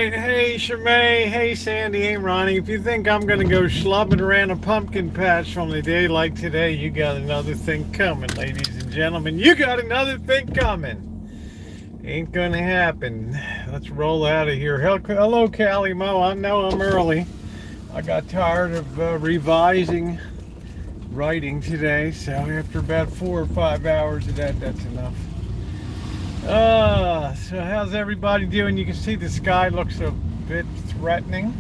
Hey Shemay, hey Sandy, hey Ronnie. If you think I'm gonna go schlubbing around a pumpkin patch on a day like today, you got another thing coming, ladies and gentlemen. You got another thing coming. Ain't gonna happen. Let's roll out of here. Hello, Callie Mo. I know I'm early. I got tired of writing today, so after about 4 or 5 hours of that, that's enough. So how's everybody doing? You can see the sky looks a bit threatening.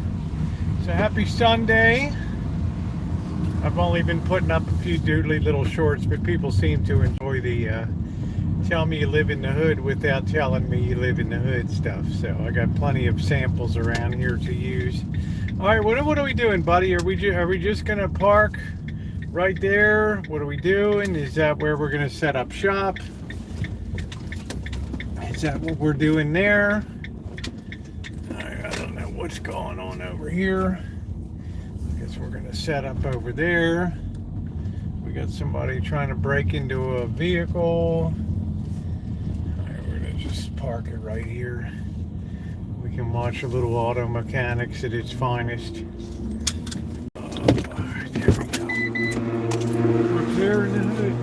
So happy Sunday. I've only been putting up a few doodly little shorts, but people seem to enjoy the tell me you live in the hood without telling me you live in the hood stuff. So I got plenty of samples around here to use. All right, what are we doing, buddy? Are we just gonna park right there? What are we doing? Is that where we're gonna set up shop? Is that what we're doing there? I don't know what's going on over here. I guess we're gonna set up over there. We got somebody trying to break into a vehicle. All right, we're gonna just park it right here. We can watch a little auto mechanics at its finest. All right, there we go. Repair in the hood.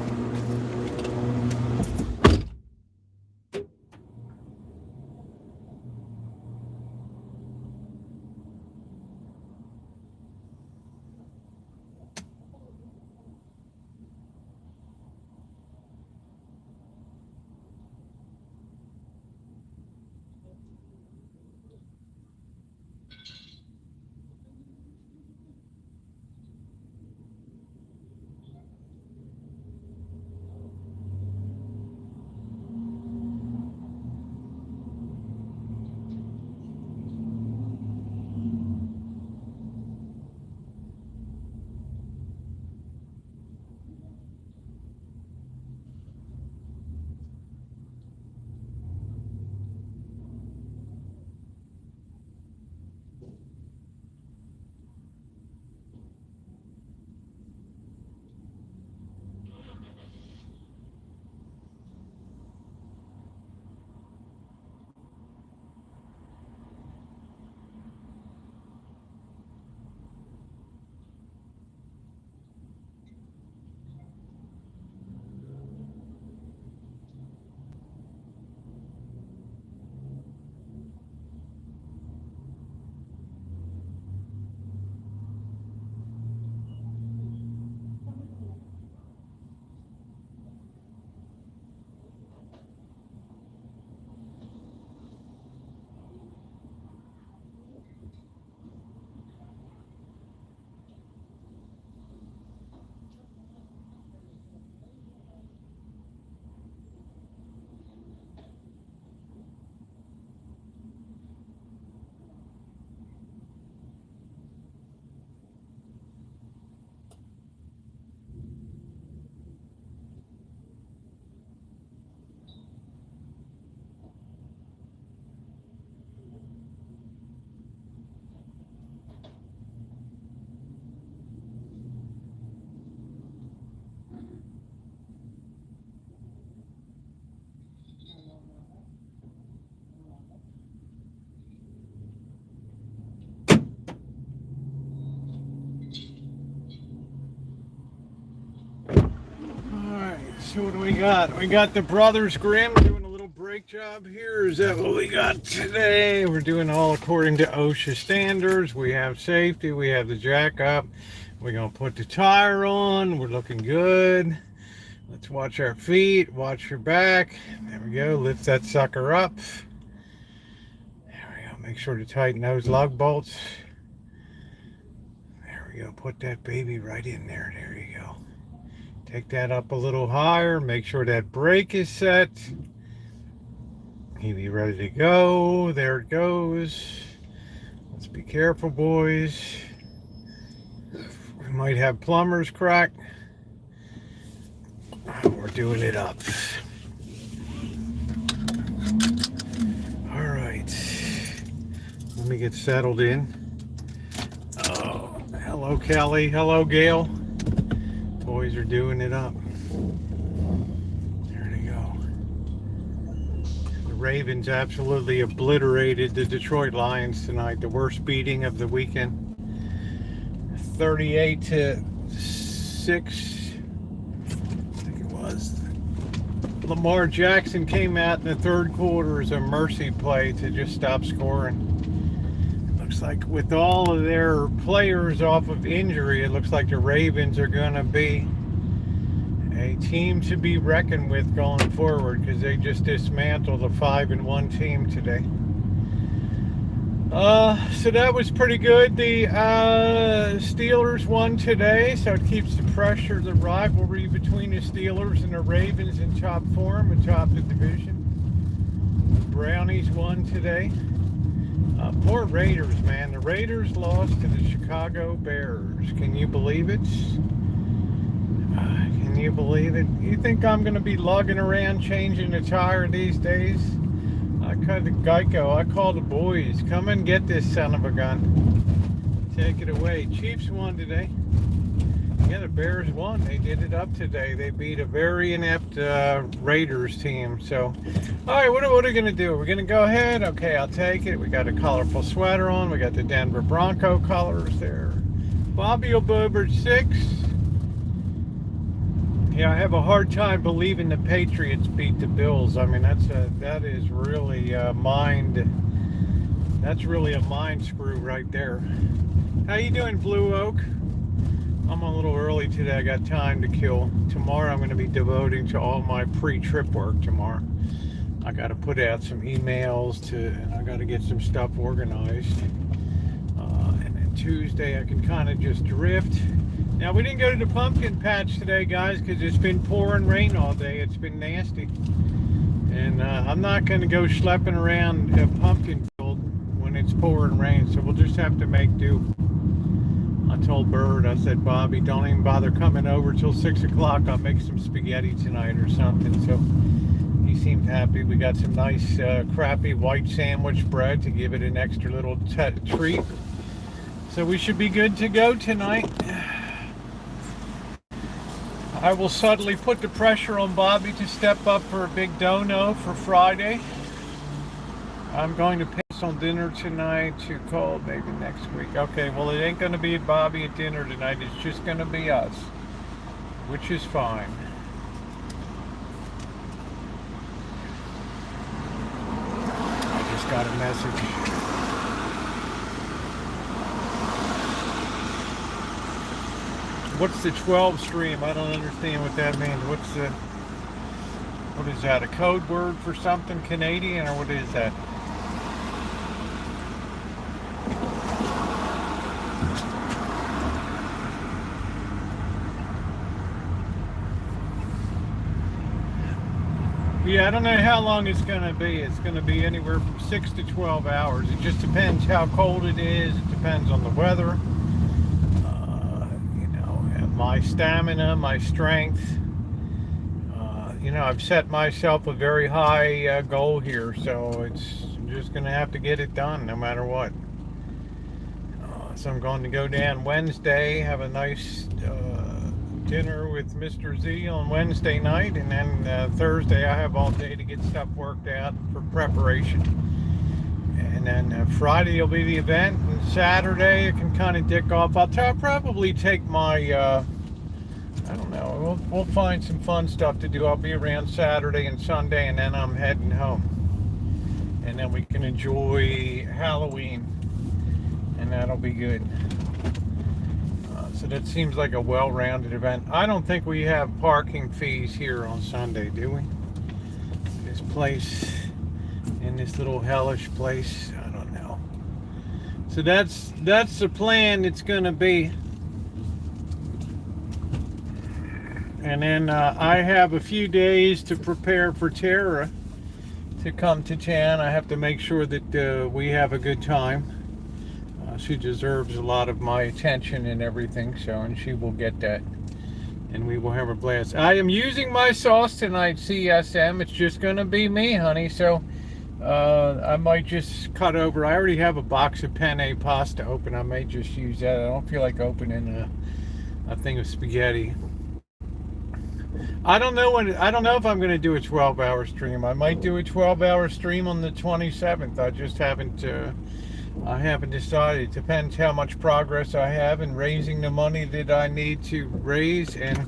So what do we got? We got the Brothers Grimm doing a little brake job here. Is that what we got today? We're doing all according to OSHA standards. We have safety. We have the jack up. We're going to put the tire on. We're looking good. Let's watch our feet. Watch your back. There we go. Lift that sucker up. There we go. Make sure to tighten those lug bolts. There we go. Put that baby right in there. There you go. Take that up a little higher. Make sure that brake is set. He'll be ready to go. There it goes. Let's be careful, boys. We might have plumbers crack. We're doing it up. All right. Let me get settled in. Oh, hello, Kelly. Hello, Gail. Boys are doing it up. There they go. The Ravens absolutely obliterated the Detroit Lions tonight. The worst beating of the weekend. 38-6. Lamar Jackson came out in the third quarter as a mercy play to just stop scoring. It looks like with all of their players off of injury, it looks like the Ravens are going to be a team to be reckoned with going forward, because they just dismantled a 5-1 team today. So that was pretty good. The Steelers won today, so it keeps the pressure, the rivalry between the Steelers and the Ravens in top form atop the division. The Brownies won today. Poor Raiders, man. The Raiders lost to the Chicago Bears. Can you believe it? Can you believe it? You think I'm going to be lugging around changing the tire these days? I called the Geico. I called the boys. Come and get this son of a gun. Take it away. Chiefs won today. Yeah, the Bears won. They did it up today. They beat a very inept Raiders team. So, all right, what are we going to do? We're going to go ahead. Okay, I'll take it. We got a colorful sweater on. We got the Denver Bronco colors there. Bobby O'Bober 6. Yeah, I have a hard time believing the Patriots beat the Bills. I mean, that is really a mind screw right there. How you doing, Blue Oak? I'm a little early today. I got time to kill. Tomorrow I'm going to be devoting to all my pre-trip work tomorrow. I got to put out some emails and I got to get some stuff organized. And then Tuesday I can kind of just drift. Now, we didn't go to the pumpkin patch today, guys, because it's been pouring rain all day. It's been nasty. And I'm not going to go schlepping around a pumpkin field when it's pouring rain, so we'll just have to make do. I told Bird, I said, Bobby, don't even bother coming over till 6 o'clock. I'll make some spaghetti tonight or something. So he seemed happy. We got some nice, crappy white sandwich bread to give it an extra little treat. So we should be good to go tonight. I will subtly put the pressure on Bobby to step up for a big dono for Friday. I'm going to pass on dinner tonight to call maybe next week. Okay, well, it ain't going to be Bobby at dinner tonight. It's just going to be us, which is fine. I just got a message. What's the 12 stream? I don't understand what that means. What is that? A code word for something Canadian, or what is that? Yeah, I don't know how long it's going to be. It's going to be anywhere from 6 to 12 hours. It just depends how cold it is. It depends on the weather. My stamina, my strength. I've set myself a very I'm goal here, so I'm just going to have to get it done no matter what. So I'm going to go down Wednesday, have a nice dinner with Mr. Z on Wednesday night, and then Thursday I have all day to get stuff worked out for preparation. And then Friday will be the event, and Saturday I can kind of dick off. I'll probably take my, I don't know, we'll find some fun stuff to do. I'll be around Saturday and Sunday, and then I'm heading home. And then we can enjoy Halloween, and that'll be good. So that seems like a well-rounded event. I don't think we have parking fees here on Sunday, do we? This place, in this little hellish place, I don't know. So that's the plan. It's gonna be. And then I have a few days to prepare for Tara to come to town. I have to make sure that we have a good time. she deserves a lot of my attention and everything, so, and she will get that. And we will have a blast. I am using my sauce tonight, CSM. It's just going to be me, honey. So I might just cut over. I already have a box of penne pasta open. I may just use that. I don't feel like opening a thing of spaghetti. I don't know if I'm going to do a 12-hour stream. I might do a 12-hour stream on the 27th. I just haven't decided. It depends how much progress I have in raising the money that I need to raise, and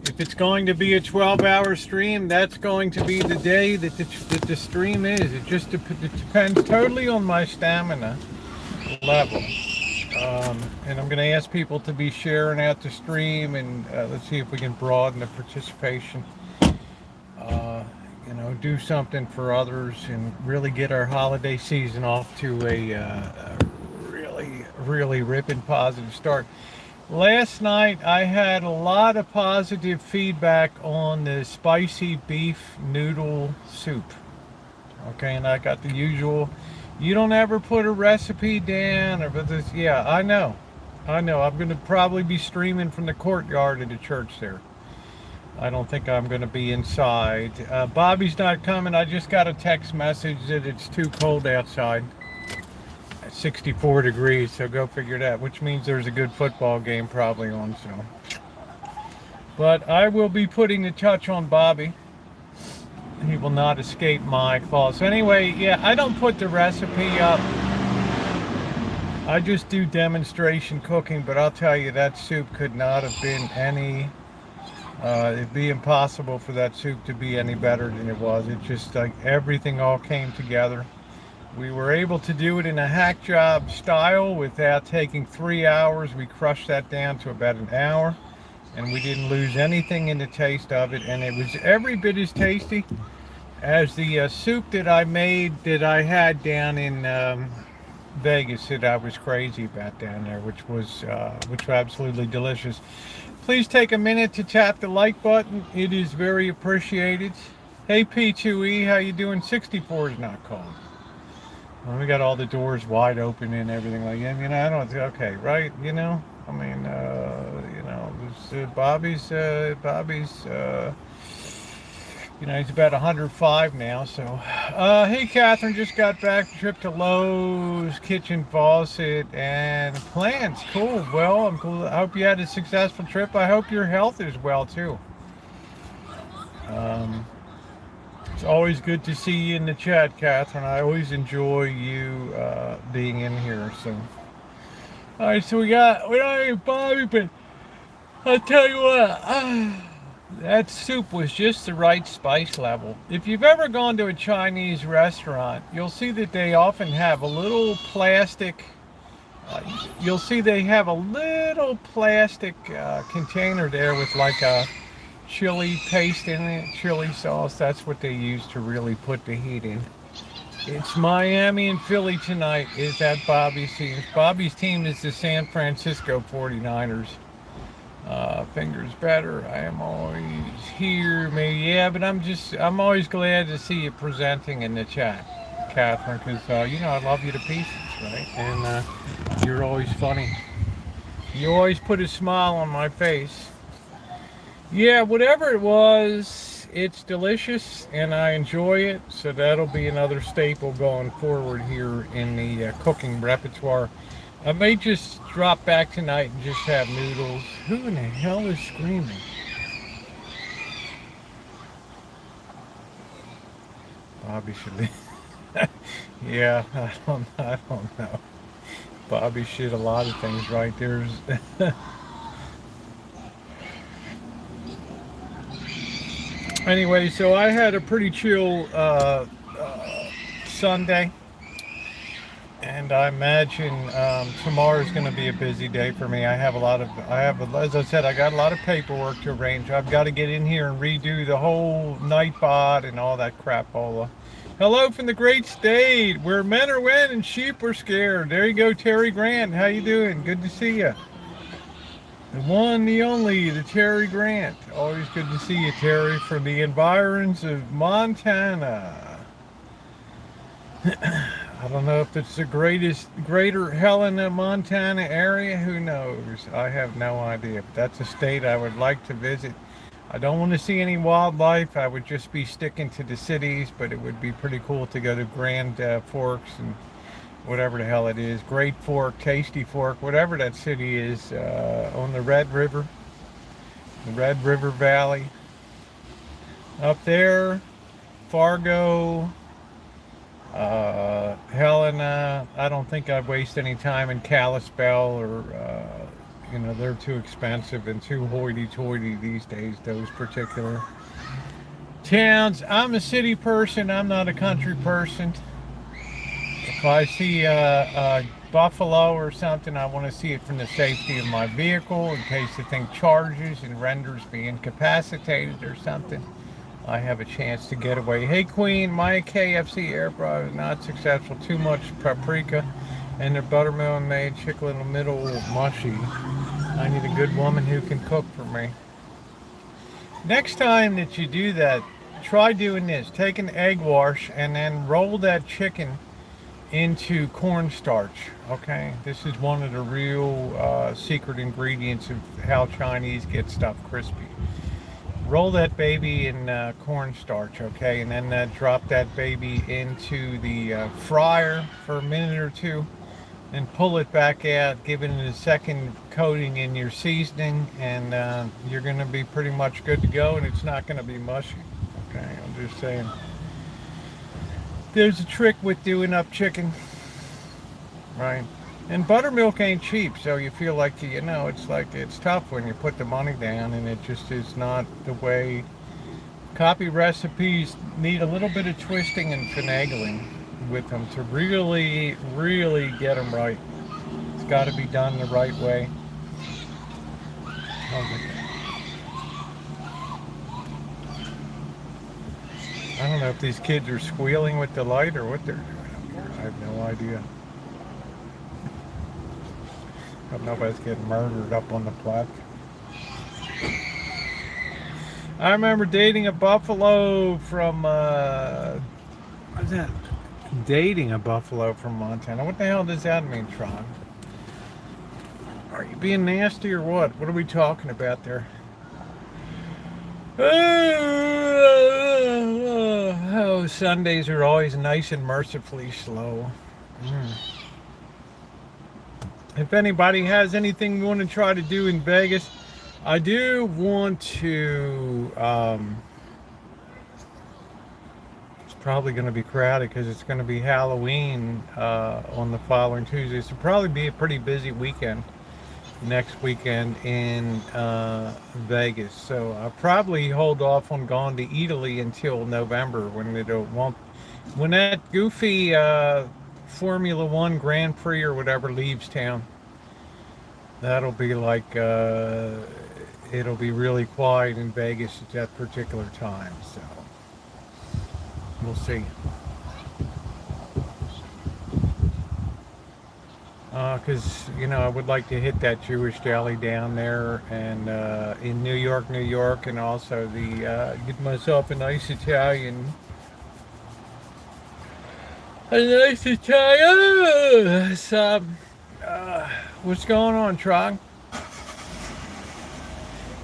if it's going to be a 12-hour stream, that's going to be the day that the stream is. It depends totally on my stamina level. And I'm going to ask people to be sharing out the stream, and let's see if we can broaden the participation. Do something for others and really get our holiday season off to a really ripping positive start. Last night I had a lot of positive feedback on the spicy beef noodle soup. Okay, and I got the usual, you don't ever put a recipe down, or this. Yeah, I know. I'm going to probably be streaming from the courtyard of the church there. I don't think I'm going to be inside. Bobby's not coming. I just got a text message that it's too cold outside. 64 degrees, so go figure that, which means there's a good football game probably on. So, but I will be putting the touch on Bobby. He will not escape my claws. So anyway, yeah, I don't put the recipe up. I just do demonstration cooking, but I'll tell you, that soup could not have been any... it'd be impossible for that soup to be any better than it was. It just, like, everything all came together. We were able to do it in a hack job style without taking 3 hours. We crushed that down to about an hour, and we didn't lose anything in the taste of it. And it was every bit as tasty as the soup that I made, that I had down in Vegas, that I was crazy about down there, which was absolutely delicious. Please take a minute to tap the like button. It is very appreciated. Hey P2E, how you doing? 64 is not cold. Well, we got all the doors wide open and everything like that. I don't. Okay, right? I mean, Bobby's. He's about 105 now. So, hey Catherine, just got back. Trip to Lowe's, kitchen faucet, and plants. Cool. Well, I'm cool. I hope you had a successful trip. I hope your health is well too. It's always good to see you in the chat, Catherine. I always enjoy you being in here. So, all right. So we don't have Bobby, but I'll tell you what. That soup was just the right spice level. If you've ever gone to a Chinese restaurant, you'll see that they often have a little plastic. You'll see they have a little plastic container there with like a chili paste in it, chili sauce. That's what they use to really put the heat in. It's Miami and Philly tonight. Is that Bobby's team? Bobby's team is the San Francisco 49ers. Fingers better. I am always here. Maybe, yeah, but I'm always glad to see you presenting in the chat, Catherine, because, I love you to pieces, right? And you're always funny. You always put a smile on my face. Yeah, whatever it was, it's delicious, and I enjoy it, so that'll be another staple going forward here in the cooking repertoire. I may just drop back tonight and just have noodles. Who in the hell is screaming? Bobby should be. Yeah, I don't know. Bobby should a lot of things right there. Anyway, so I had a pretty chill Sunday. And I imagine tomorrow's going to be a busy day for me. As I said, I got a lot of paperwork to arrange. I've got to get in here and redo the whole Nightbot and all that crapola. Hello from the great state where men are wet and sheep are scared. There you go, Terry Grant. How you doing? Good to see you. The one, the only, the Terry Grant. Always good to see you, Terry, from the environs of Montana. I don't know if it's the greater Helena, Montana area. Who knows? I have no idea. But that's a state I would like to visit. I don't want to see any wildlife. I would just be sticking to the cities, but it would be pretty cool to go to Grand Forks and whatever the hell it is. Great Fork, Tasty Fork, whatever that city is on the the Red River Valley. Up there, Fargo, Helena. I don't think I'd waste any time in Kalispell or, they're too expensive and too hoity-toity these days, those particular towns. I'm a city person. I'm not a country person. If I see a buffalo or something, I want to see it from the safety of my vehicle in case the thing charges and renders me incapacitated or something. I have a chance to get away. Hey Queen, my KFC air fryer was not successful. Too much paprika and their buttermilk made chicken in the middle mushy. I need a good woman who can cook for me. Next time that you do that, try doing this. Take an egg wash and then roll that chicken into cornstarch. Okay, this is one of the real secret ingredients of how Chinese get stuff crispy. Roll that baby in cornstarch, okay, and then drop that baby into the fryer for a minute or two, and pull it back out, give it a second coating in your seasoning, and you're going to be pretty much good to go, and it's not going to be mushy. Okay, I'm just saying. There's a trick with doing up chicken, right? And buttermilk ain't cheap, so you feel like, it's tough when you put the money down, and it just is not the way. Copy recipes need a little bit of twisting and finagling with them to really, really get them right. It's got to be done the right way. I don't know if these kids are squealing with the light or what they're doing up here. I have no idea. Hope nobody's getting murdered up on the platform. I remember dating a buffalo from, what's that? Dating a buffalo from Montana. What the hell does that mean, Tron? Are you being nasty or what? What are we talking about there? Oh, Sundays are always nice and mercifully slow. If anybody has anything you want to try to do in Vegas, I do want to, it's probably going to be crowded because it's going to be Halloween on the following Tuesday. So probably be a pretty busy weekend next weekend in Vegas. So I'll probably hold off on going to Italy until November when that goofy Formula One Grand Prix or whatever leaves town. That'll be like it'll be really quiet in Vegas at that particular time. So we'll see. Because I would like to hit that Jewish deli down there and in New York, and also get myself a nice Italian. What's going on, Trog?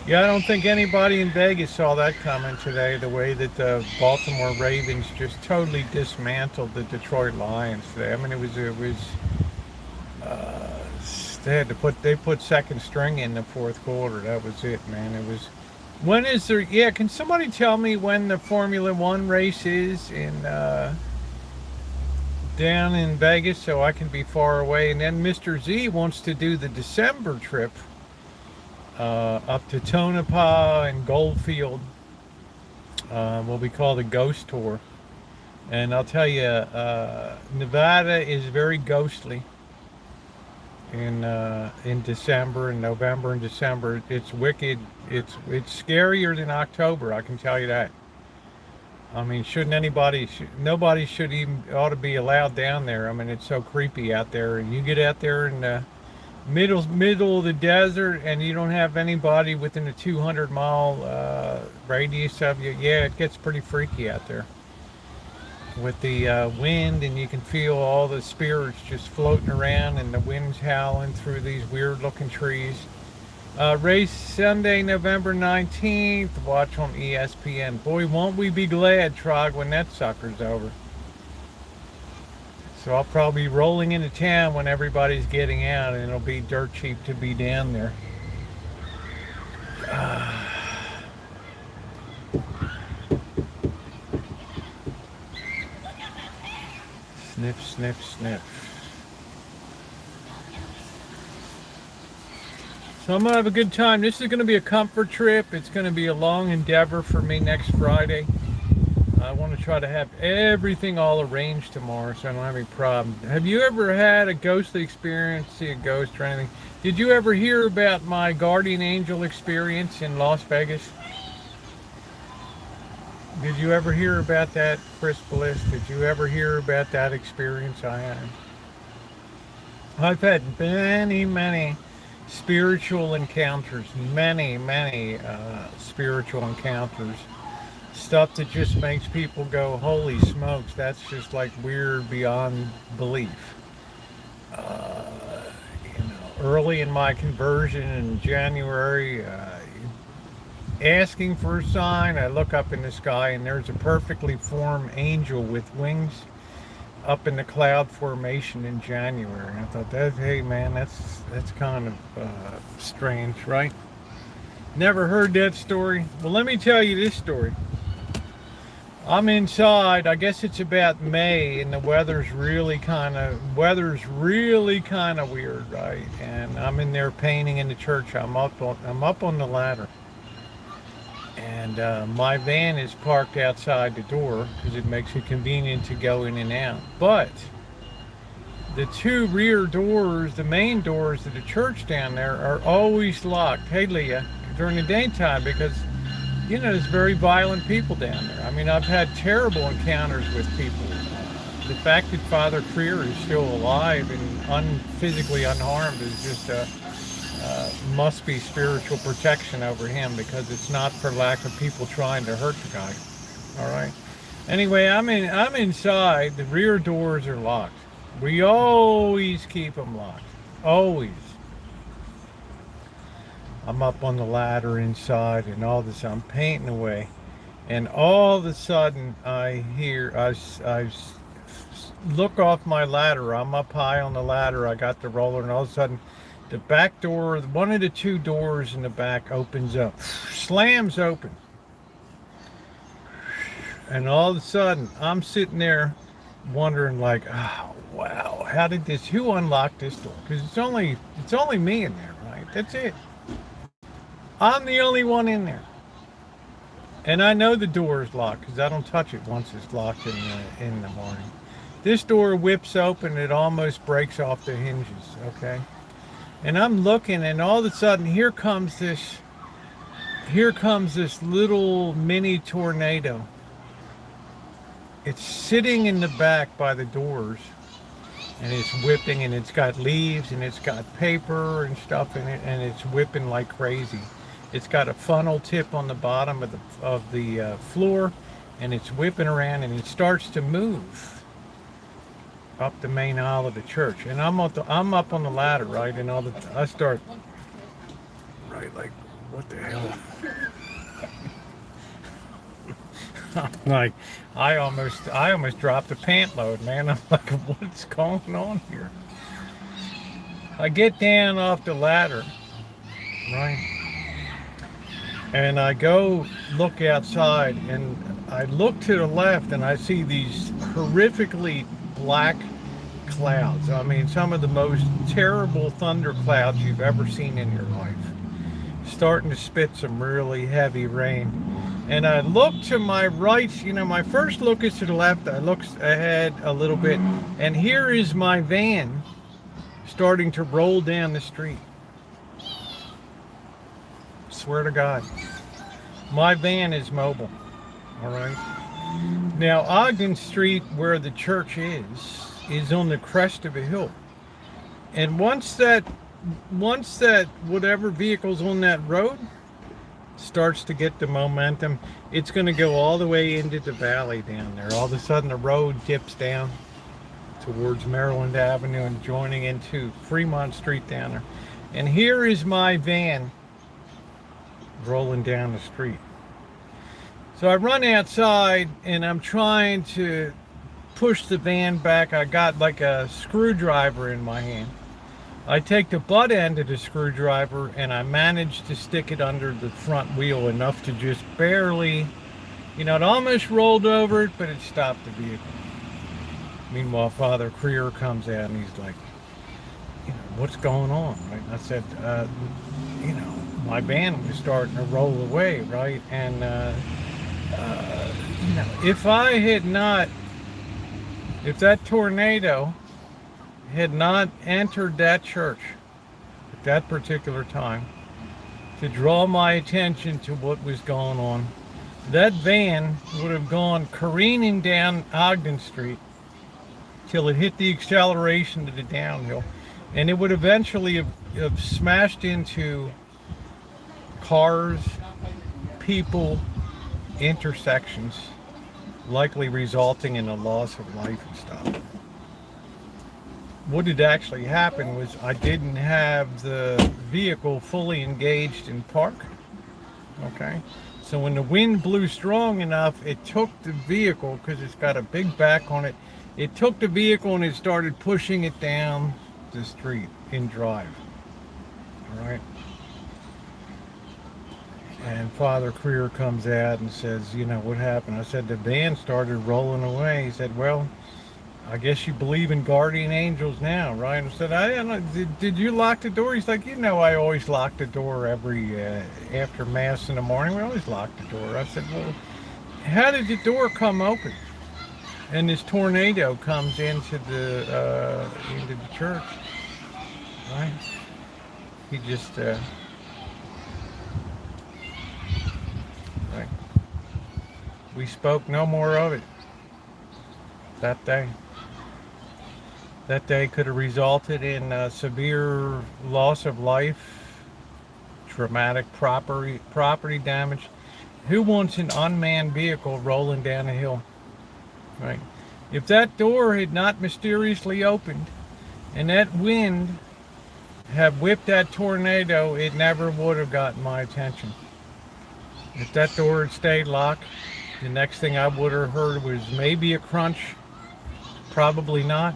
Yeah, I don't think anybody in Vegas saw that coming today, the way that the Baltimore Ravens just totally dismantled the Detroit Lions today. I mean, it was they put second string in the fourth quarter. That was it, man. It was. When is there? Yeah, can somebody tell me when the Formula One race is in down in Vegas so I can be far away? And then Mr. Z wants to do the December trip up to Tonopah and Goldfield, what we call the Ghost Tour. And I'll tell you, Nevada is very ghostly in December and November and December. It's wicked. It's scarier than October, I can tell you that. I mean, nobody should even ought to be allowed down there. I mean, it's so creepy out there, and you get out there in the middle of the desert and you don't have anybody within a 200-mile radius of you. Yeah, it gets pretty freaky out there. with the wind, and you can feel all the spirits just floating around, and the wind's howling through these weird looking trees. Race Sunday, November 19th. Watch on ESPN. Boy, won't we be glad, Trog, when that sucker's over. So I'll probably be rolling into town when everybody's getting out, and it'll be dirt cheap to be down there. Sniff, sniff, sniff. So I'm going to have a good time. This is going to be a comfort trip. It's going to be a long endeavor for me next Friday. I want to try to have everything all arranged tomorrow so I don't have any problem. Have you ever had a ghostly experience, see a ghost or anything? Did you ever hear about my guardian angel experience in Las Vegas? Did you ever hear about that, Chris Bliss? Did you ever hear about that experience I had? I've had many spiritual encounters, many spiritual encounters. Stuff that just makes people go, holy smokes, that's just like weird beyond belief. Early in my conversion in January, asking for a sign, I look up in the sky and there's a perfectly formed angel with wings up in the cloud formation in January. And I thought, hey man, that's kind of strange, right? Never heard that story. Well, let me tell you this story. I'm inside. I guess it's about May, and the weather's really kind of weird, right? And I'm in there painting in the church. I'm up on the ladder, and my van is parked outside the door because it makes it convenient to go in and out. But the two rear doors, the main doors of the church down there, are always locked. Hey, Leah, during the daytime, because there's very violent people down there. I mean, I've had terrible encounters with people. The fact that Father Creer is still alive and physically unharmed is just must be spiritual protection over him, because it's not for lack of people trying to hurt the guy. All right. Anyway, I'm inside. The rear doors are locked. We always keep them locked. Always. I'm up on the ladder inside, and all this, I'm painting away, and all of a sudden I look off my ladder. I'm up high on the ladder. I got the roller, and all of a sudden the back door, one of the two doors in the back, opens up, slams open, and all of a sudden I'm sitting there wondering, like, oh wow, who unlocked this door? Because it's only me in there, right? That's it. I'm the only one in there. And I know the door is locked because I don't touch it once it's locked in the morning. This door whips open, it almost breaks off the hinges, okay? And I'm looking, and all of a sudden here comes this little mini tornado. It's sitting in the back by the doors, and it's whipping, and it's got leaves, and it's got paper and stuff in it, and it's whipping like crazy. It's got a funnel tip on the bottom of the floor, and it's whipping around, and it starts to move up the main aisle of the church. And I'm up on the ladder, right? And I start, right, like, what the hell? Like, I almost dropped a pant load, man. I'm like, what's going on here? I get down off the ladder, right? And I go look outside, and I look to the left, and I see these horrifically black clouds. I mean, some of the most terrible thunder clouds you've ever seen in your life. Starting to spit some really heavy rain. And I look to my right, my first look is to the left. I look ahead a little bit, and here is my van starting to roll down the street. Swear to God, my van is mobile. All right. Now, Ogden Street, where the church is on the crest of a hill, and once that whatever vehicle's on that road starts to get the momentum, it's going to go all the way into the valley down there. All of a sudden the road dips down towards Maryland Avenue and joining into Fremont Street down there. And here is my van rolling down the street. So I run outside and I'm trying to push the van back. I got like a screwdriver in my hand. I take the butt end of the screwdriver and I manage to stick it under the front wheel enough to just barely, it almost rolled over it, but it stopped the vehicle. Meanwhile, Father Creer comes out and he's like, what's going on? Right? And I said, my van was starting to roll away, right? And, if that tornado had not entered that church at that particular time to draw my attention to what was going on, that van would have gone careening down Ogden Street till it hit the acceleration to the downhill, and it would eventually have smashed into cars, people, intersections, likely resulting in a loss of life and stuff. What had actually happened was I didn't have the vehicle fully engaged in park. Okay, so when the wind blew strong enough, it took the vehicle, because it's got a big back on it, it took the vehicle and it started pushing it down the street in drive. All right. And Father Creer comes out and says, what happened? I said, the van started rolling away. He said, well, I guess you believe in guardian angels now, right? I said, I don't know. Did you lock the door? He's like, I always lock the door every, after Mass in the morning. We always lock the door. I said, well, how did the door come open? And this tornado comes into the church, right? He just, right. We spoke no more of it that day. That day could have resulted in severe loss of life, traumatic property damage. Who wants an unmanned vehicle rolling down a hill? Right? If that door had not mysteriously opened and that wind had whipped that tornado, it never would have gotten my attention. If that door had stayed locked, the next thing I would have heard was maybe a crunch, probably not.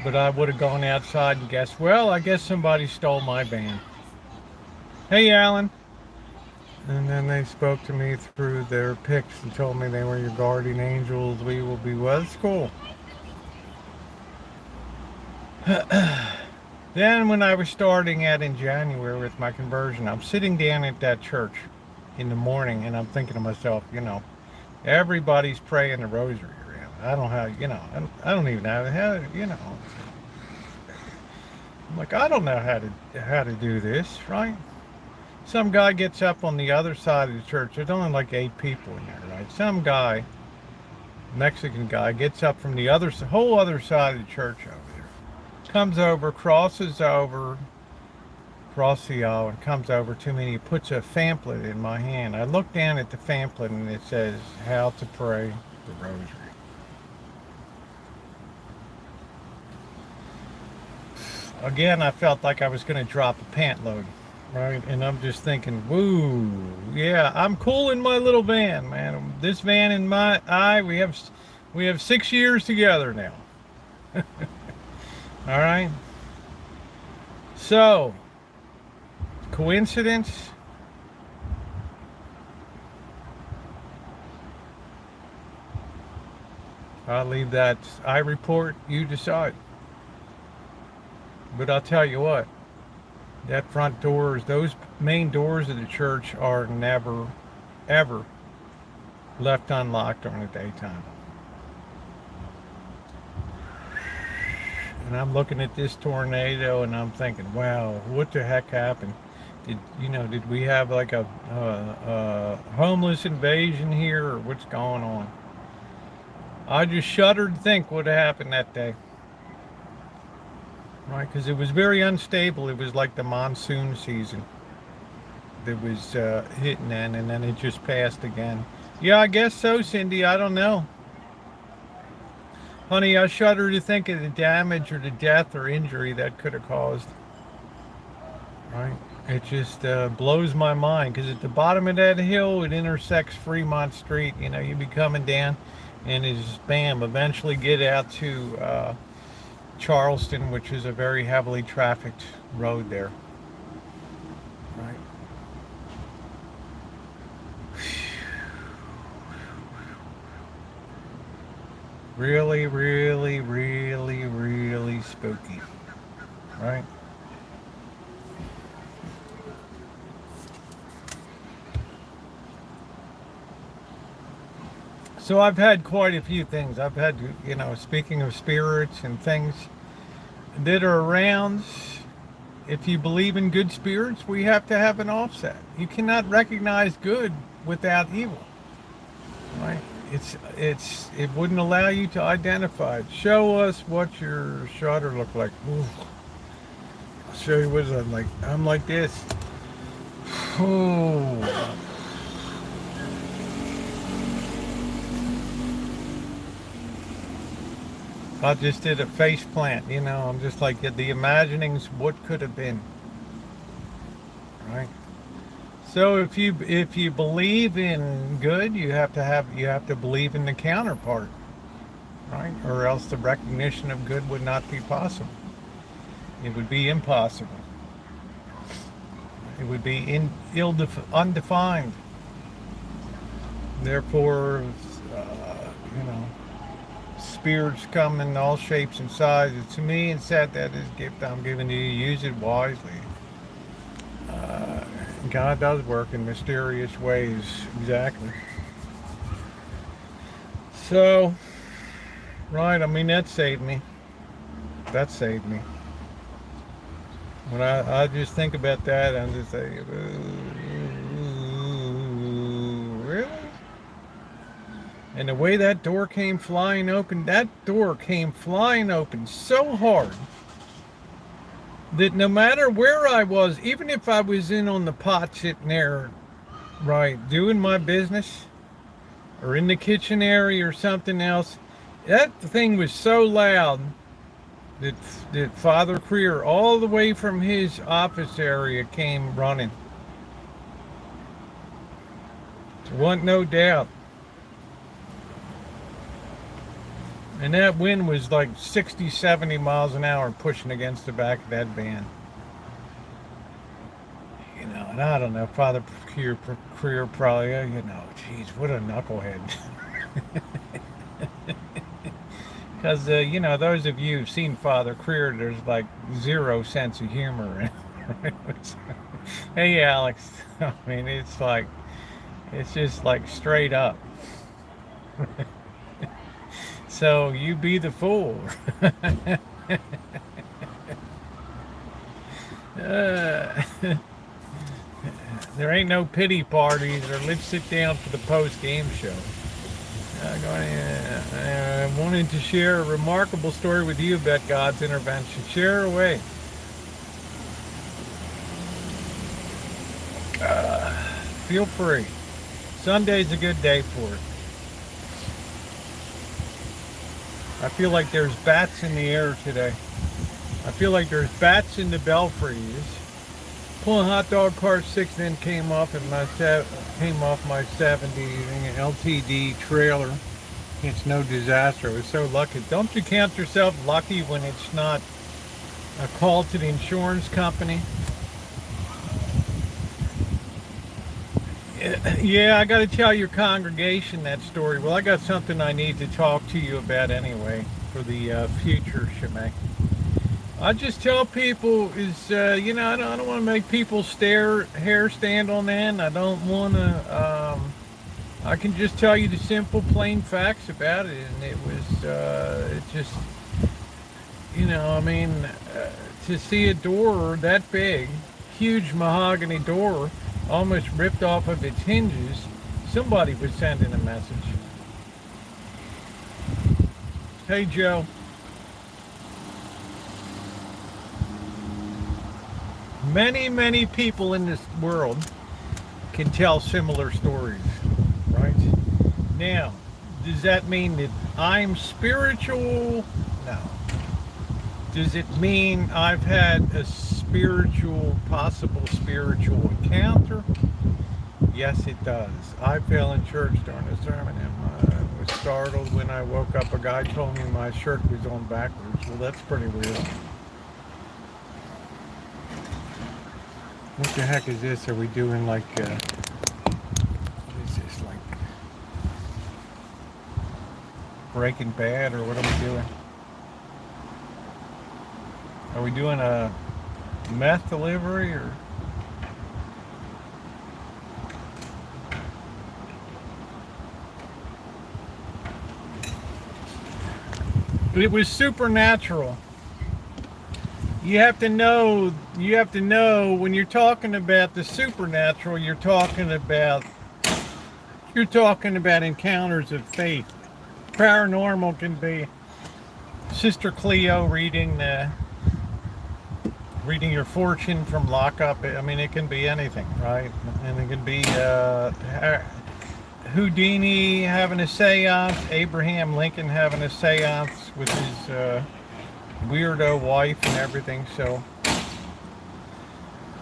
But I would have gone outside and guessed, well, I guess somebody stole my van. Hey, Alan. And then they spoke to me through their pics and told me they were your guardian angels. We will be, well, that's cool. Then when I was starting out in January with my conversion, I'm sitting down at that church in the morning and I'm thinking to myself, everybody's praying the rosary around. I don't know how, I don't even know how, I'm like, I don't know how to do this, right? Some guy gets up on the other side of the church. There's only like 8 people in there, right? Some guy, Mexican guy, gets up from the whole other side of the church over there. Comes over, crosses over, across the aisle, and comes over to me and he puts a pamphlet in my hand. I look down at the pamphlet and it says, How to Pray the Rosary. Again, I felt like I was going to drop a pant load. Right, and I'm just thinking, woo, yeah, I'm cool in my little van, man. This van in my eye, we have 6 years together now. All right. So, coincidence? I'll leave that. I report, you decide. But I'll tell you what. That front doors, those main doors of the church are never, ever left unlocked during the daytime. And I'm looking at this tornado and I'm thinking, wow, what the heck happened? Did we have like a homeless invasion here, or what's going on? I just shuddered to think what happened that day. Right, because it was very unstable. It was like the monsoon season. that was hitting then, and then it just passed again. Yeah, I guess so, Cindy. I don't know. Honey, I shudder to think of the damage or the death or injury that could have caused. Right? It just blows my mind because at the bottom of that hill, it intersects Fremont Street. You know, you be coming down, and it's just bam. Eventually, get out to Charleston, which is a very heavily trafficked road there. Right? Really, really, really, really spooky. Right? So I've had quite a few things. I've had, you know, speaking of spirits and things that are around, if you believe in good spirits, we have to have an offset. You cannot recognize good without evil. Right? It wouldn't allow you to identify it. Show us what your shutter look like. Ooh. I'll show you what I'm like. I'm like this. Oh. I just did a face plant, you know. I'm just like the imaginings what could have been. Right? So if you believe in good, you have to believe in the counterpart, right? Or else the recognition of good would not be possible. It would be impossible. It would be undefined. Therefore, you know, spirits come in all shapes and sizes. To me, and said that is gift I'm giving to you. Use it wisely. God does work in mysterious ways. Exactly. So, right, I mean, that saved me. That saved me. When I just think about that, I'm just like, really? And the way that door came flying open so hard that no matter where I was, even if I was in on the pot sitting there, right, doing my business, or in the kitchen area or something else, that thing was so loud that Father Creer, all the way from his office area, came running. There wasn't no doubt. And that wind was like 60, 70 miles an hour pushing against the back of that van. You know, and I don't know, Father Creer probably, you know, geez, what a knucklehead. Because, you know, those of you who've seen Father Creer, there's like zero sense of humor. Hey, Alex. I mean, it's just like straight up. So you be the fool. There ain't no pity parties or let's sit down for the post-game show. I wanted to share a remarkable story with you about God's intervention. Share away. Feel free. Sunday's a good day for it. I feel like there's bats in the air today. I feel like there's bats in the belfries. Pulling hot dog cart 6 then came off my 70 LTD trailer. It's no disaster. I was so lucky. Don't you count yourself lucky when it's not a call to the insurance company? Yeah, I got to tell your congregation that story. Well, I got something I need to talk to you about anyway for the future, Shemay. I just tell people is, you know, I don't want to make people's hair stand on end. I don't want to, I can just tell you the simple, plain facts about it. And it was, it just, you know, I mean, to see a door that big, huge mahogany door, almost ripped off of its hinges, somebody was sending a message. Hey, Joe. Many, many people in this world can tell similar stories, right? Now, does that mean that I'm spiritual? No. Does it mean I've had a possible spiritual encounter? Yes, it does. I fell in church during a sermon and I was startled when I woke up. A guy told me my shirt was on backwards. Well, that's pretty weird. What the heck is this? Are we doing like, what is this, like Breaking Bad, or what are we doing? Are we doing a meth delivery, or? It was supernatural. You have to know when you're talking about the supernatural, you're talking about encounters of faith. Paranormal can be Sister Cleo reading your fortune from lockup. I mean, it can be anything, right? And it can be Houdini having a seance, Abraham Lincoln having a seance with his weirdo wife and everything. So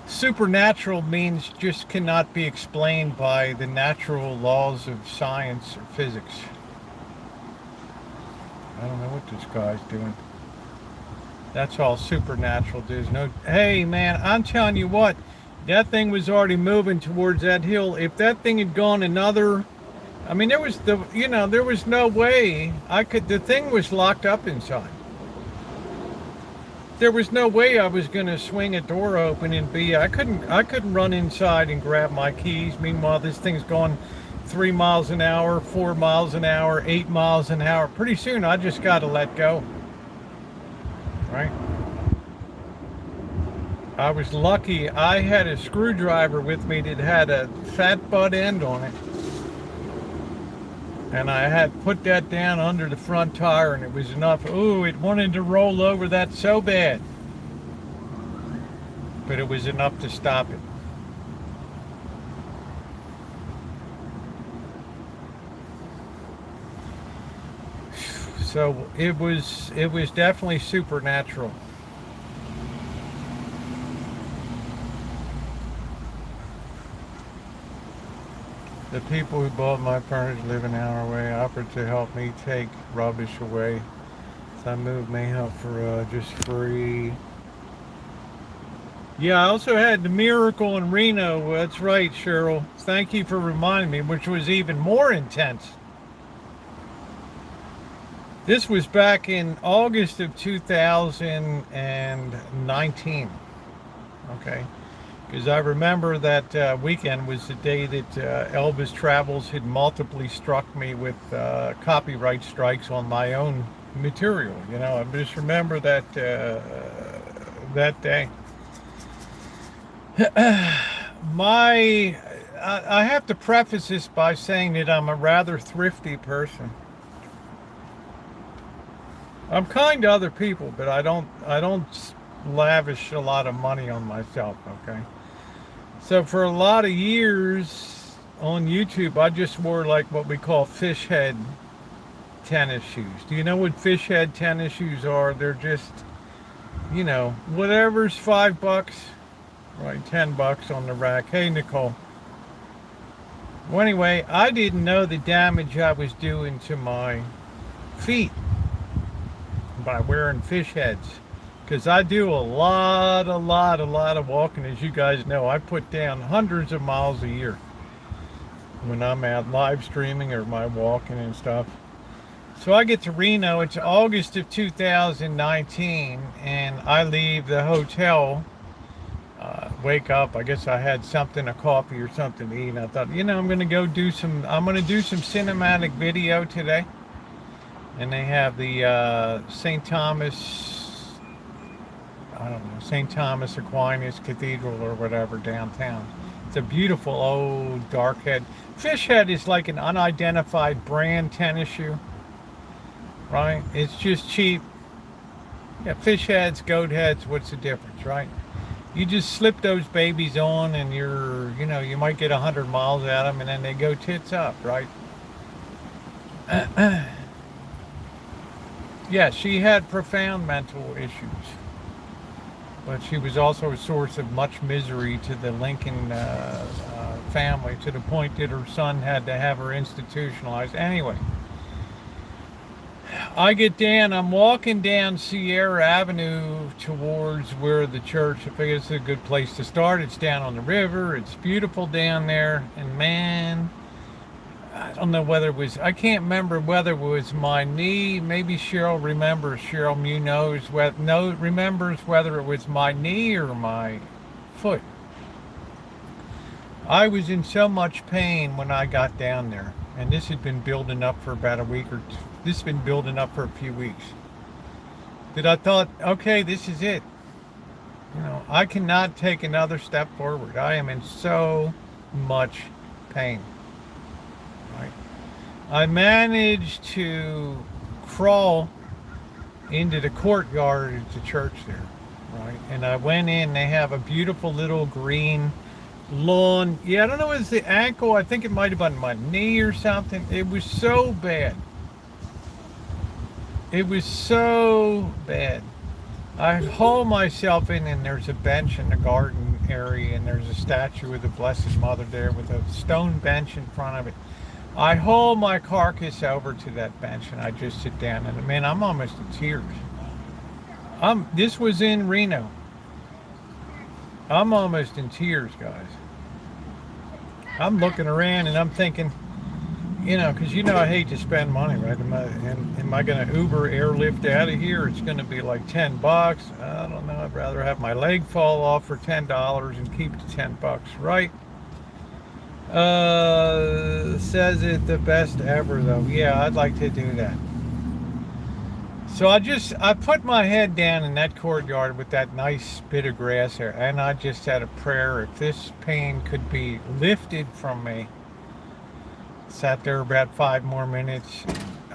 supernatural means just cannot be explained by the natural laws of science or physics. I don't know what this guy's doing. That's all supernatural. There's no, hey man, I'm telling you what, that thing was already moving towards that hill. If that thing had gone another, I mean, there was no way the thing was locked up inside. There was no way I was going to swing a door open and I couldn't run inside and grab my keys. Meanwhile, this thing's going 3 miles an hour, 4 miles an hour, 8 miles an hour. Pretty soon, I just got to let go. Right? I was lucky. I had a screwdriver with me that had a fat butt end on it. And I had put that down under the front tire, and it was enough. Ooh, it wanted to roll over that so bad. But it was enough to stop it. So it was definitely supernatural. The people who bought my furniture live an hour away, offered to help me take rubbish away. So I moved my help for just free. Yeah, I also had the miracle in Reno. That's right, Cheryl. Thank you for reminding me, which was even more intense. This was back in August of 2019. Okay. Because I remember that weekend was the day that Elvis Travels had multiply struck me with copyright strikes on my own material. You know, I just remember that that day. I have to preface this by saying that I'm a rather thrifty person. I'm kind to other people, but I don't lavish a lot of money on myself. Okay. So for a lot of years on YouTube, I just wore like what we call fish head tennis shoes. Do you know what fish head tennis shoes are? They're just, you know, whatever's $5, right? $10 on the rack. Hey, Nicole. Well, anyway, I didn't know the damage I was doing to my feet by wearing fish heads. Because I do a lot of walking. As you guys know, I put down hundreds of miles a year when I'm out live streaming or my walking and stuff. So I get to Reno. It's August of 2019, and I leave the hotel, wake up. I guess I had something, a coffee or something to eat. And I thought, you know, I'm going to do some cinematic video today. And they have the St. Thomas Aquinas Cathedral or whatever downtown. It's a beautiful old dark head. Fish head is like an unidentified brand tennis shoe, right? It's just cheap. Yeah, fish heads, goat heads, what's the difference, right? you just slip those babies on and you might get 100 miles at them and then they go tits up, right? Yeah, she had profound mental issues, but she was also a source of much misery to the Lincoln family, to the point that her son had to have her institutionalized. Anyway, I'm walking down Sierra Avenue towards where the church, I figure it's a good place to start. It's down on the river. It's beautiful down there. And man, I don't know whether it was, I can't remember whether it was my knee. Maybe Cheryl remembers, Cheryl Munoz remembers whether it was my knee or my foot. I was in so much pain when I got down there. And this had been building up for about a week or two. This has been building up for a few weeks. That I thought, okay, this is it. I cannot take another step forward. I am in so much pain. Right? I managed to crawl into the courtyard of the church there. Right? And I went in. They have a beautiful little green lawn. Yeah, I don't know if it's the ankle. I think it might have been my knee or something. It was so bad. It was so bad. I haul myself in, and there's a bench in the garden area, and there's a statue of the Blessed Mother there with a stone bench in front of it. I haul my carcass over to that bench, and I just sit down, and man, I'm almost in tears. This was in Reno. I'm almost in tears, guys. I'm looking around and I'm thinking, because I hate to spend money, right? Am I going to Uber airlift out of here? It's going to be like $10. I don't know. I'd rather have my leg fall off for $10 and keep the $10, right? Says it the best ever, though. Yeah, I'd like to do that. So I put my head down in that courtyard with that nice bit of grass there, and I just said a prayer. If this pain could be lifted from me. Sat there about 5 more minutes.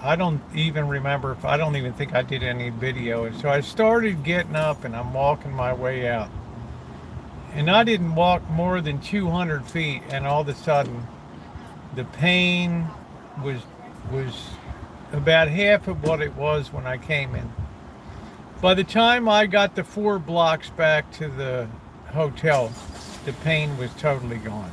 I don't even think I did any video. And so I started getting up and I'm walking my way out. And I didn't walk more than 200 feet, and all of a sudden the pain was about half of what it was when I came in. By the time I got the 4 blocks back to the hotel, the pain was totally gone.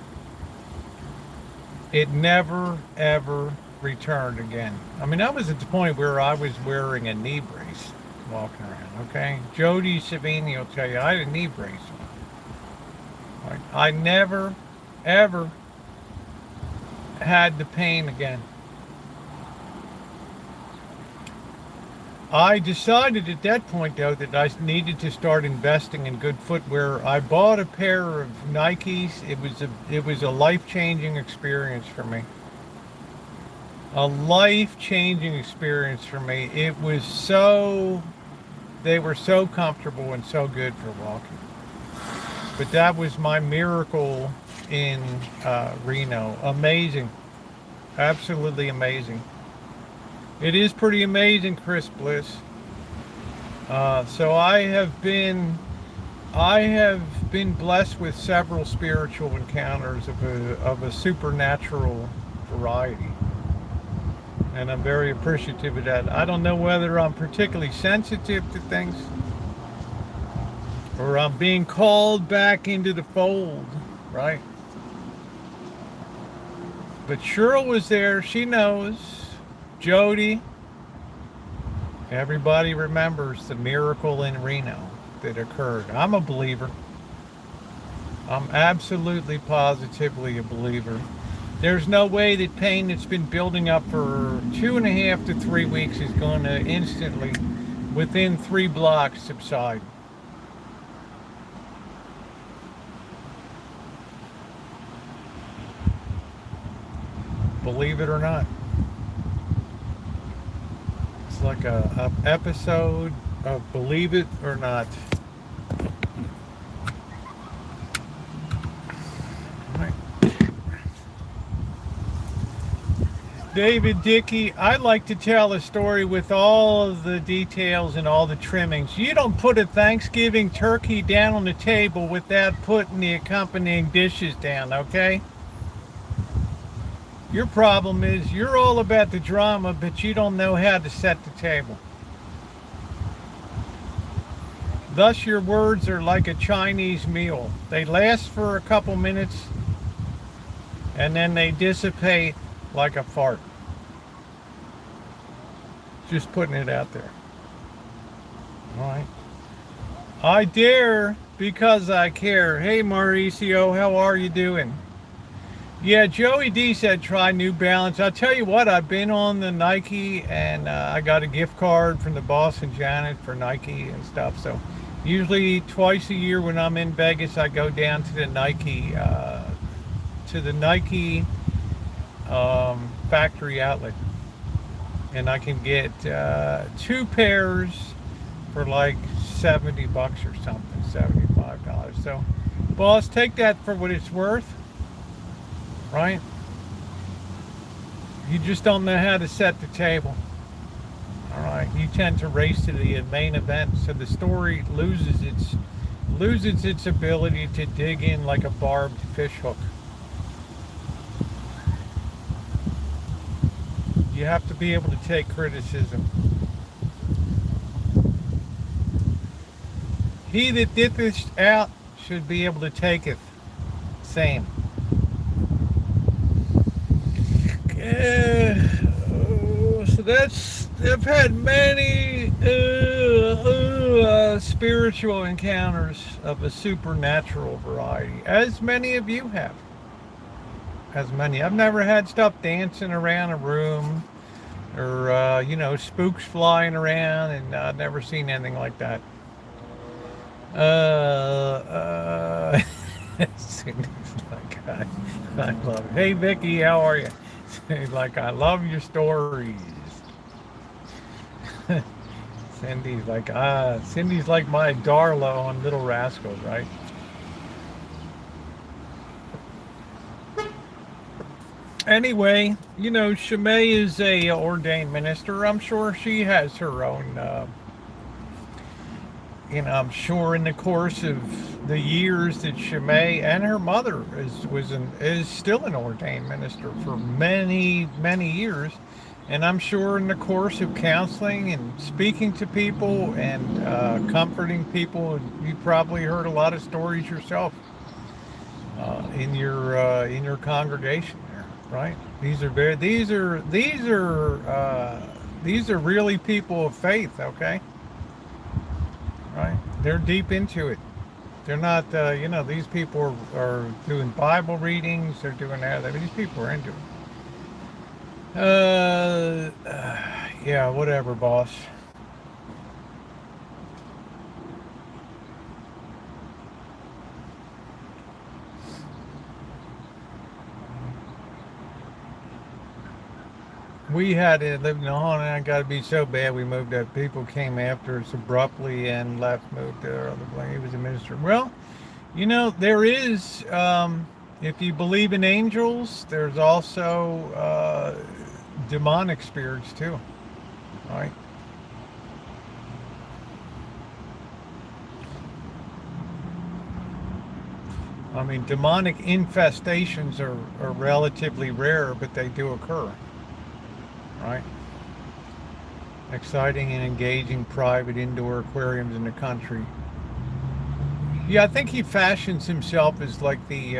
It never, ever returned again. I mean, I was at the point where I was wearing a knee brace walking around, okay? Jody Savini will tell you, I had a knee brace on. Right? I never, ever had the pain again. I decided at that point, though, that I needed to start investing in good footwear. I bought a pair of Nikes. It was a life-changing experience for me. A life-changing experience for me. They were so comfortable and so good for walking. But that was my miracle in Reno. Amazing. Absolutely amazing. It is pretty amazing, Chris Bliss. So I have been blessed with several spiritual encounters of a supernatural variety, and I'm very appreciative of that. I don't know whether I'm particularly sensitive to things, or I'm being called back into the fold, right? But Cheryl was there. She knows. Jody, everybody remembers the miracle in Reno that occurred. I'm a believer. I'm absolutely positively a believer. There's no way that pain that's been building up for 2.5 to 3 weeks is going to instantly, within 3 blocks, subside. Believe it or not. Like a episode of Believe It or Not. Right. David Dickey, I like to tell a story with all of the details and all the trimmings. You don't put a Thanksgiving turkey down on the table without putting the accompanying dishes down, okay? Your problem is you're all about the drama, but you don't know how to set the table. Thus, your words are like a Chinese meal. They last for a couple minutes and then they dissipate like a fart. Just putting it out there. All right. I dare because I care. Hey, Mauricio, how are you doing? Yeah, Joey D said try New Balance. I'll tell you what, I've been on the Nike and I got a gift card from the boss and Janet for Nike and stuff. So usually twice a year when I'm in Vegas, I go down to the Nike factory outlet, and I can get 2 pairs for like $70 or something, $75. So, boss, take that for what it's worth, right? You just don't know how to set the table. All right, you tend to race to the main event, so the story loses its ability to dig in like a barbed fish hook. You have to be able to take criticism. He that dippeth out should be able to take it. Same. So I've had many spiritual encounters of a supernatural variety, as many of you have. As many. I've never had stuff dancing around a room or, spooks flying around, and I've never seen anything like that. Like I love it. Hey, Vicky, how are you? Like, I love your stories. Cindy's like my Darla on Little Rascals, right? Anyway, Shimei is a ordained minister. I'm sure she has her own, I'm sure in the course of the years that Shimei and her mother is still an ordained minister for many, many years. And I'm sure in the course of counseling and speaking to people and comforting people, you probably heard a lot of stories yourself in your congregation. Right? These are really people of faith, okay? Right? They're deep into it. They're not, these people are doing Bible readings. They're doing that. These people are into it. Yeah, whatever, boss. We had to live in the home, and it got to be so bad we moved up. People came after us abruptly and left, moved to their other place. He was a minister. Well, there is, if you believe in angels, there's also demonic spirits too, right? I mean, demonic infestations are relatively rare, but they do occur. Right? Exciting and engaging private indoor aquariums in the country. Yeah, I think he fashions himself as like the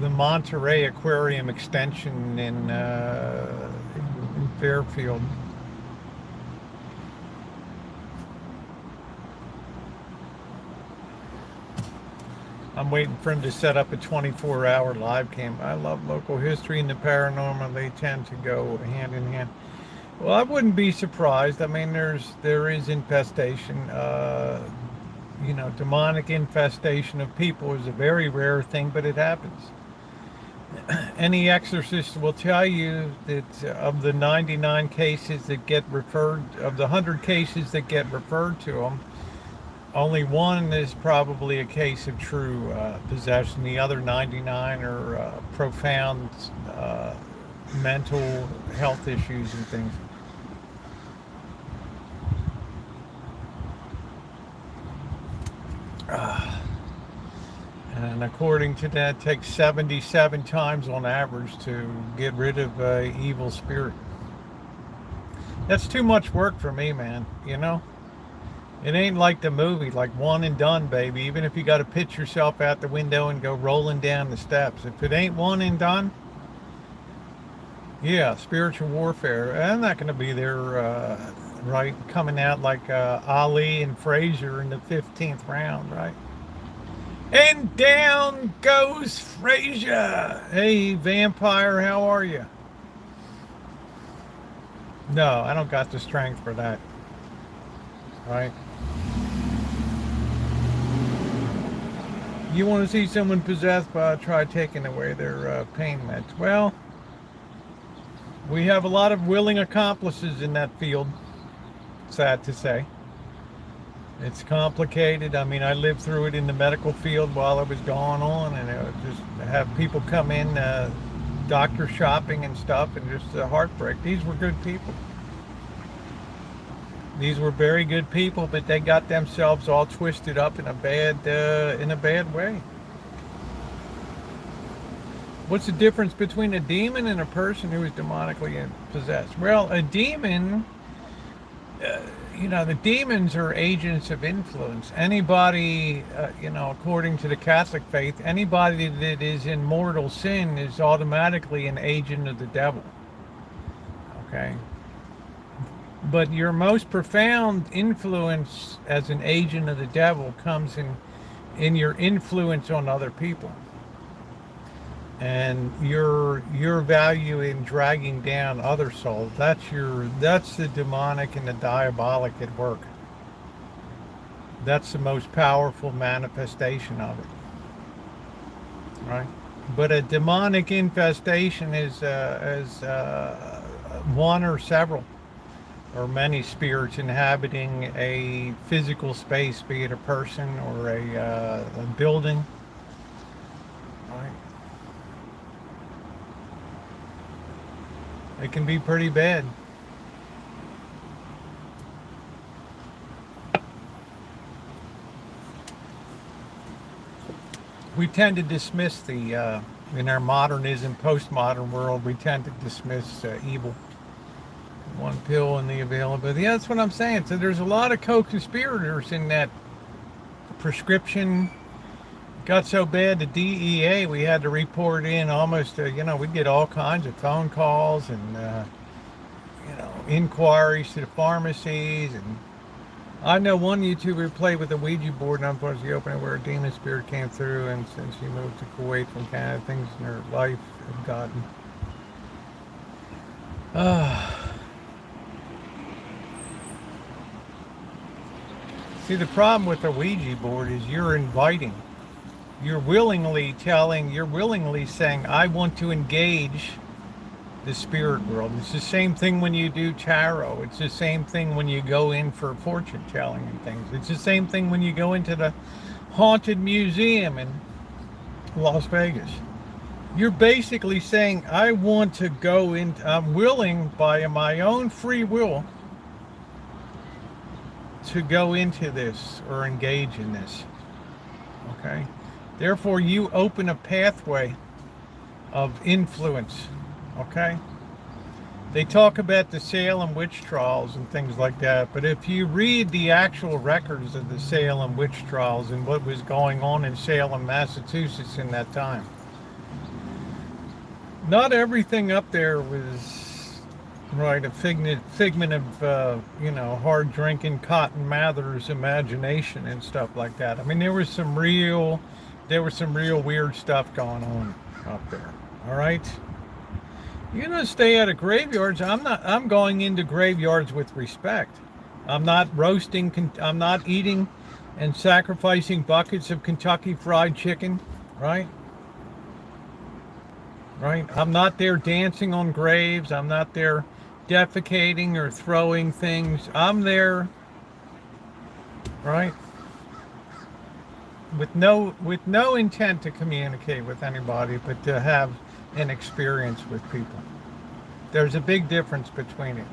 Monterey Aquarium extension in Fairfield. I'm waiting for him to set up a 24-hour live cam. I love local history and the paranormal. They tend to go hand in hand. Well, I wouldn't be surprised. I mean, there is infestation. Demonic infestation of people is a very rare thing, but it happens. Any exorcist will tell you that of the 99 cases that get referred, of the 100 cases that get referred to them, Only one is probably a case of true possession. The other 99 are profound mental health issues and things. And according to that, it takes 77 times on average to get rid of an evil spirit. That's too much work for me, man, you know? It ain't like the movie, like one and done, baby. Even if you got to pitch yourself out the window and go rolling down the steps. If it ain't one and done, yeah, spiritual warfare. I'm not going to be there, right, coming out like Ali and Frazier in the 15th round, right? And down goes Frazier. Hey, vampire, how are you? No, I don't got the strength for that, right? You want to see someone possessed? Try taking away their pain meds. Well, we have a lot of willing accomplices in that field. Sad to say. It's complicated. I mean, I lived through it in the medical field while it was going on, and it would just have people come in, doctor shopping and stuff, and just a heartbreak. These were good people. These were very good people, but they got themselves all twisted up in a bad way. What's the difference between a demon and a person who is demonically possessed? Well, a demon, the demons are agents of influence. Anybody, according to the Catholic faith, anybody that is in mortal sin is automatically an agent of the devil. Okay? But your most profound influence as an agent of the devil comes in your influence on other people. And your value in dragging down other souls. That's the demonic and the diabolic at work. That's the most powerful manifestation of it. Right? But a demonic infestation is one or several or many spirits inhabiting a physical space, be it a person or a building. Right? It can be pretty bad. We tend to dismiss in our modernism, postmodern world, we tend to dismiss evil. One pill and the availability. Yeah, that's what I'm saying. So there's a lot of co-conspirators in that prescription. Got so bad, the DEA, we had to report in almost, we'd get all kinds of phone calls and, inquiries to the pharmacies. And I know one YouTuber played with a Ouija board, and unfortunately opened it where a demon spirit came through, and since she moved to Kuwait from Canada, things in her life have gotten... See, the problem with a Ouija board is you're inviting. You're willingly saying, I want to engage the spirit world. It's the same thing when you do tarot. It's the same thing when you go in for fortune telling and things. It's the same thing when you go into the haunted museum in Las Vegas. You're basically saying, I want to go in, I'm willing by my own free will to go into this or engage in this. Okay? Therefore, you open a pathway of influence. Okay? They talk about the Salem witch trials and things like that, but if you read the actual records of the Salem witch trials and what was going on in Salem, Massachusetts in that time, not everything up there was right a figment of hard drinking Cotton Mather's imagination and stuff like that. I mean, there was some real weird stuff going on up there. All right, you're gonna stay out of graveyards. I'm going into graveyards with respect. I'm not roasting. I'm not eating and sacrificing buckets of Kentucky Fried Chicken. Right. I'm not there dancing on graves. I'm not there defecating or throwing things. I'm there, right, with no intent to communicate with anybody, but to have an experience with people. There's a big difference between it.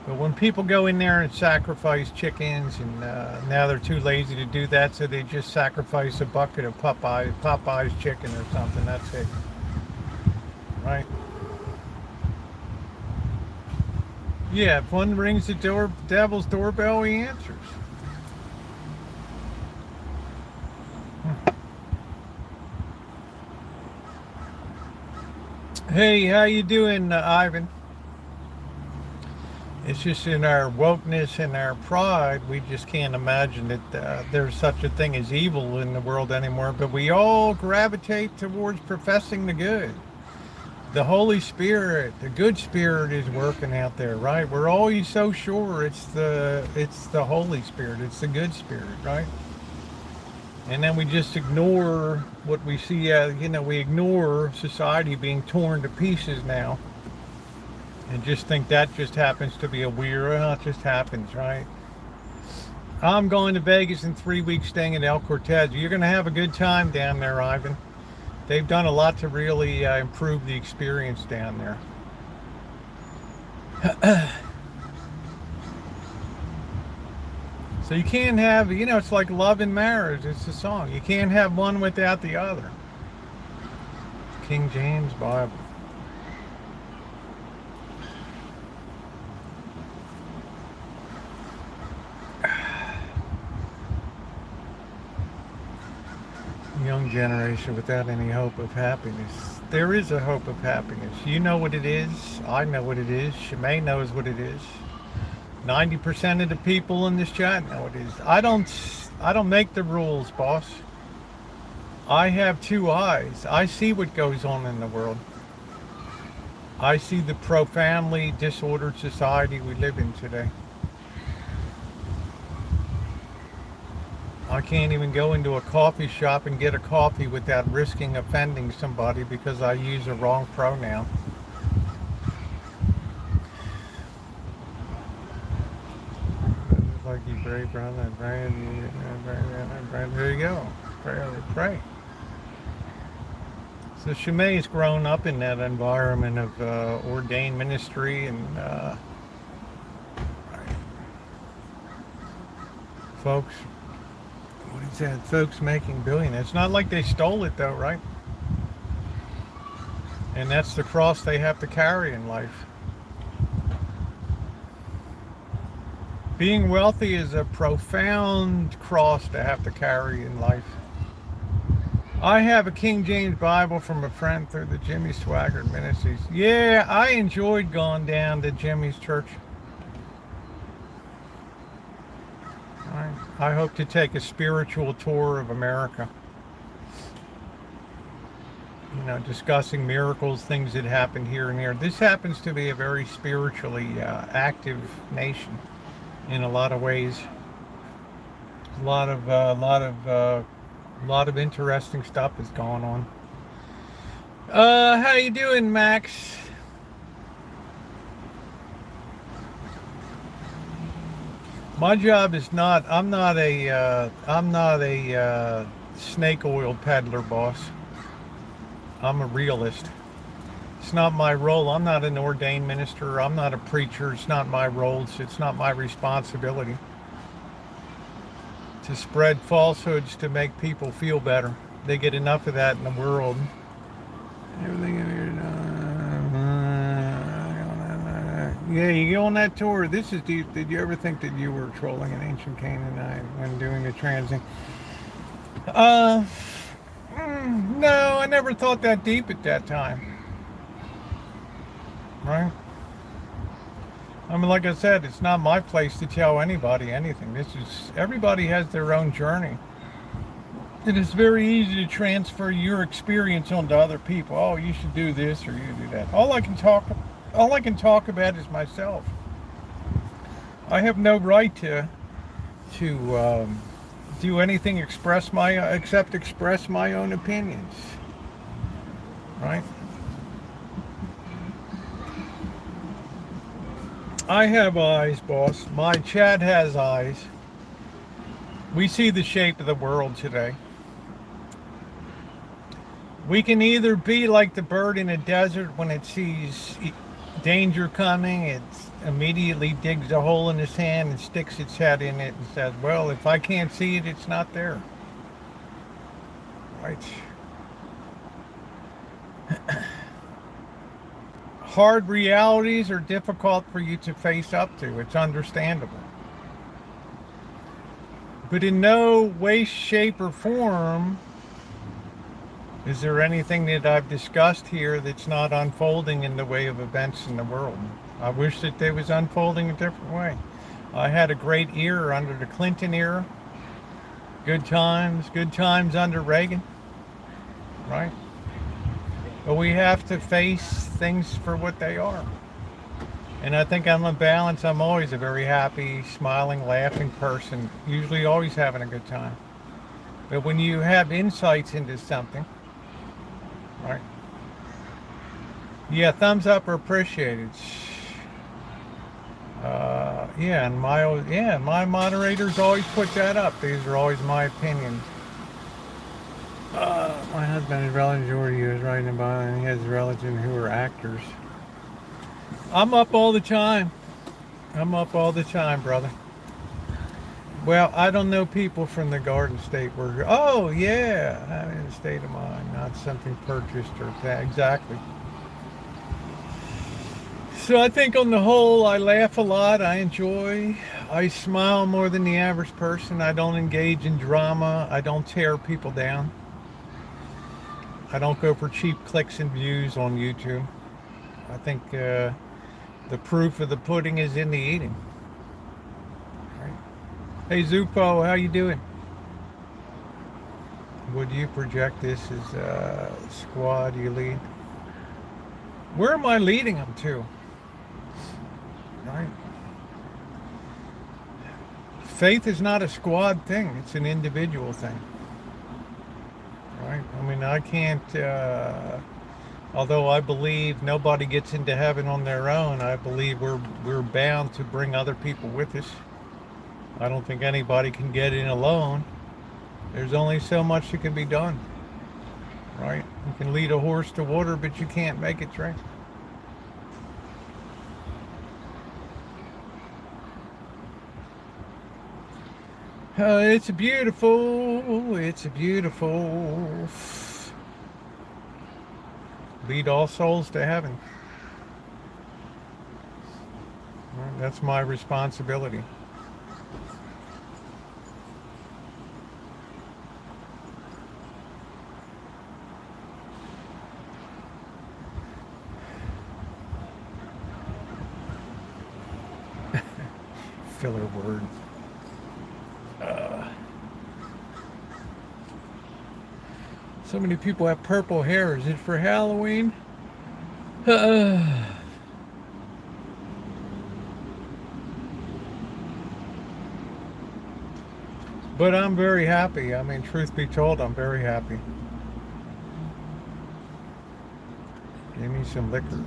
But when people go in there and sacrifice chickens, and now they're too lazy to do that, so they just sacrifice a bucket of Popeye's chicken or something. That's it, right? Yeah, if one rings the devil's doorbell, he answers. Hey, how you doing, Ivan? It's just in our wokeness and our pride, we just can't imagine that there's such a thing as evil in the world anymore. But we all gravitate towards professing the good. The Holy Spirit, the good Spirit is working out there, right? We're always so sure it's the Holy Spirit, it's the good Spirit, right? And then we just ignore what we see. We ignore society being torn to pieces now, and just think that just happens to be a weird. It just happens, right? I'm going to Vegas in 3 weeks, staying at El Cortez. You're going to have a good time down there, Ivan. They've done a lot to really improve the experience down there. So you can't have, it's like love and marriage. It's a song. You can't have one without the other. King James Bible. Young generation without any hope of happiness. There is a hope of happiness. You know what it is. I know what it is. Shimei knows what it is. 90% of the people in this chat know what it is. I don't make the rules, boss. I have two eyes. I see what goes on in the world. I see the profoundly disordered society we live in today. I can't even go into a coffee shop and get a coffee without risking offending somebody because I use a wrong pronoun. Like you pray, brother, pray, there you go. Pray. So Shimei's grown up in that environment of ordained ministry and folks. What he said, folks making billion. It's not like they stole it though, right? And that's the cross they have to carry in life. Being wealthy is a profound cross to have to carry in life. I have a King James Bible from a friend through the Jimmy Swaggart Ministries. Yeah, I enjoyed going down to Jimmy's church. I hope to take a spiritual tour of America. Discussing miracles, things that happen here and there. This happens to be a very spiritually active nation in a lot of ways. A lot of interesting stuff is going on. How you doing, Max? My job is not. I'm not a snake oil peddler, boss. I'm a realist. It's not my role. I'm not an ordained minister. I'm not a preacher. It's not my role. It's not my responsibility to spread falsehoods to make people feel better. They get enough of that in the world. Everything. Yeah, you go on that tour. This is deep. Did you ever think that you were trolling an ancient Canaanite when doing the transing? No, I never thought that deep at that time. Right? I mean, like I said, it's not my place to tell anybody anything. Everybody has their own journey. It is very easy to transfer your experience onto other people. Oh, you should do this or you do that. All I can talk about is myself. I have no right to do anything except express my own opinions. Right? I have eyes, boss. My chat has eyes. We see the shape of the world today. We can either be like the bird in a desert when it sees danger coming, it immediately digs a hole in its hand and sticks its head in it and says, well, if I can't see it, it's not there. Right? Hard realities are difficult for you to face up to. It's understandable. But in no way, shape, or form is there anything that I've discussed here that's not unfolding in the way of events in the world. I wish that they was unfolding a different way. I had a great era under the Clinton era. Good times under Reagan, right? But we have to face things for what they are. And I think I'm a balance. I'm always a very happy, smiling, laughing person, usually always having a good time. But when you have insights into something, right? Yeah, thumbs up are appreciated. My moderators always put that up. These are always my opinions. My husband is relative Jordy who is writing about, and he has relatives who are actors. I'm up all the time. Brother. Well, I don't know people from the Garden State where, oh yeah, I'm in a state of mind, not something purchased or that. Exactly. So I think on the whole, I laugh a lot. I enjoy. I smile more than the average person. I don't engage in drama. I don't tear people down. I don't go for cheap clicks and views on YouTube. I think the proof of the pudding is in the eating. Right. Hey Zupo, how you doing? Would you project this as a squad you lead? Where am I leading them to? Right. Faith is not a squad thing. It's an individual thing. Right? I mean, I can't, although I believe nobody gets into heaven on their own, I believe we're bound to bring other people with us. I don't think anybody can get in alone. There's only so much that can be done. Right? You can lead a horse to water, but you can't make it drink. It's a beautiful. Lead all souls to heaven. Right, that's my responsibility. Filler word. So many people have purple hair. Is it for Halloween? But I'm very happy. I mean, truth be told, I'm very happy. Give me some liquor.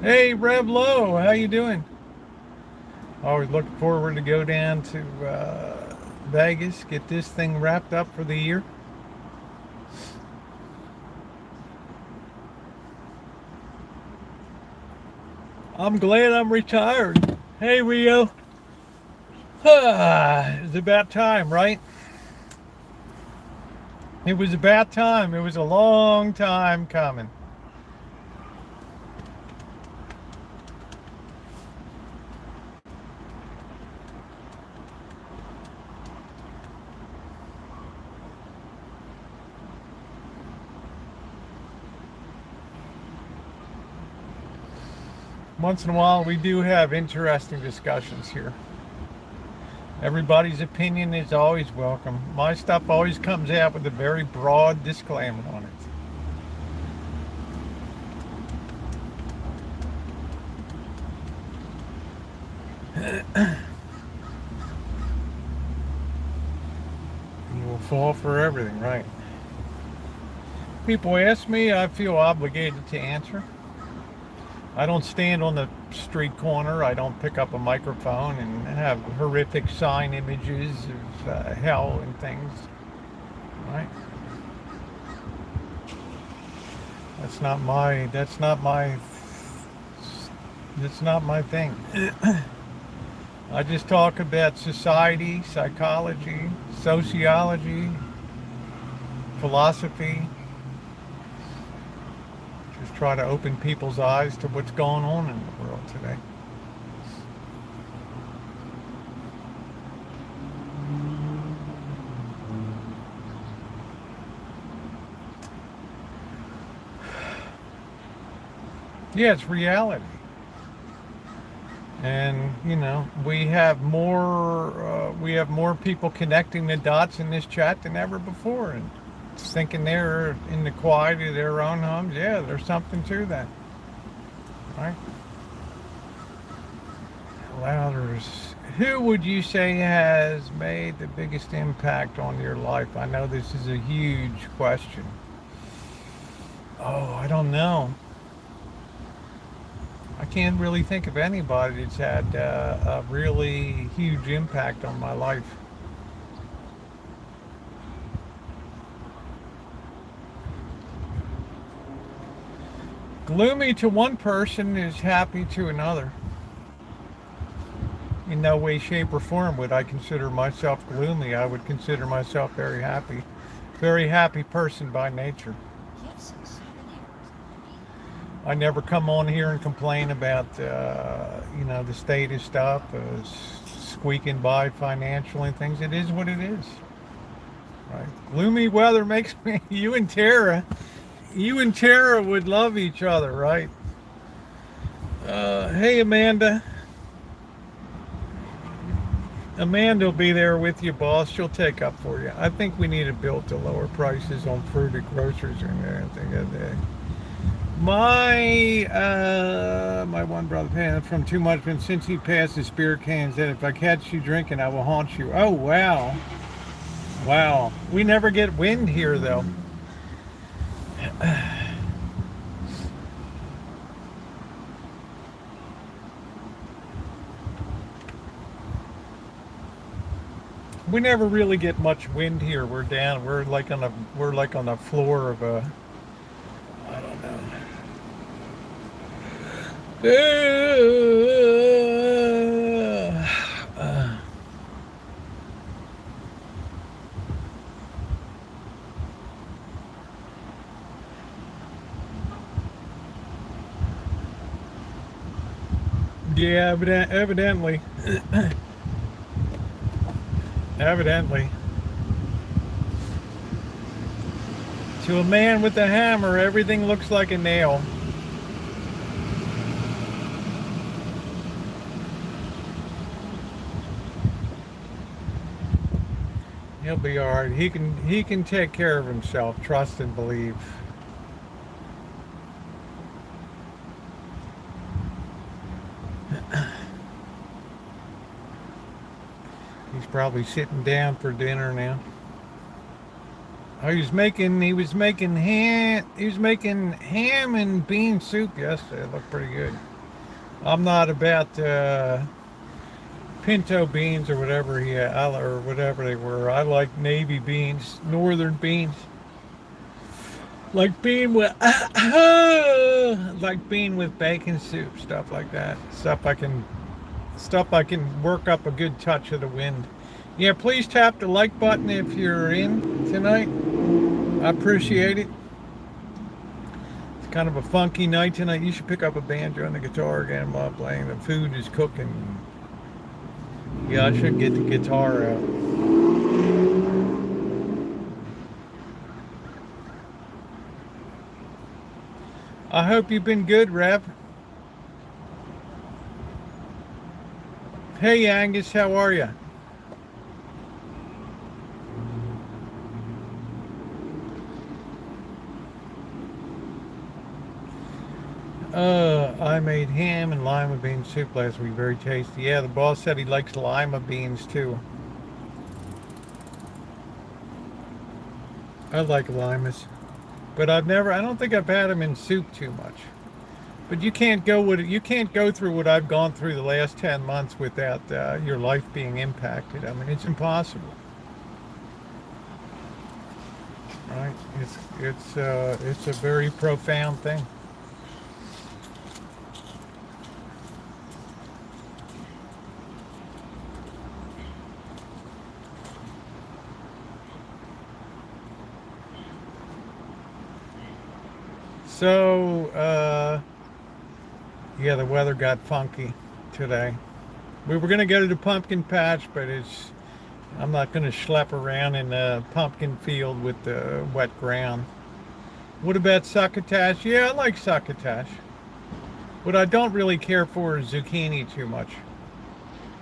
Hey, Rev Low, how you doing? Always looking forward to go down to Vegas, get this thing wrapped up for the year. I'm glad I'm retired. Hey, Rio. It's about time, right? It was about time. It was a long time coming. Once in a while, we do have interesting discussions here. Everybody's opinion is always welcome. My stuff always comes out with a very broad disclaimer on it. You will fall for everything, right? People ask me, I feel obligated to answer. I don't stand on the street corner. I don't pick up a microphone and have horrific sign images of hell and things. right? That's not my thing. I just talk about society, psychology, sociology, philosophy. Just try to open people's eyes to what's going on in the world today. Yeah, it's reality. And we have more people connecting the dots in this chat than ever before, and thinking they're in the quiet of their own homes. Yeah, there's something to that, right? Louders. Who would you say has made the biggest impact on your life? I know this is a huge question. Oh, I don't know. I can't really think of anybody that's had a really huge impact on my life. Gloomy to one person is happy to another. In no way, shape, or form would I consider myself gloomy. I would consider myself very happy. Very happy person by nature. I never come on here and complain about, the state of stuff, squeaking by financially and things. It is what it is. Right? Gloomy weather makes me, you and Tara would love each other, right? Hey, Amanda. Amanda will be there with you, boss. She'll take up for you. I think we need a bill to lower prices on fruit at groceries and everything. My one brother from too much, but since he passed his beer cans, said, if I catch you drinking, I will haunt you. Oh, wow. Wow. We never get wind here, though. We never really get much wind here. We're like on the floor of a, I don't know. Yeah, evidently. Evidently. To a man with a hammer, everything looks like a nail. He'll be all right. He can take care of himself. Trust and believe. He's probably sitting down for dinner now. Oh, he was making ham and bean soup yesterday. It looked pretty good. I'm not about pinto beans or whatever or whatever they were. I like navy beans, northern beans. Like bean with bacon soup, stuff like that. Stuff I can work up a good touch of the wind. Yeah, please tap the like button if you're in tonight. I appreciate it. It's kind of a funky night tonight. You should pick up a banjo and the guitar again while playing. The food is cooking. Yeah, I should get the guitar out. I hope you've been good, Rev. Hey, Angus, how are you? I made ham and lima bean soup last week. Very tasty. Yeah, the boss said he likes lima beans too. I like limas, but I don't think I've had them in soup too much. But you can't go through what I've gone through the last 10 months without your life being impacted. I mean, it's impossible. right? It's a very profound thing. So, yeah, the weather got funky today. We were gonna go to the pumpkin patch, but I'm not gonna schlep around in the pumpkin field with the wet ground. What about succotash? Yeah, I like succotash. What I don't really care for is zucchini too much.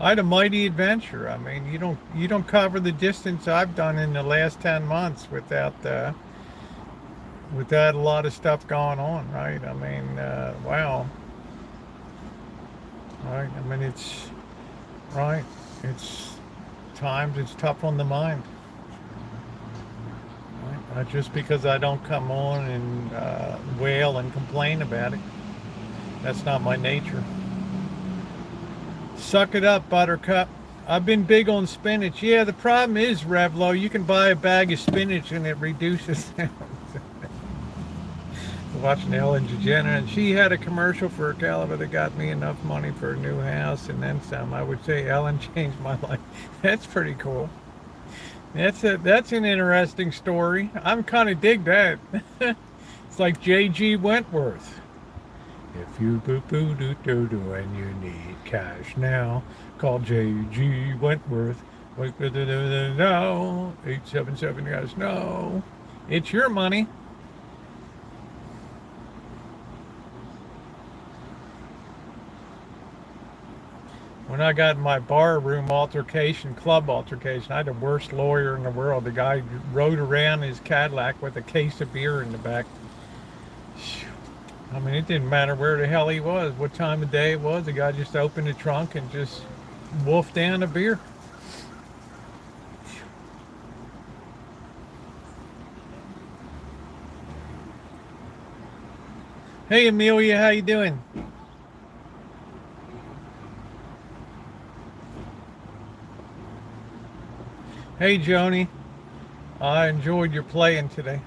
I had a mighty adventure. I mean, you don't cover the distance I've done in the last 10 months without a lot of stuff going on, right? I mean, wow, right? I mean, it's right. It's times it's tough on the mind. Right? Not just because I don't come on and wail and complain about it. That's not my nature. Suck it up, Buttercup. I've been big on spinach. Yeah, the problem is, Revlo, you can buy a bag of spinach and it reduces watching Ellen DeGeneres, and she had a commercial for a caliber that got me enough money for a new house and then some. I would say Ellen changed my life. That's pretty cool. That's an interesting story. I'm kind of dig that. It's like J.G. Wentworth. If you boo-boo doo-doo-doo and you need cash now, call J.G. Wentworth. Wait, no, 877 guys, no. It's your money. When I got in my bar room club altercation, I had the worst lawyer in the world. The guy rode around his Cadillac with a case of beer in the back. I mean, it didn't matter where the hell he was, what time of day it was. The guy just opened the trunk and just wolfed down a beer. Hey, Amelia, how you doing? Hey, Joni. I enjoyed your playing today.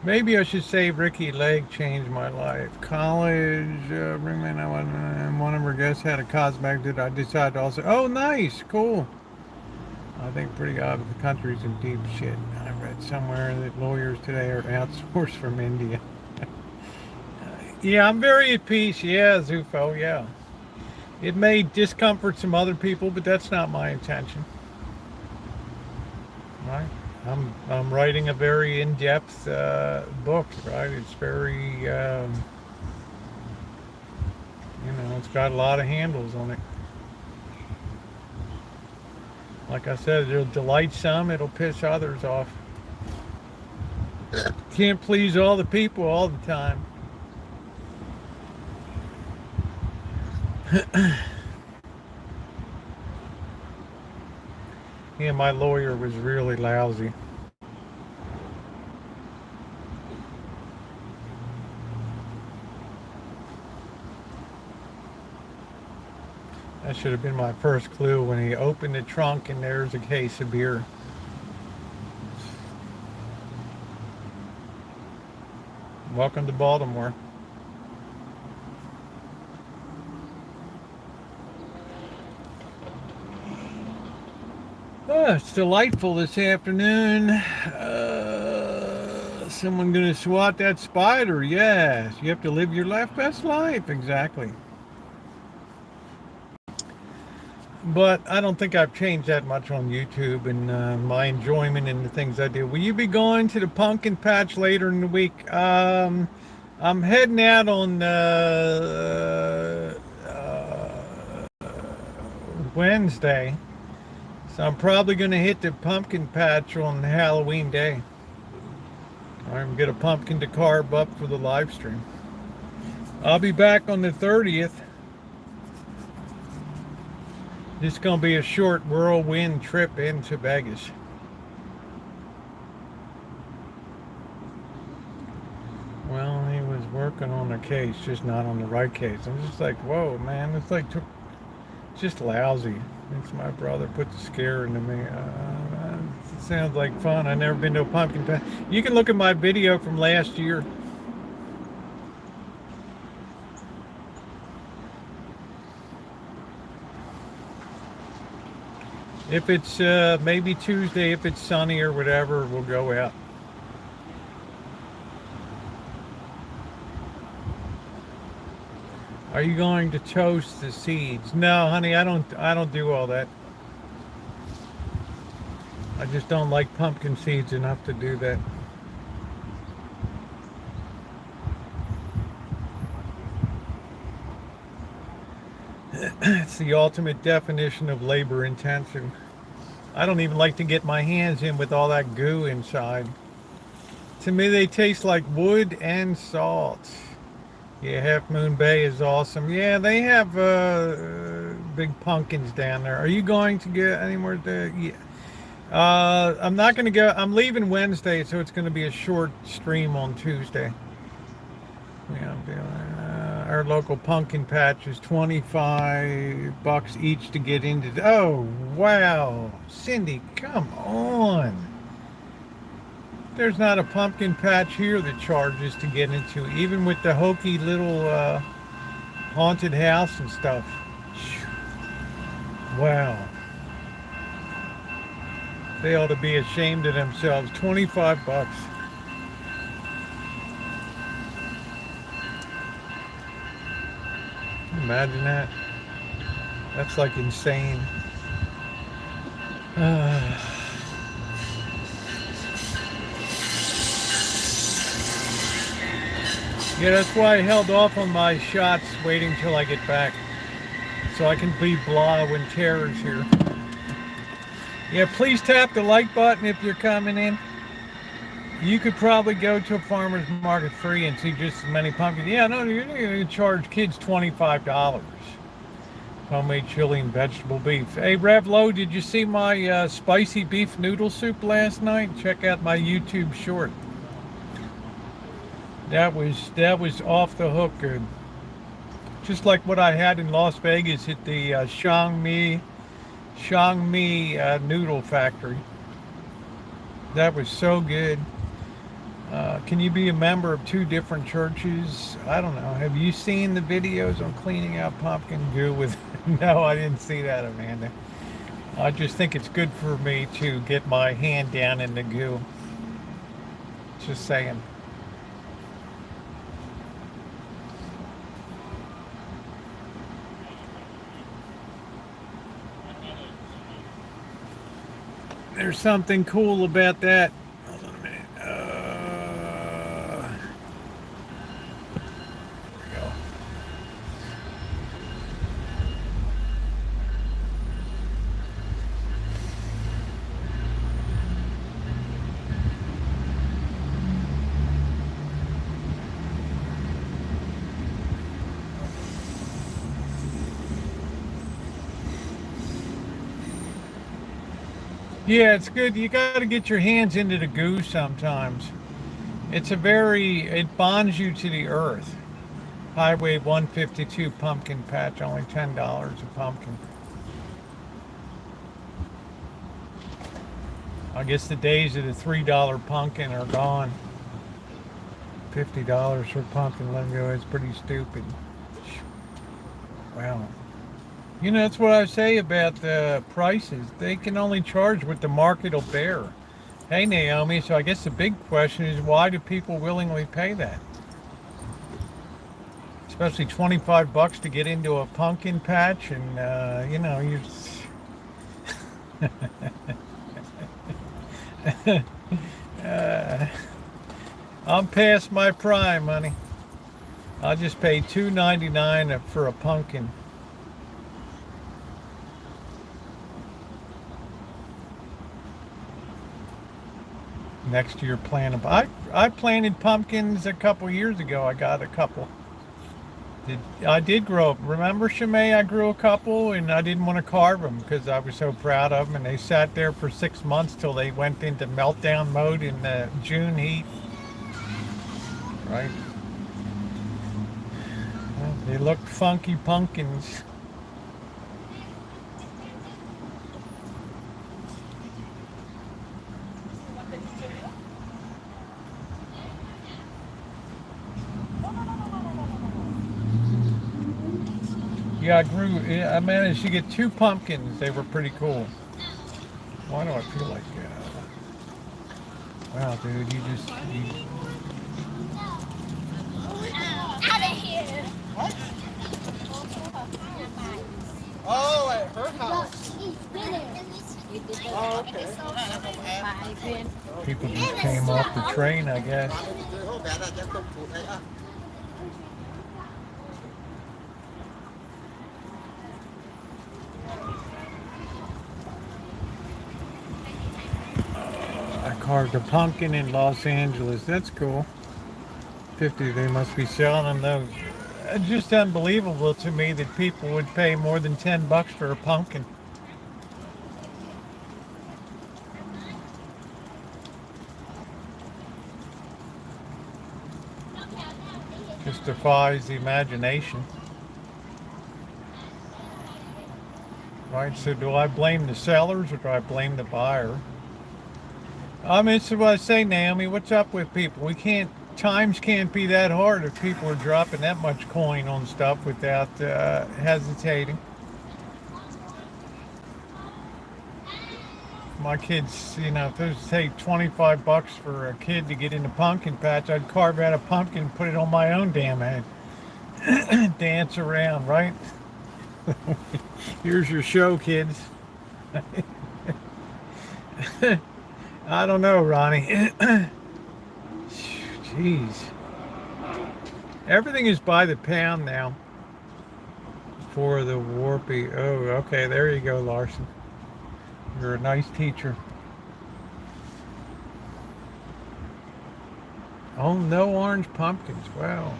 Maybe I should say Ricky Lake changed my life. College, one of her guests had a cosmetic that I decided to also. Oh, nice, cool. I think pretty obvious the country's in deep shit. I read somewhere that lawyers today are outsourced from India. Yeah, I'm very at peace. Yeah, Zufo, yeah. It may discomfort some other people, but that's not my intention. Right? I'm writing a very in-depth book, right? It's very, it's got a lot of handles on it. Like I said, it'll delight some, it'll piss others off. Can't please all the people all the time. Yeah, my lawyer was really lousy. That should have been my first clue when he opened the trunk and there's a case of beer. Welcome to Baltimore. Oh, it's delightful this afternoon. Someone gonna swat that spider? Yes. You have to live your best life. Exactly. But I don't think I've changed that much on YouTube and my enjoyment in the things I do. Will you be going to the pumpkin patch later in the week? I'm heading out on Wednesday. So I'm probably going to hit the pumpkin patch on Halloween day. I'm going to get a pumpkin to carve up for the live stream. I'll be back on the 30th. This is going to be a short whirlwind trip into Vegas. Well, he was working on a case, just not on the right case. I'm just like, whoa, man, it's like just lousy. It's my brother put the scare into me. Sounds like fun. I've never been to a pumpkin patch. You can look at my video from last year. If it's maybe Tuesday, if it's sunny or whatever, we'll go out. Are you going to toast the seeds? No, honey, I don't do all that. I just don't like pumpkin seeds enough to do that. It's the ultimate definition of labor intensive. I don't even like to get my hands in with all that goo inside. To me, they taste like wood and salt. Yeah, Half Moon Bay is awesome. Yeah, they have big pumpkins down there. Are you going to get anywhere there? Yeah. I'm not going to go. I'm leaving Wednesday, so it's going to be a short stream on Tuesday. Yeah, I'm doing, our local pumpkin patch is $25 each to get into. Oh, wow. Cindy, come on. There's not a pumpkin patch here that charges to get into, even with the hokey little haunted house and stuff. Wow. They ought to be ashamed of themselves. $25. Imagine that. That's like insane. Yeah, that's why I held off on my shots, waiting till I get back, so I can be blah when Tara's here. Yeah, please tap the like button if you're coming in. You could probably go to a farmer's market free and see just as many pumpkins. Yeah, no, you're going to charge kids $25. Homemade chili and vegetable beef. Hey, Rev Low, did you see my spicy beef noodle soup last night? Check out my YouTube short. That was off the hook good. Just like what I had in Las Vegas at the Xiangmi noodle factory. That was so good. Can you be a member of 2 different churches? I don't know. Have you seen the videos on cleaning out pumpkin goo with... No, I didn't see that, Amanda. I just think it's good for me to get my hand down in the goo. Just saying. There's something cool about that. Hold on a minute. There we go. Yeah, it's good. You got to get your hands into the goo sometimes. It bonds you to the earth. Highway 152 pumpkin patch, only $10 a pumpkin. I guess the days of the $3 pumpkin are gone. $50 for pumpkin lingo is pretty stupid. Wow. You know, that's what I say about the prices. They can only charge what the market will bear. Hey, Naomi, so I guess the big question is, why do people willingly pay that? Especially $25 to get into a pumpkin patch, and, you know, I'm past my prime, honey. I'll just pay $2.99 for a pumpkin. Next year, I planted pumpkins a couple years ago. I got a couple. I did grow up. Remember, Shimei? I grew a couple, and I didn't want to carve them because I was so proud of them. And they sat there for 6 months till they went into meltdown mode in the June heat. Right? Well, they looked funky pumpkins. I managed to get 2 pumpkins. They were pretty cool. Why do I feel like, wow, dude, Out of here. What? Oh, at her house. Oh, okay. people just came off the train, I guess. I carved a pumpkin in Los Angeles. That's cool. 50, they must be selling them though. It's just unbelievable to me that people would pay more than $10 for a pumpkin. Just defies the imagination. Right, so do I blame the sellers or do I blame the buyer? I mean, it's what I say, Naomi, what's up with people? Times can't be that hard if people are dropping that much coin on stuff without hesitating. My kids, if it was take $25 for a kid to get in the pumpkin patch, I'd carve out a pumpkin and put it on my own damn head. Dance around, right? Here's your show, kids. I don't know, Ronnie. Jeez. Everything is by the pound now for the Warpy. Oh, okay. There you go, Larson. You're a nice teacher. Oh, no orange pumpkins. Wow.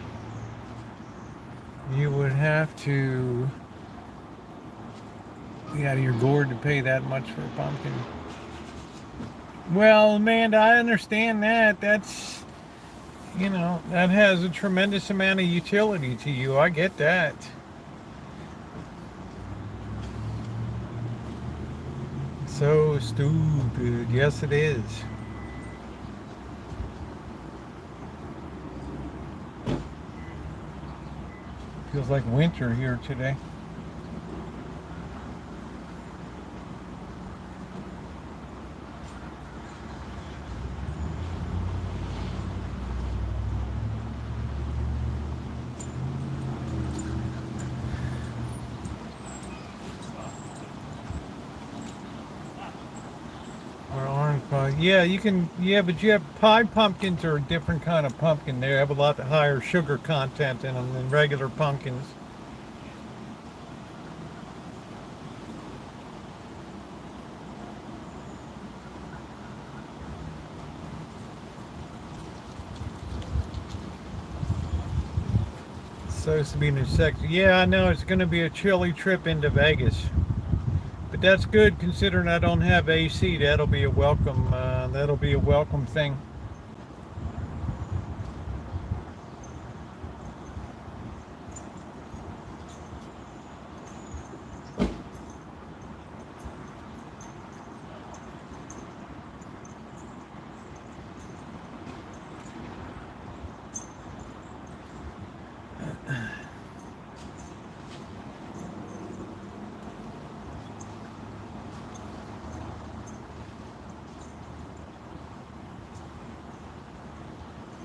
You would have to be out of your gourd to pay that much for a pumpkin. Well, Amanda, I understand that. That's, that has a tremendous amount of utility to you. I get that. So stupid. Yes, it is. Feels like winter here today. Yeah, you can. Yeah, but you have pie pumpkins are a different kind of pumpkin. They have a lot higher sugar content in them than regular pumpkins. Supposed to be New Mexico. Yeah, I know it's going to be a chilly trip into Vegas. But that's good considering I don't have AC. That'll be a welcome. That'll be a welcome thing.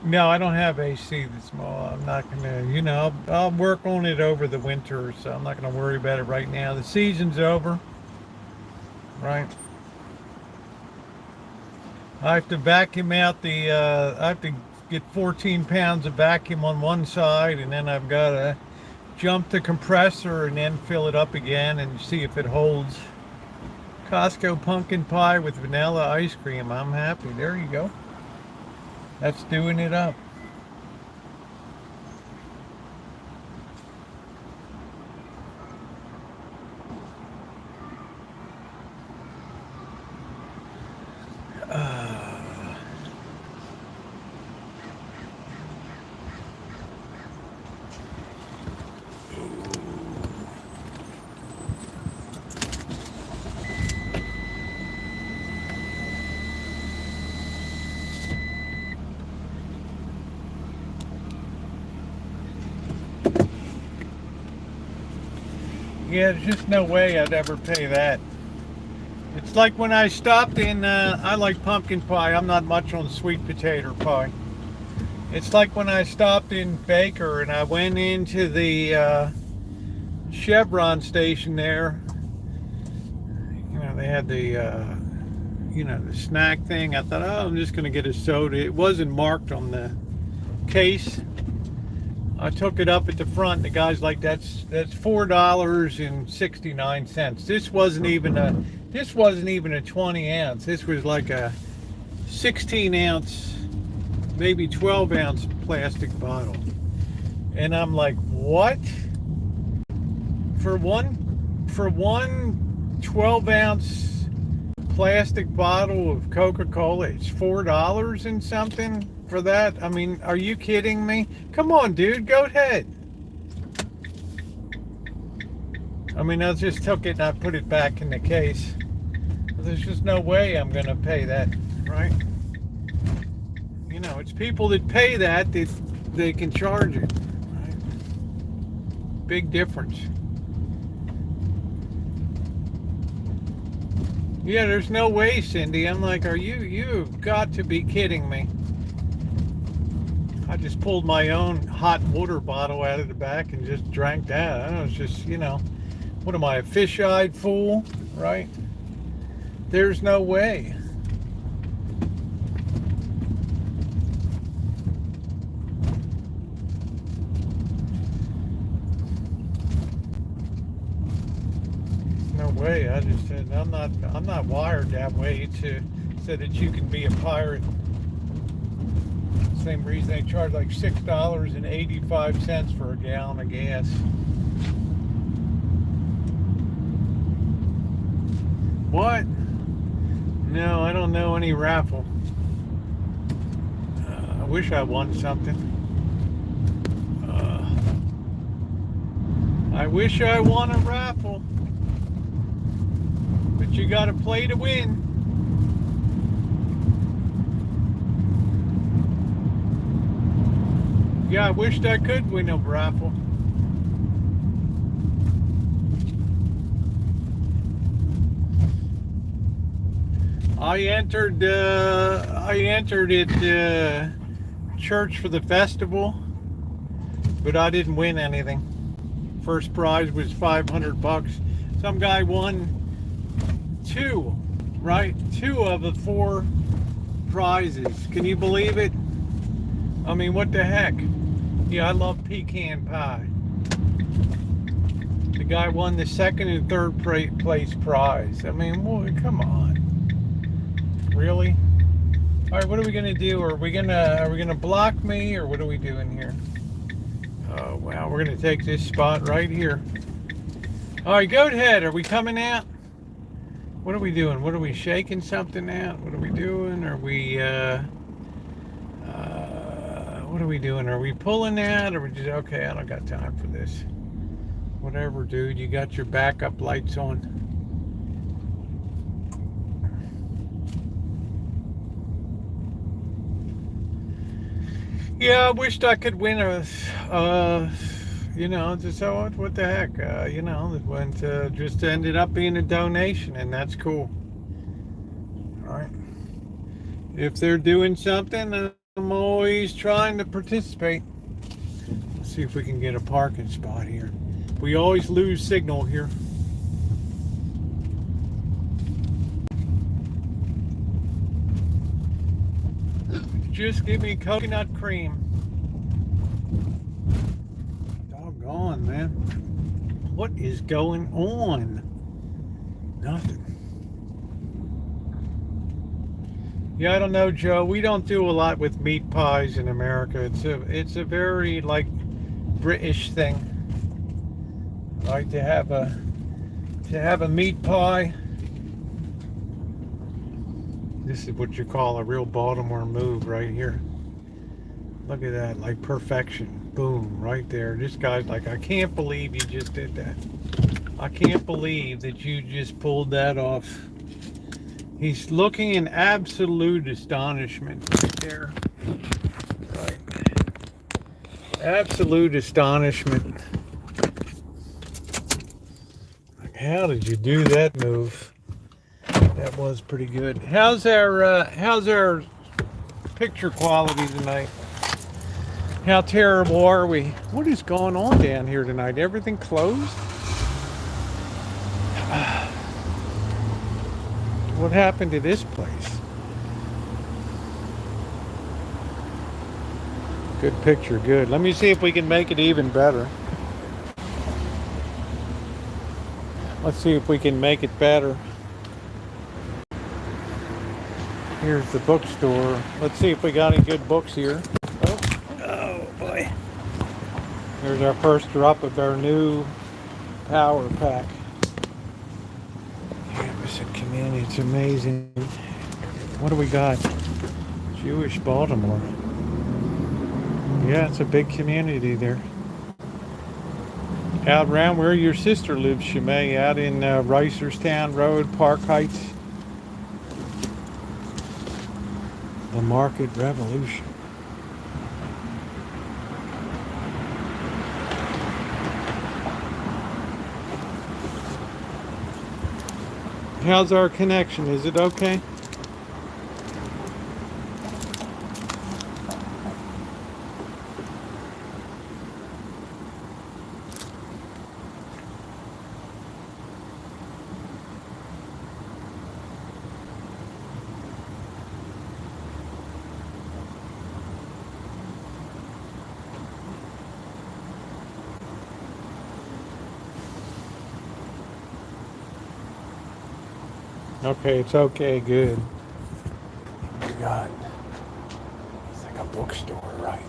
No, I don't have AC this small. I'm not gonna, I'll work on it over the winter, so I'm not gonna worry about it right now. The season's over, right? I have to vacuum out I have to get 14 pounds of vacuum on one side, and then I've got to jump the compressor and then fill it up again and see if it holds. Costco pumpkin pie with vanilla ice cream. I'm happy. There you go. That's doing it up. Yeah, there's just no way I'd ever pay that. It's like when I stopped in, I like pumpkin pie. I'm not much on sweet potato pie. It's like when I stopped in Baker and I went into the Chevron station there. You know, they had the, you know, the snack thing. I thought, oh, I'm just going to get a soda. It wasn't marked on the case. I took it up at the front. The guy's like, that's $4.69. This wasn't even a 20 ounce. This was like a 16 ounce, maybe 12 ounce plastic bottle. And I'm like, what? For one 12 ounce plastic bottle of Coca-Cola, it's $4 and something for that? I mean, are you kidding me? Come on, dude, go ahead. I mean, I just took it and I put it back in the case. There's just no way I'm gonna pay that, right? You know, it's people that pay that they can charge it, right? Big difference. Yeah, there's no way, Cindy. I'm like, you've got to be kidding me. I just pulled my own hot water bottle out of the back and just drank that. I was just, you know, what am I, a fish-eyed fool, right? There's no way. No way. I just said I'm not wired that way so that you can be a pirate. Same reason they charge like $6.85 for a gallon of gas. What? No, I don't know any raffle. I wish I won something. I wish I won a raffle. But you gotta play to win. Yeah, I wished I could win a raffle. I entered at church for the festival, but I didn't win anything. First prize was $500. Some guy won two of the 4 prizes. Can you believe it? I mean, what the heck? Yeah, I love pecan pie. The guy won the 2nd and 3rd place prize. I mean, boy, come on. Really? All right, what are we gonna do? Are we gonna block me, or what are we doing here? Oh wow, we're gonna take this spot right here. All right, go ahead. Are we coming out? What are we doing? What are we shaking something out? What are we doing? Are we what are we doing? Are we pulling out? Or we just okay? I don't got time for this. Whatever, dude. You got your backup lights on. Yeah, I wished I could win a, you know, just so what the heck, you know, it went, just ended up being a donation, and that's cool. All right. If they're doing something, I'm always trying to participate. Let's see if we can get a parking spot here. We always lose signal here. Just give me coconut cream. Doggone, man. What is going on? Nothing. Yeah, I don't know, Joe. We don't do a lot with meat pies in America. It's a very like British thing. Like to have a meat pie. This is what you call a real Baltimore move right here. Look at that, like perfection. Boom, right there. This guy's like, I can't believe you just did that. I can't believe that you just pulled that off. He's looking in absolute astonishment right there. Right. Absolute astonishment. How did you do that move? That was pretty good. How's our picture quality tonight? How terrible are we? What is going on down here tonight? Everything closed? What happened to this place? Good picture, good. Let me see if we can make it even better. Let's see if we can make it better. Here's the bookstore. Let's see if we got any good books here. Oh boy. Here's our first drop of our new power pack. Campus and community, it's amazing. What do we got? Jewish Baltimore. Yeah, it's a big community there. Out around where your sister lives, Shimei, out in Ricerstown Road, Park Heights. The Market Revolution. How's our connection? Is it okay? Okay, it's okay, good. Oh my God. It's like a bookstore, right?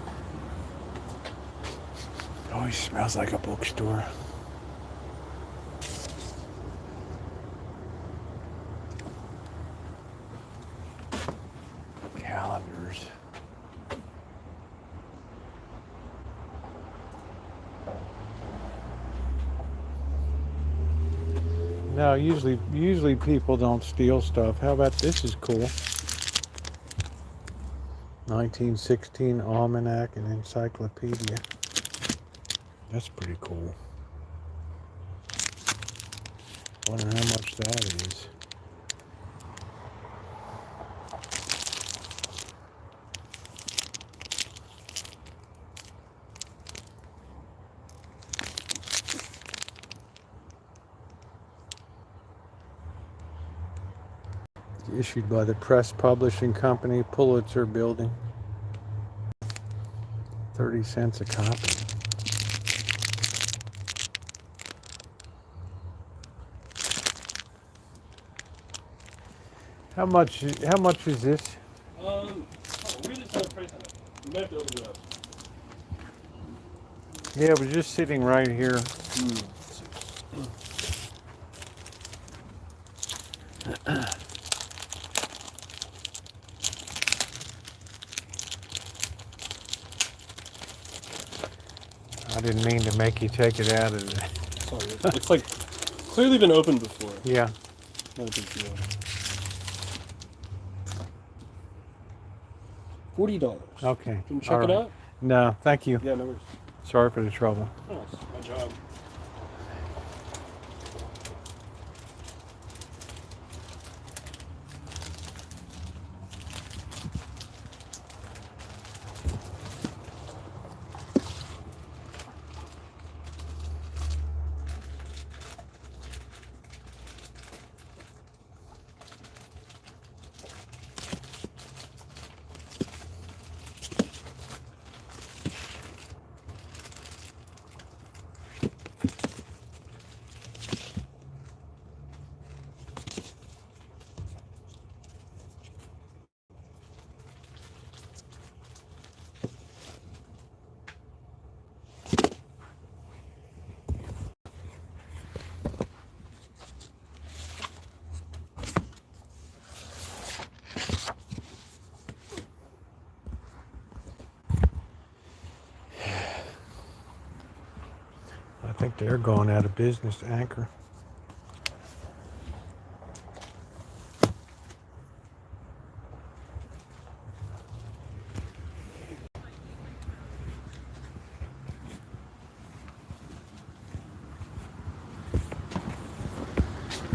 It always smells like a bookstore. Calendars. No, usually people don't steal stuff. How about this is cool. 1916 Almanac and Encyclopedia. That's pretty cool. Wonder how much that is. Issued by the Press Publishing Company, Pulitzer Building. 30 cents a copy. How much is this? We really set a price on it. You might have to open it up. Yeah, it was just sitting right here. I didn't mean to make you take it out of the... Sorry, it's like clearly been opened before. Yeah. Not a big deal. $40. Okay. Can you check it out? No, thank you. Yeah, no worries. Sorry for the trouble. Oh, it's my job. I think they're going out of business, Anchor.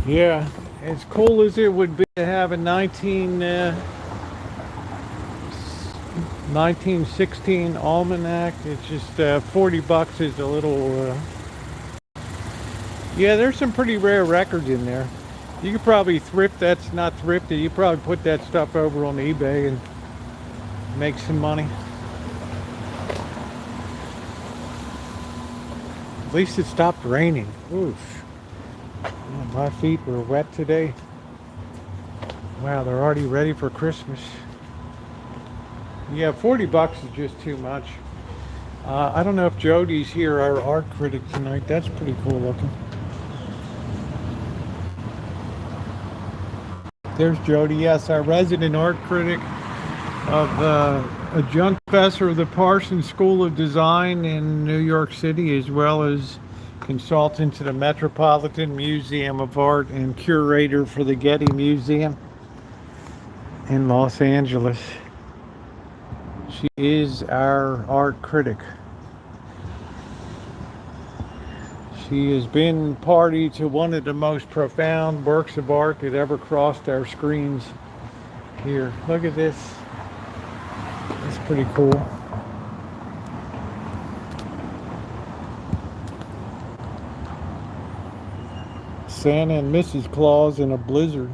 Yeah, as cool as it would be to have a 1916 almanac, it's just $40 is a little. Yeah, there's some pretty rare records in there. You could probably thrift. That's not thrifted. You probably put that stuff over on eBay and make some money. At least it stopped raining. Oof. Yeah, my feet were wet today. Wow, they're already ready for Christmas. Yeah, $40 is just too much. I don't know if Jody's here, our art critic tonight. That's pretty cool looking. There's Jody. Yes, our resident art critic of adjunct professor of the Parsons School of Design in New York City, as well as consultant to the Metropolitan Museum of Art and curator for the Getty Museum in Los Angeles. She is our art critic. She has been party to one of the most profound works of art that ever crossed our screens here. Look at this. It's pretty cool. Santa and Mrs. Claus in a blizzard.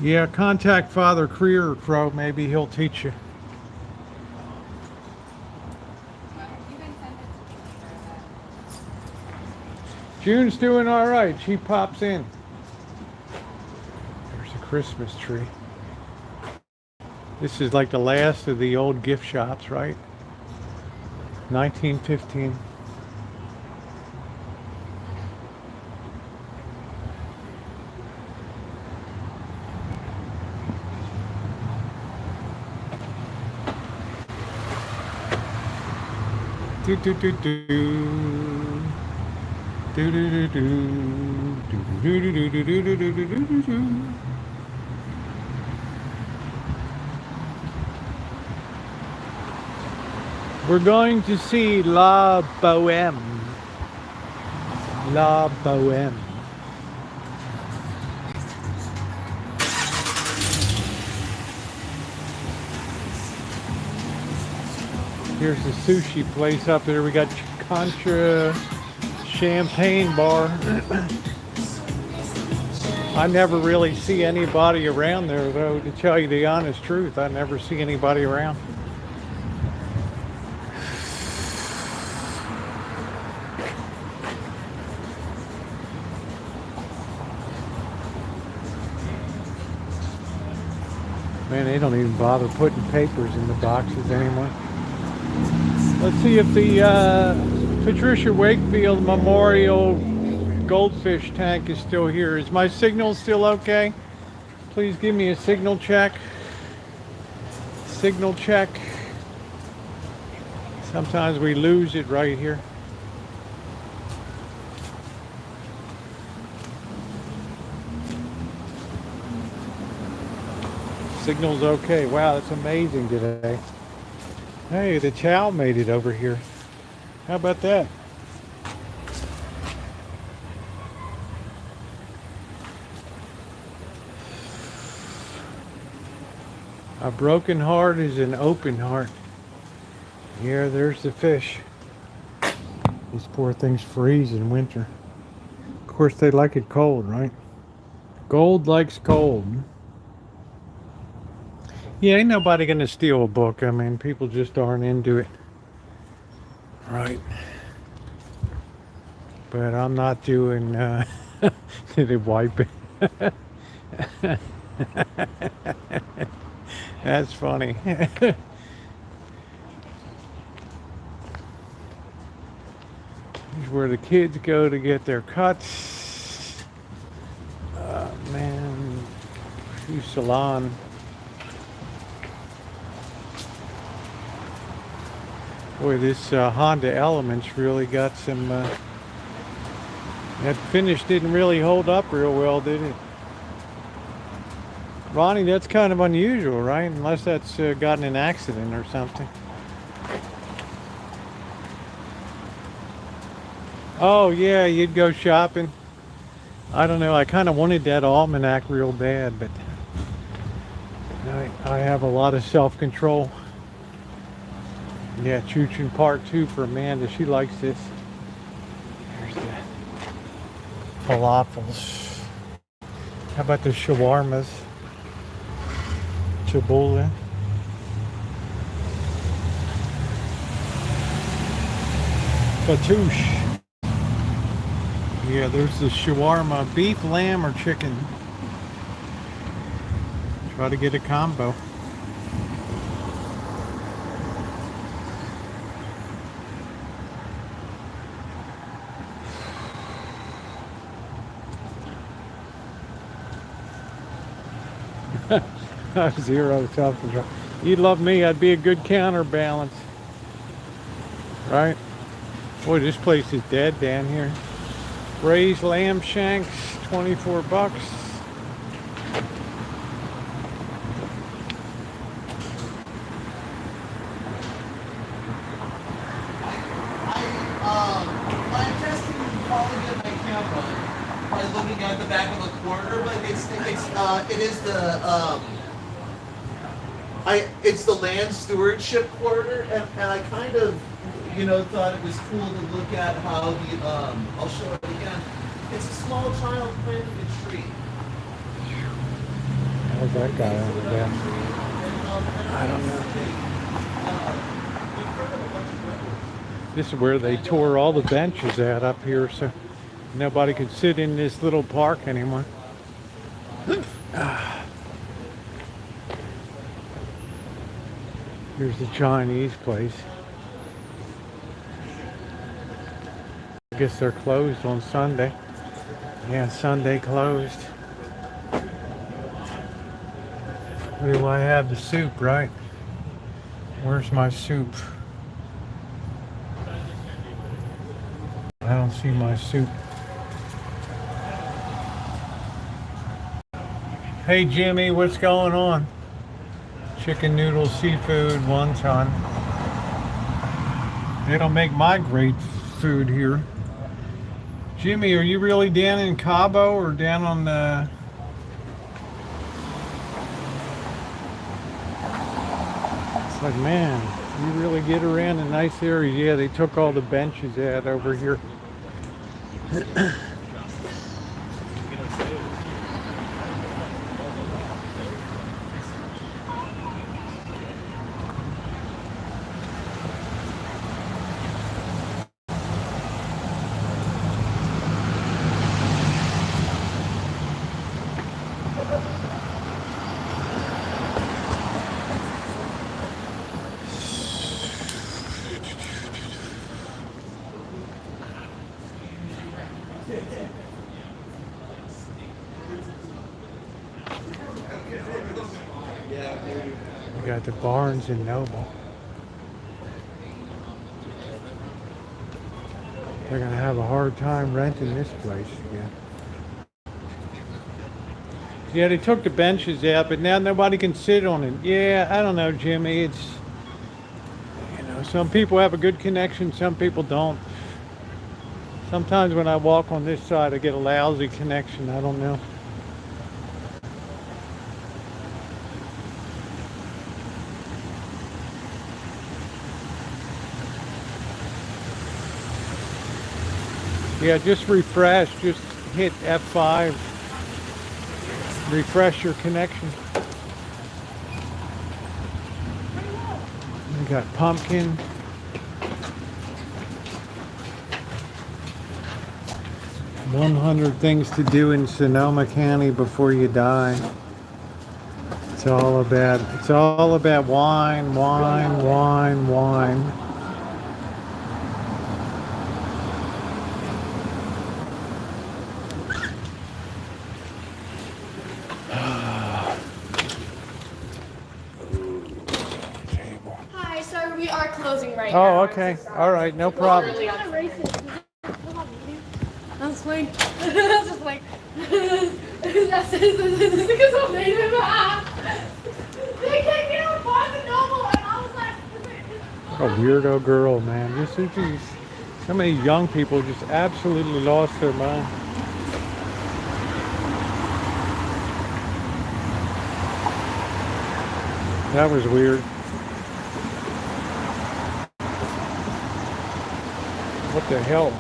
Yeah, contact Father Crow. Maybe he'll teach you. June's doing all right. She pops in. There's a Christmas tree. This is like the last of the old gift shops, right? 1915. Do do do do. Do do do do. Do do do do do do do do do do. We're going to see La Boheme. La Boheme. Here's the sushi place up there. We got Contra Champagne Bar. I never really see anybody around there, though, to tell you the honest truth. I never see anybody around. Man, they don't even bother putting papers in the boxes anymore. Let's see if the Patricia Wakefield Memorial Goldfish tank is still here. Is my signal still okay? Please give me a signal check. Signal check. Sometimes we lose it right here. Signal's okay. Wow, that's amazing today. Hey, the chow made it over here. How about that? A broken heart is an open heart. Yeah, there's the fish. These poor things freeze in winter. Of course, they like it cold, right? Gold likes cold. Yeah, ain't nobody gonna steal a book. I mean, people just aren't into it. Right. But I'm not doing, did it wipe it? That's funny. Here's where the kids go to get their cuts. Man, shoe salon. Boy, this Honda Elements really got some, that finish didn't really hold up real well, did it? Ronnie, that's kind of unusual, right? Unless that's gotten an accident or something. Oh yeah, you'd go shopping. I don't know. I kind of wanted that almanac real bad, but I have a lot of self-control. Yeah, Choo-Choo Part 2 for Amanda. She likes this. There's the falafels. How about the shawarmas? Chabula. Fatouche. Yeah, there's the shawarma. Beef, lamb, or chicken. Try to get a combo. Zero self-control. You'd love me. I'd be a good counterbalance. Right? Boy, this place is dead down here. Braised lamb shanks, 24 bucks. I'm testing quality of my camera by looking at the back of the quarter, but it's the land stewardship quarter, and I kind of, thought it was cool to look at how I'll show it again. It's a small child planting a tree. How's that guy over there? I don't know. This is where they tore all the benches out up here, so nobody could sit in this little park anymore. Here's the Chinese place. I guess they're closed on Sunday. Yeah, Sunday closed. What do I have? The soup, right? Where's my soup? I don't see my soup. Hey Jimmy, what's going on? Chicken noodle seafood wonton. They don't make my great food here. Jimmy, are you really down in Cabo or down on the... It's like, man, you really get around in nice areas. Yeah, they took all the benches out over here. We got the Barnes and Noble. They're gonna have a hard time renting this place again. Yeah, they took the benches out, but now nobody can sit on it. Yeah, I don't know, Jimmy. It's, some people have a good connection, some people don't. Sometimes when I walk on this side, I get a lousy connection. I don't know. Yeah, just refresh. Just hit F5. Refresh your connection. We got pumpkin. "100 things to do in Sonoma County before you die." It's all about wine, wine, wine, wine. Hi, sorry, we are closing right now. Oh, okay. All right, no problem. That's fine. That's just like. That's because I'm native. They kicked me out of Barnes and Noble, and I was like. A weirdo girl, man. She's So many young people just absolutely lost their mind. That was weird. What the hell?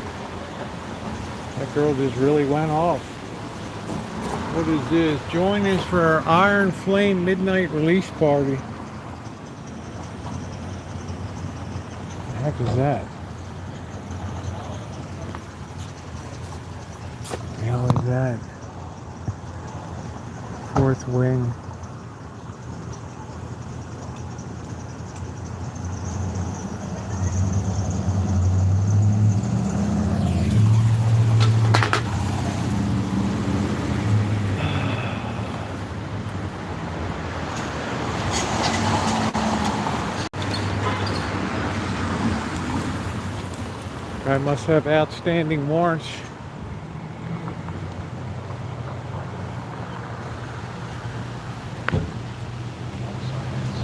That girl just really went off. What is this? Join us for our Iron Flame Midnight Release Party. What the heck is that? What the hell is that? Fourth Wing. I must have outstanding warrants.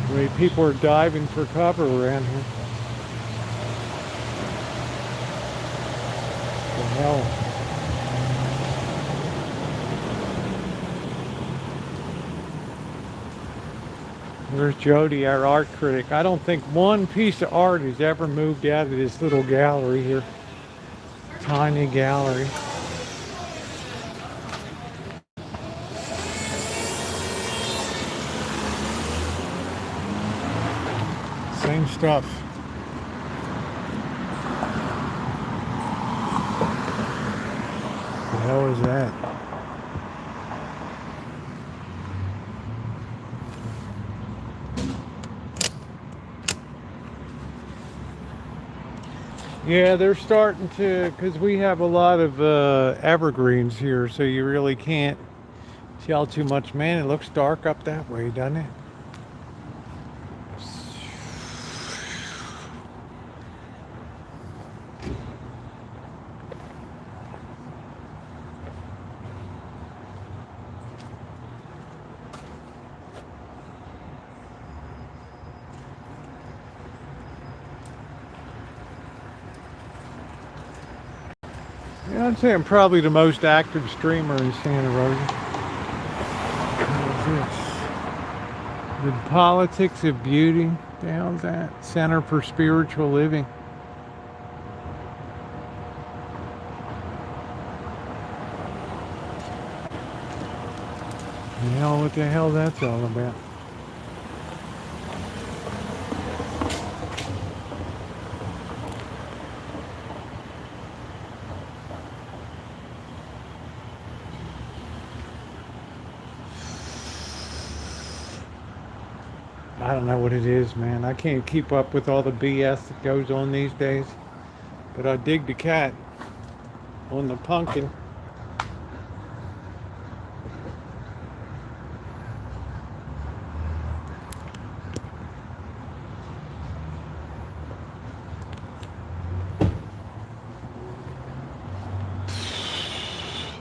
The way people are diving for cover around here. What the hell? There's Jody, our art critic. I don't think one piece of art has ever moved out of this little gallery here. Tiny gallery. Same stuff. What the hell is that? Yeah, they're starting to, because we have a lot of evergreens here, so you really can't tell too much. Man, it looks dark up that way, doesn't it? Yeah, I'd say I'm probably the most active streamer in Santa Rosa. What is this? The Politics of Beauty. What the hell is that? Center for Spiritual Living. You know what the hell that's all about? I don't know what it is, man. I can't keep up with all the BS that goes on these days. But I dig the cat on the pumpkin.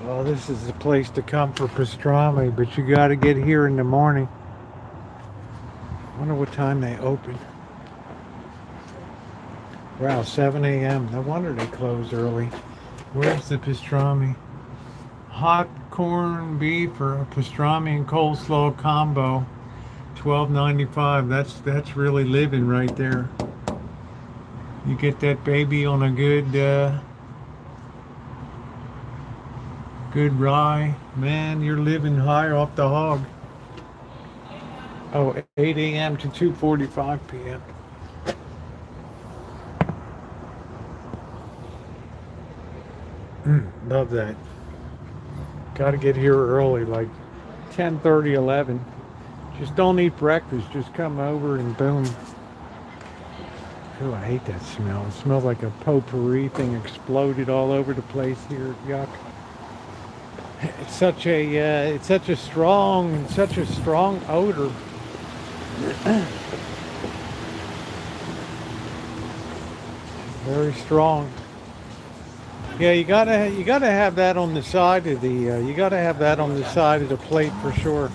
Oh, this is the place to come for pastrami, but you got to get here in the morning. I wonder what time they open. Wow, 7 a.m. No wonder they close early. Where's the pastrami? Hot corned beef or a pastrami and coleslaw combo, $12.95. That's really living right there. You get that baby on a good rye. Man, you're living high off the hog. Oh, 8 a.m. to 2:45 p.m. Love that. Got to get here early, like 10:30, 11. Just don't eat breakfast. Just come over and boom. Oh, I hate that smell. It smells like a potpourri thing exploded all over the place here. Yuck. It's such a strong odor. Very strong. Yeah, you gotta have that on the side of the plate for sure.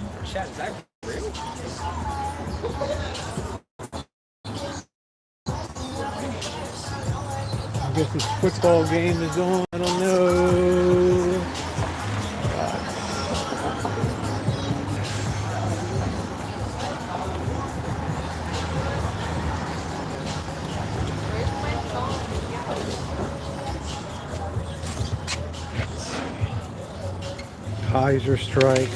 guess this football game is on. I don't know. Kaiser strike.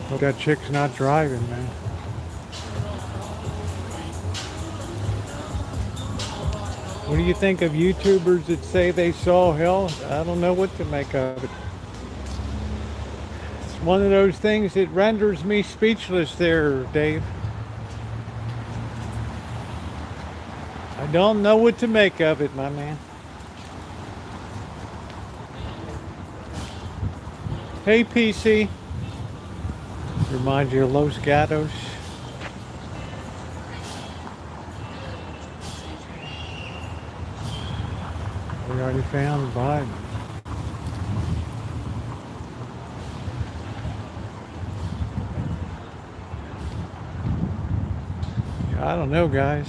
Hope that chick's not driving, man. What do you think of YouTubers that say they saw hell? I don't know what to make of it. It's one of those things that renders me speechless there, Dave. I don't know what to make of it, my man. Hey, PC. Reminds you of Los Gatos. We already found Biden. I don't know, guys.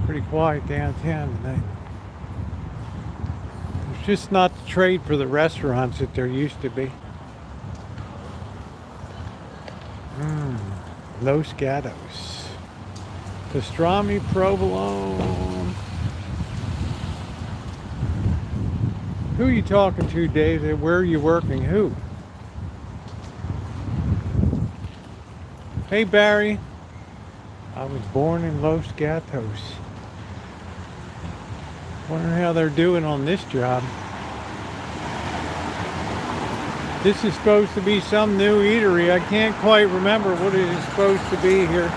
Pretty quiet downtown tonight. There's just not the trade for the restaurants that there used to be. Los Gatos. Pastrami, provolone. Who are you talking to, Dave? Where are you working? Who? Hey, Barry. I was born in Los Gatos. Wonder how they're doing on this job. This is supposed to be some new eatery. I can't quite remember what it is supposed to be here.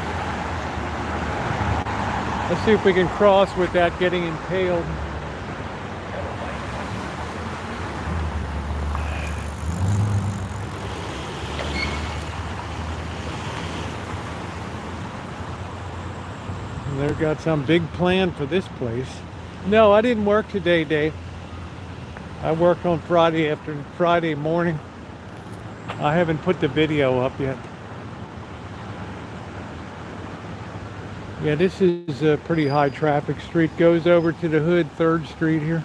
Let's see if we can cross without getting impaled. And they've got some big plan for this place. No, I didn't work today, Dave. I work on Friday morning. I haven't put the video up yet. Yeah, this is a pretty high traffic street. Goes over to the hood, 3rd Street here.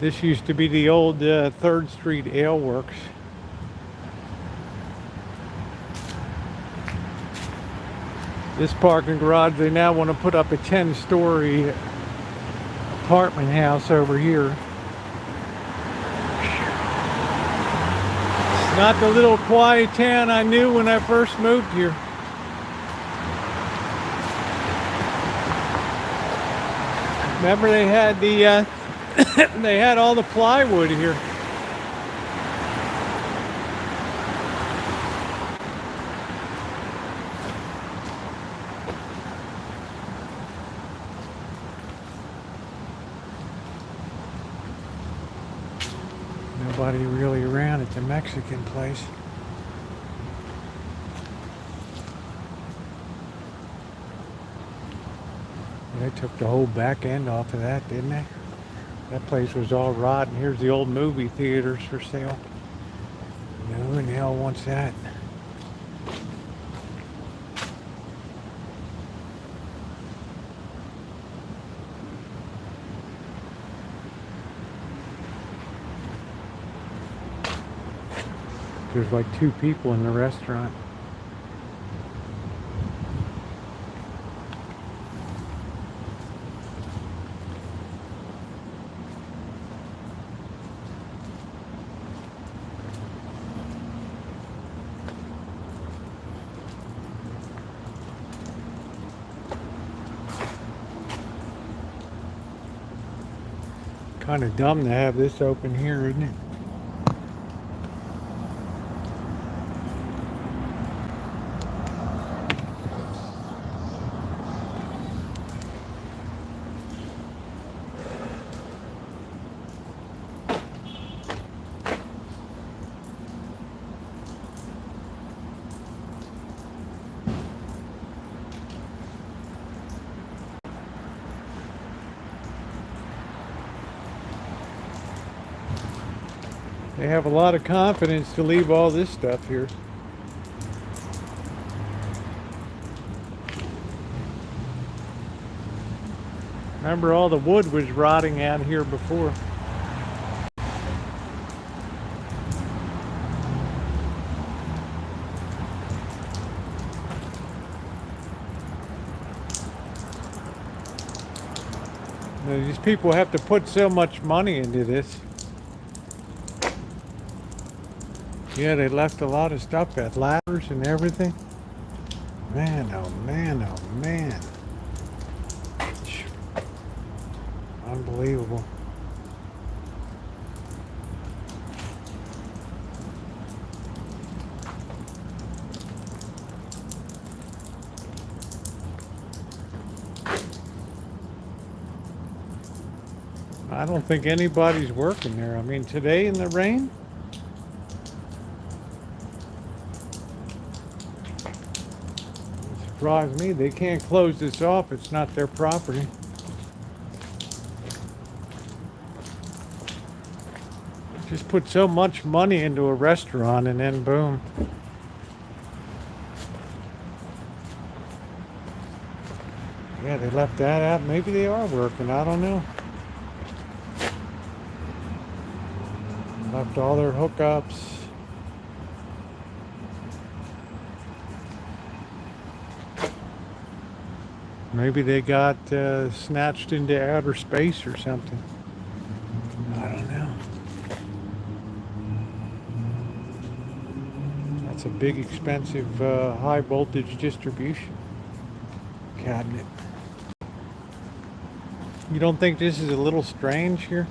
This used to be the old 3rd Street Ale Works. This parking garage, they now want to put up a 10-story apartment house over here. Not the little quiet town I knew when I first moved here. Remember they had the they had all the plywood here. Nobody really around at the Mexican place. They took the whole back end off of that, didn't they? That place was all rotten. Here's the old movie theaters for sale. Who in the hell wants that? There's like 2 people in the restaurant. Kind of dumb to have this open here, isn't it? They have a lot of confidence to leave all this stuff here. Remember, all the wood was rotting out here before. Now, these people have to put so much money into this. Yeah, they left a lot of stuff at ladders and everything. Man, oh man, oh man. Unbelievable. I don't think anybody's working there. I mean, today in the rain? It surprised me. They can't close this off. It's not their property. Just put so much money into a restaurant and then boom. Yeah, they left that out. Maybe they are working. I don't know. Left all their hookups. Maybe they got snatched into outer space or something. I don't know. That's a big, expensive, high voltage distribution cabinet. You don't think this is a little strange here?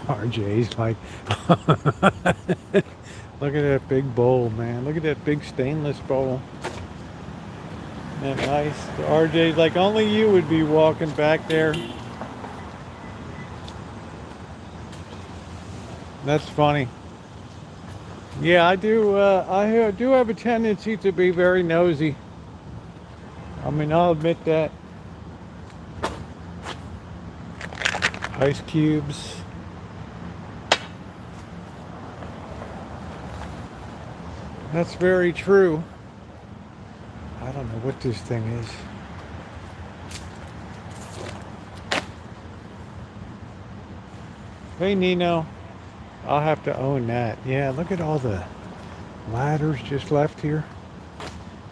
RJ's like, look at that big bowl, man. Look at that big stainless bowl. Isn't that nice? RJ's like, only you would be walking back there. That's funny. Yeah, I do have a tendency to be very nosy. I mean, I'll admit that. Ice cubes. That's very true. I don't know what this thing is. Hey, Nino. I'll have to own that. Yeah, look at all the ladders just left here.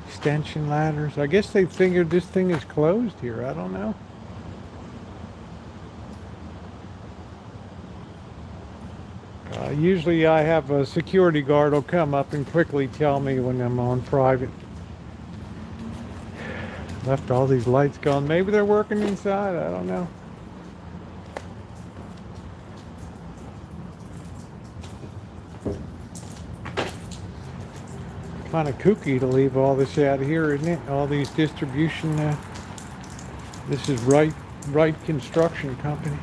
Extension ladders. I guess they figured this thing is closed here. I don't know. Usually I have a security guard will come up and quickly tell me when I'm on private. Left all these lights going. Maybe they're working inside. I don't know. Kind of kooky to leave all this out here, isn't it? All these distribution. This is Right Construction Company.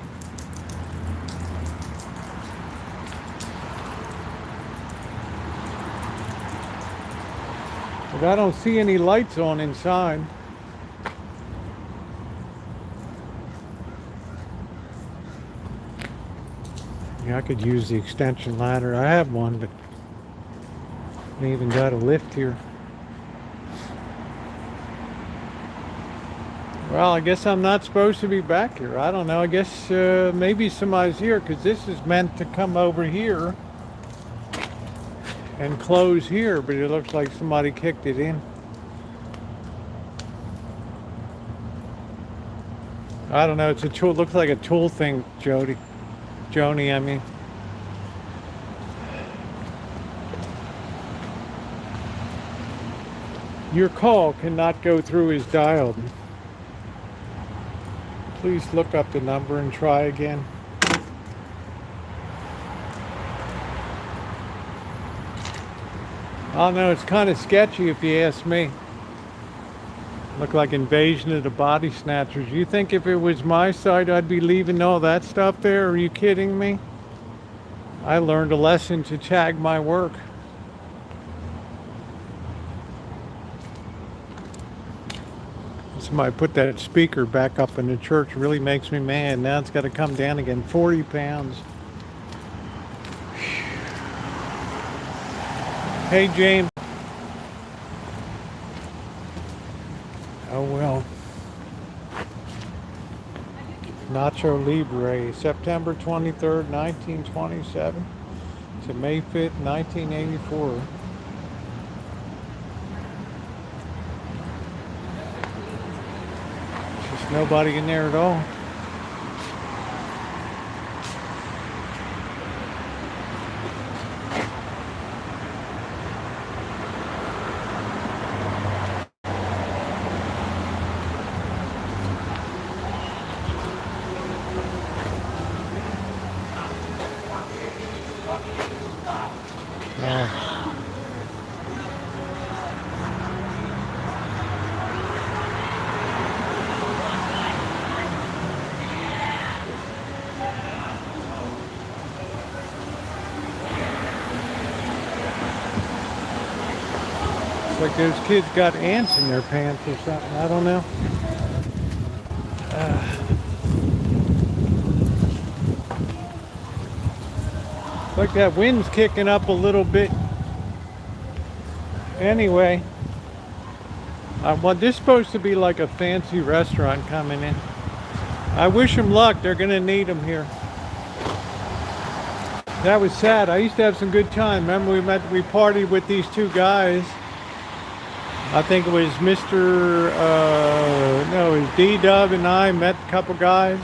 But I don't see any lights on inside. Yeah, I could use the extension ladder. I have one, but I even got a lift here. Well, I guess I'm not supposed to be back here. I don't know. I guess maybe somebody's here because this is meant to come over here and close here, but it looks like somebody kicked it in. I don't know. It's a tool. Looks like a tool thing, Joni, I mean. Your call cannot go through as dialed. Please look up the number and try again. Oh no, it's kind of sketchy if you ask me. Look like Invasion of the Body Snatchers. You think if it was my site I'd be leaving all that stuff there? Are you kidding me? I learned a lesson to tag my work. Somebody put that speaker back up in the church. It really makes me mad. Now it's got to come down again. 40 pounds. Hey, James. Oh, well. Nacho Libre, September 23rd, 1927 to May 5th, 1984. Just nobody in there at all. It's like those kids got ants in their pants or something. I don't know. It's like that wind's kicking up a little bit. Anyway, well, this is supposed to be like a fancy restaurant coming in. I wish them luck. They're going to need them here. That was sad. I used to have some good time. Remember we partied with these two guys. I think it was no, it was D-Dub and I met a couple guys.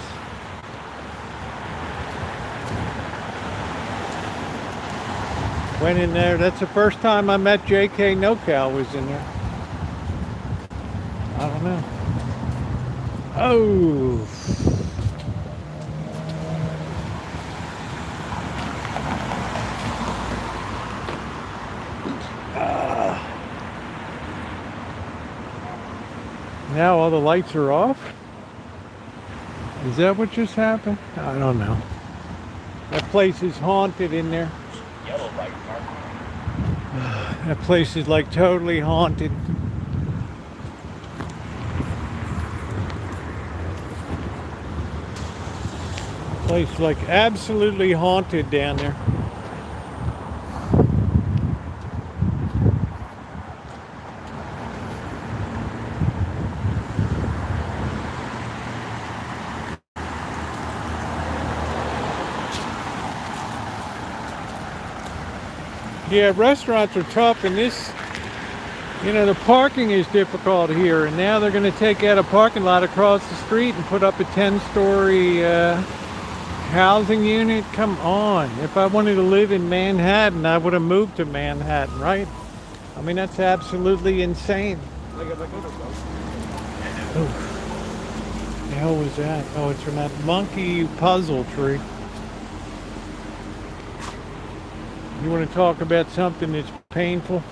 Went in there. That's the first time I met JK NoCal was in there. I don't know. Oh. Now all the lights are off? Is that what just happened? I don't know. That place is haunted in there. That place is like totally haunted. Place like absolutely haunted down there. Yeah, restaurants are tough, and this, you know, the parking is difficult here, and now they're going to take out a parking lot across the street and put up a 10-story housing unit. Come on. If I wanted to live in Manhattan, I would have moved to Manhattan, right? I mean, that's absolutely insane. Oh, the hell was that? Oh, it's from that monkey puzzle tree. You want to talk about something that's painful?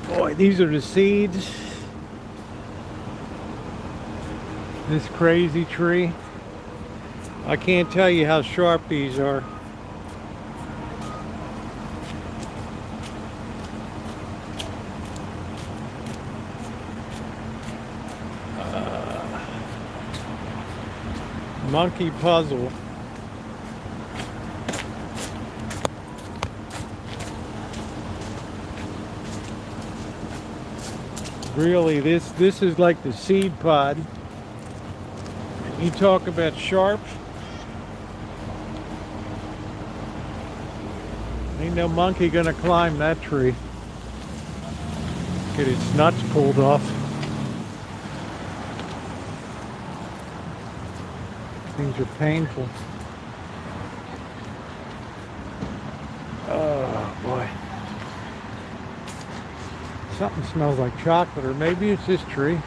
Boy, these are the seeds. This crazy tree. I can't tell you how sharp these are. Monkey puzzle. Really, this is like the seed pod. You talk about sharp. Ain't no monkey gonna climb that tree. Get its nuts pulled off. Things are painful. Oh boy. Something smells like chocolate, or maybe it's this tree.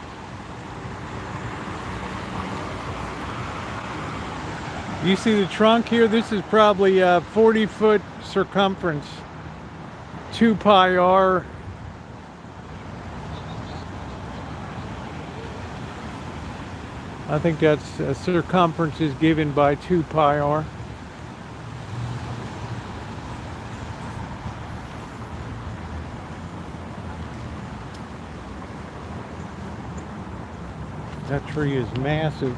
You see the trunk here? This is probably a 40-foot circumference 2 pi r. I think that's circumference is given by 2 pi r. That tree is massive.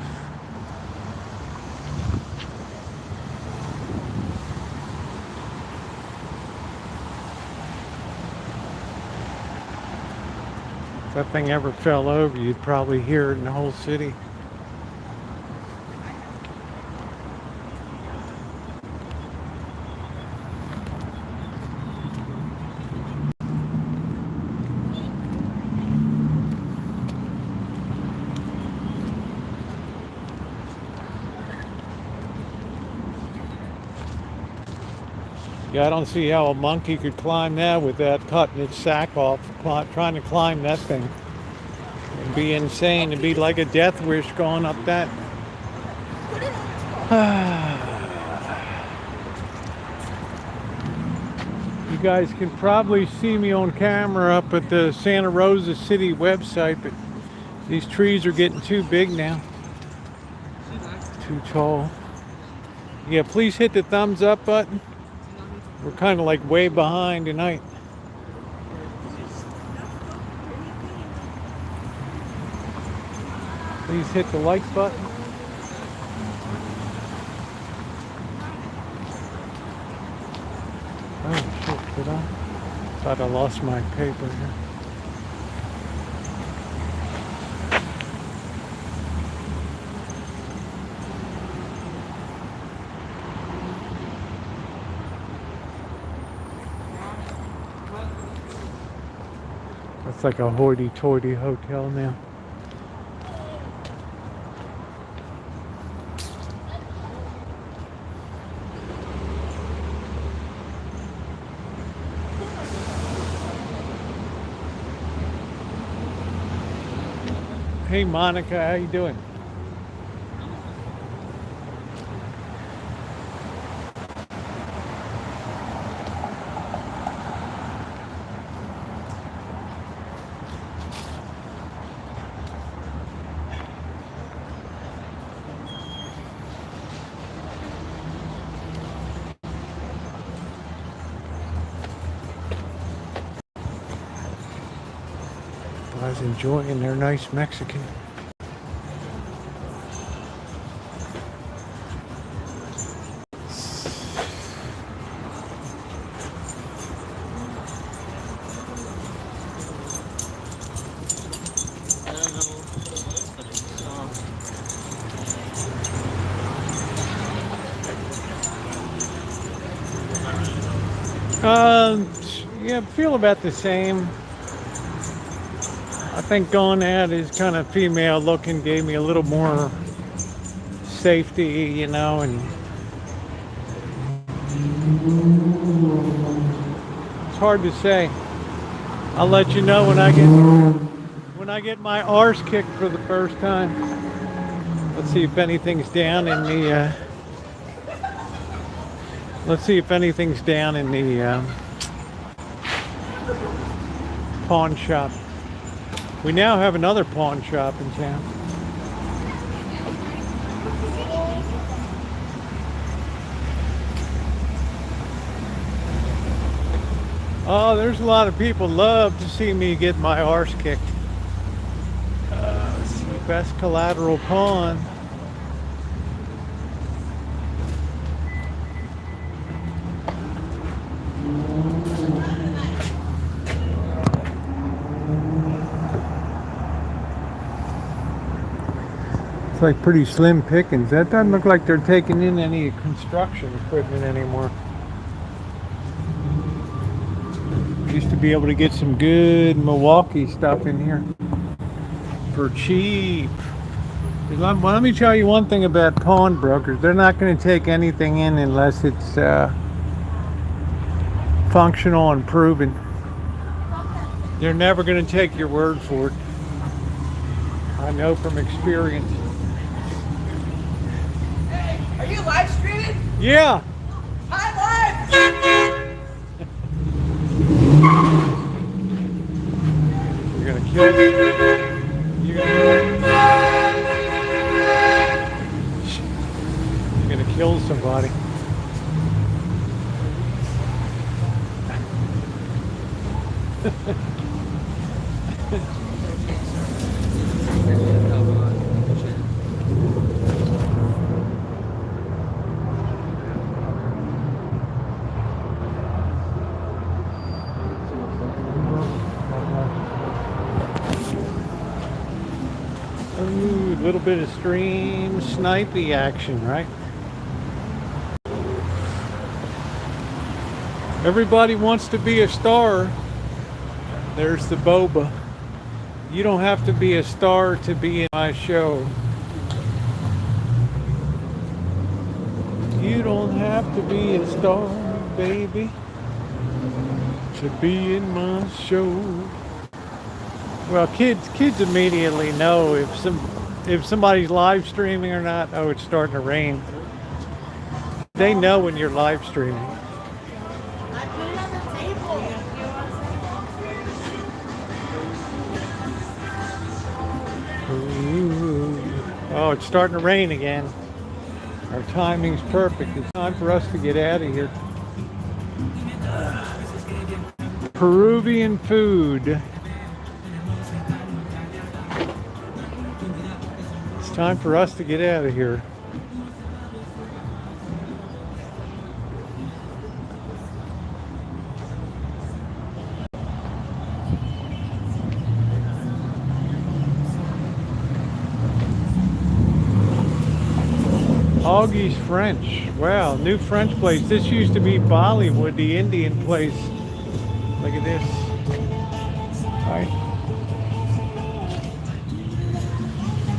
If that thing ever fell over, you'd probably hear it in the whole city. Yeah, I don't see how a monkey could climb that without cutting its sack off, trying to climb that thing. It'd be insane. It'd be like a death wish going up that. You guys can probably see me on camera up at the Santa Rosa City website, but these trees are getting too big now. Too tall. Yeah, please hit the thumbs up button. We're kind of like way behind tonight. Please hit the like button. Oh shit, did I? Thought I lost my paper here. It's like a hoity-toity hotel now. Hey Monica, how you doing? I was enjoying their nice Mexican. Yeah, feel about the same. I think going out is kind of female looking gave me a little more safety, you know, and it's hard to say. I'll let you know when I get my arse kicked for the first time. Let's see if anything's down in the pawn shop. We now have another pawn shop in town. Oh, there's a lot of people love to see me get my arse kicked. Let's see, best collateral pawn. It's like pretty slim pickings. That doesn't look like they're taking in any construction equipment anymore. Used to be able to get some good Milwaukee stuff in here for cheap. Let me tell you one thing about pawnbrokers. They're not going to take anything in unless it's functional and proven. They're never going to take your word for it. I know from experience. Are you live streaming? Yeah. Hi, live! You're gonna kill somebody. Ooh, a little bit of stream snipey action, right? Everybody wants to be a star. There's the boba. You don't have to be a star to be in my show. You don't have to be a star, baby, to be in my show. Well, kids immediately know if somebody's live streaming or not. Oh, it's starting to rain. They know when you're live streaming. I put it on the table. Ooh. Oh, it's starting to rain again. Our timing's perfect. It's time for us to get out of here. Peruvian food. It's time for us to get out of here. Augie's French. Wow, new French place. This used to be Bollywood, the Indian place. Look at this. All right.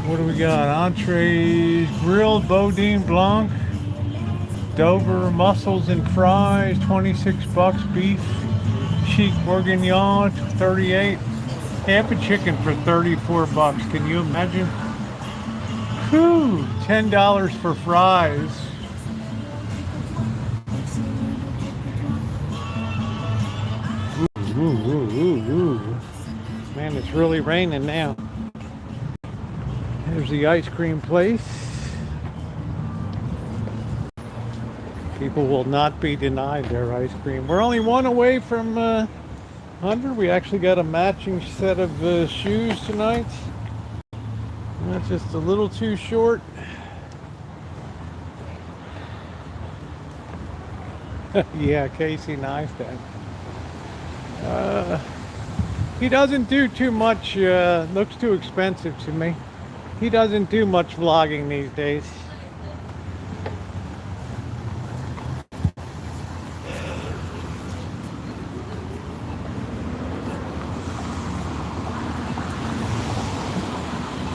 What do we got? Entrees, grilled Boudin Blanc, Dover mussels and fries, 26 bucks. Beef, chic bourguignon, 38. Half a chicken for 34 bucks. Can you imagine? Whew, $10 for fries. Ooh, ooh, ooh, ooh. Man, it's really raining now. There's the ice cream place. People will not be denied their ice cream. We're only one away from 100. We actually got a matching set of shoes tonight. That's just a little too short. Yeah, Casey Neistat. He doesn't do too much, looks too expensive to me. He doesn't do much vlogging these days.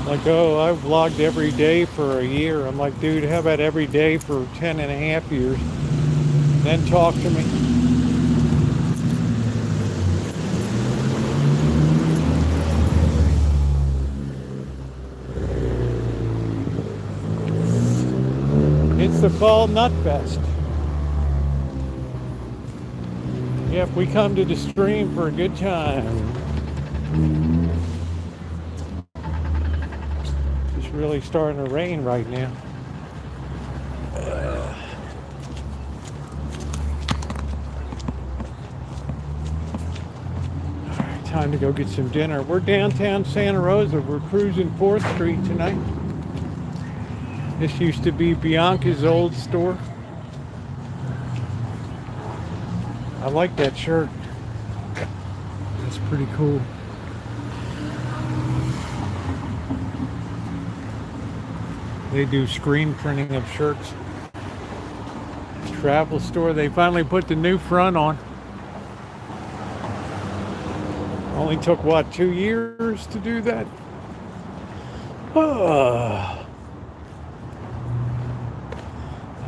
Like, oh, I've vlogged every day for a year. I'm like, dude, how about every day for 10 and a half years? Then talk to me. It's the Fall Nut Fest. Yep, we come to the stream for a good time. It's really starting to rain right now. Alright, time to go get some dinner. We're downtown Santa Rosa. We're cruising 4th Street tonight. This used to be Bianca's old store. I like that shirt. That's pretty cool. They do screen printing of shirts. Travel store. They finally put the new front on. Only took, what, 2 years to do that?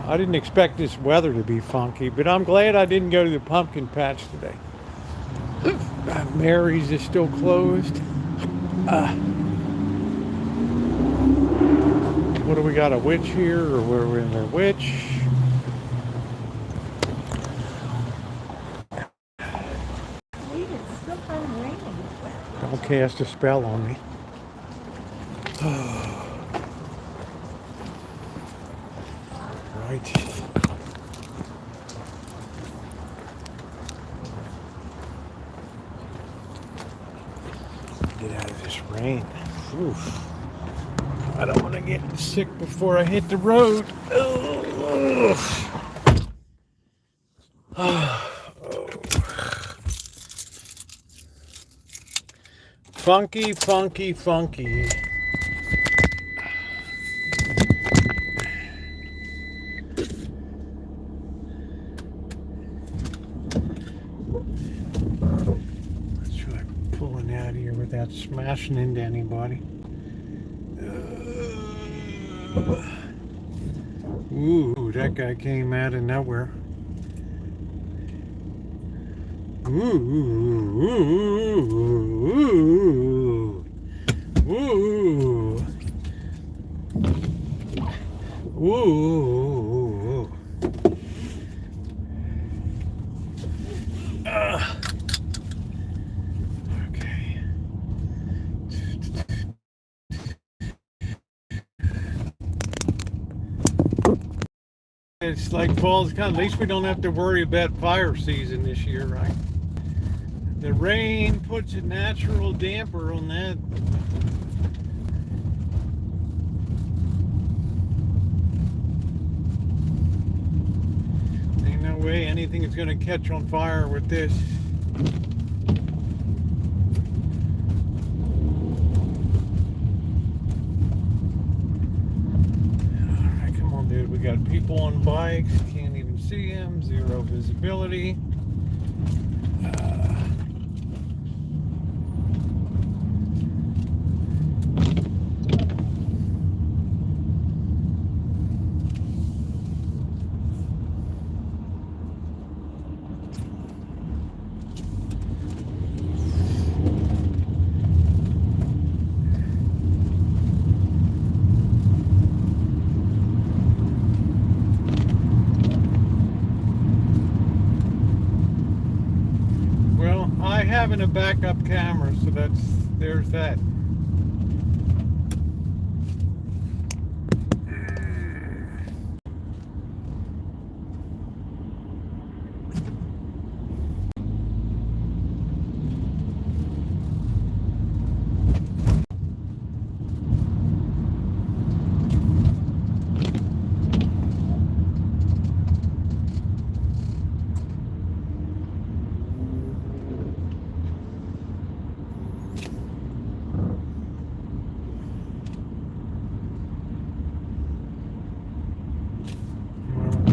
I didn't expect this weather to be funky, but I'm glad I didn't go to the pumpkin patch today. Mary's is still closed. What do we got, a witch here, or where we're in there? Witch. devil cast a spell on me. Right. Get out of this rain. Oof. I don't want to get sick before I hit the road. Funky, funky, funky. Let's try pulling out of here without smashing into anybody. Ooh, that guy came out of nowhere. Ooh, ooh, ooh, ooh, ooh. Okay. It's like fall's coming. At least we don't have to worry about fire season this year, right? The rain puts a natural damper on that. Ain't no way anything is going to catch on fire with this. Alright, come on, dude. We got people on bikes. Can't even see them. Zero visibility. Having a backup camera, so there's that.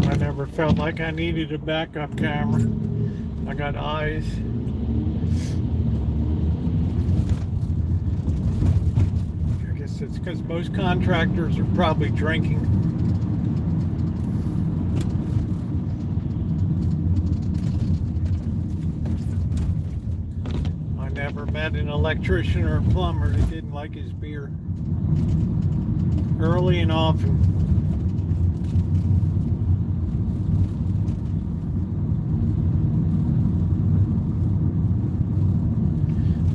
I never felt like I needed a backup camera. I got eyes. I guess it's because most contractors are probably drinking. I never met an electrician or a plumber that didn't like his beer. Early and often.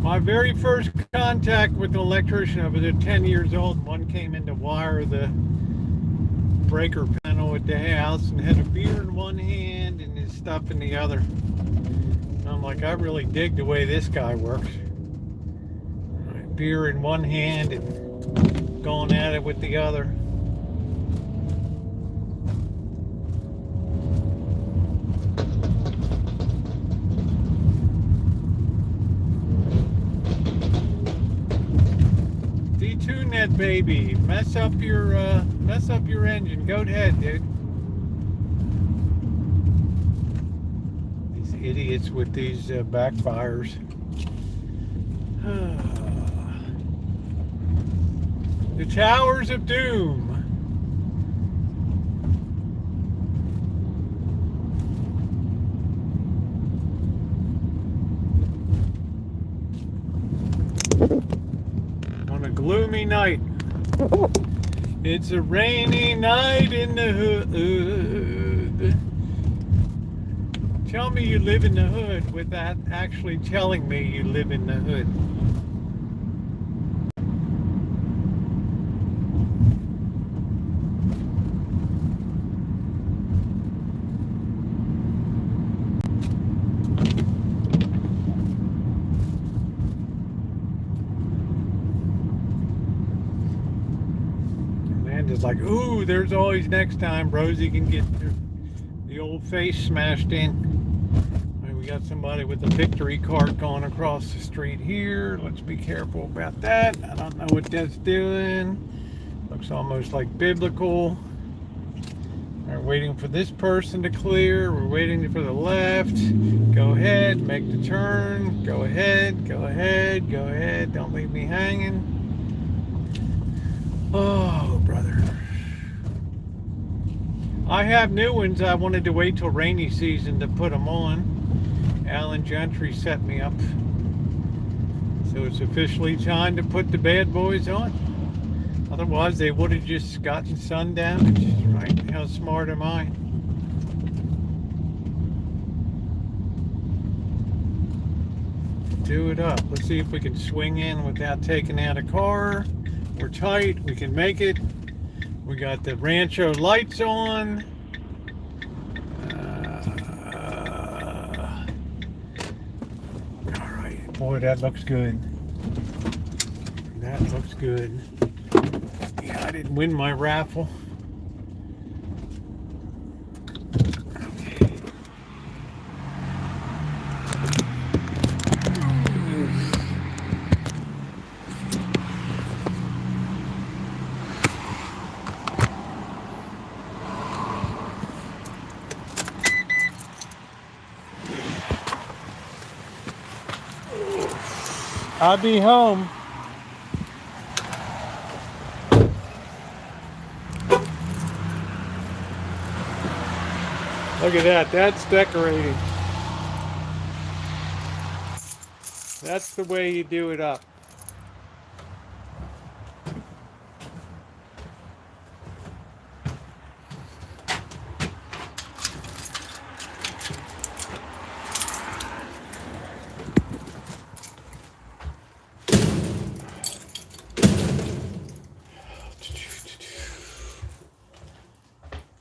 My very first contact with an electrician, I was 10 years old. One came in to wire the breaker panel at the house and had a beer in one hand and his stuff in the other. And I'm like, I really dig the way this guy works. Beer in one hand and going at it with the other. Detune that baby. Mess up your engine. Go ahead, dude. These idiots with these backfires. The Towers of Doom. On a gloomy night. It's a rainy night in the hood. Tell me you live in the hood without actually telling me you live in the hood. like, ooh, there's always next time. Rosie can get the old face smashed in. All right, we got somebody with a victory cart going across the street here. Let's be careful about that. I don't know what that's doing. Looks almost like biblical. We're waiting for this person to clear. We're waiting for the left. Go ahead, make the turn. Go ahead, go ahead, go ahead. Don't leave me hanging. Oh, brother. I have new ones. I wanted to wait till rainy season to put them on. Alan Gentry set me up. So it's officially time to put the bad boys on. Otherwise, they would have just gotten sun damage, right? How smart am I? Do it up. Let's see if we can swing in without taking out a car. We're tight. We can make it. We got the Rancho lights on. All right. Boy, that looks good. That looks good. Yeah, I didn't win my raffle. Okay. I'll be home. Look at that, that's decorating. That's the way you do it up.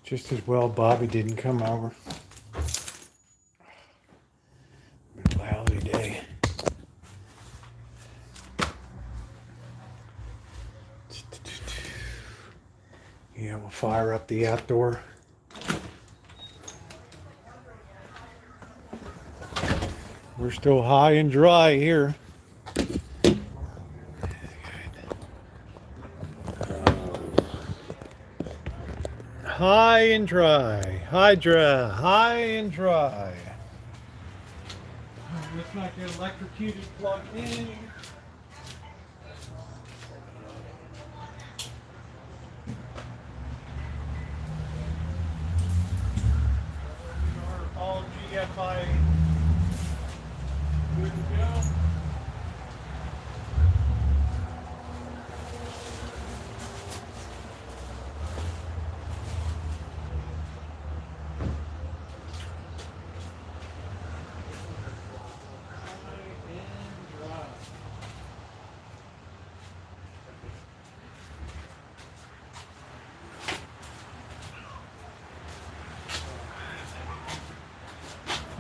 Just as well Bobby didn't come over. Been a lousy day. Yeah, we'll fire up the outdoor. We're still high and dry here. High and dry. Hydra. High and dry. Let's not get electrocuted plugged in. All GFI good to go.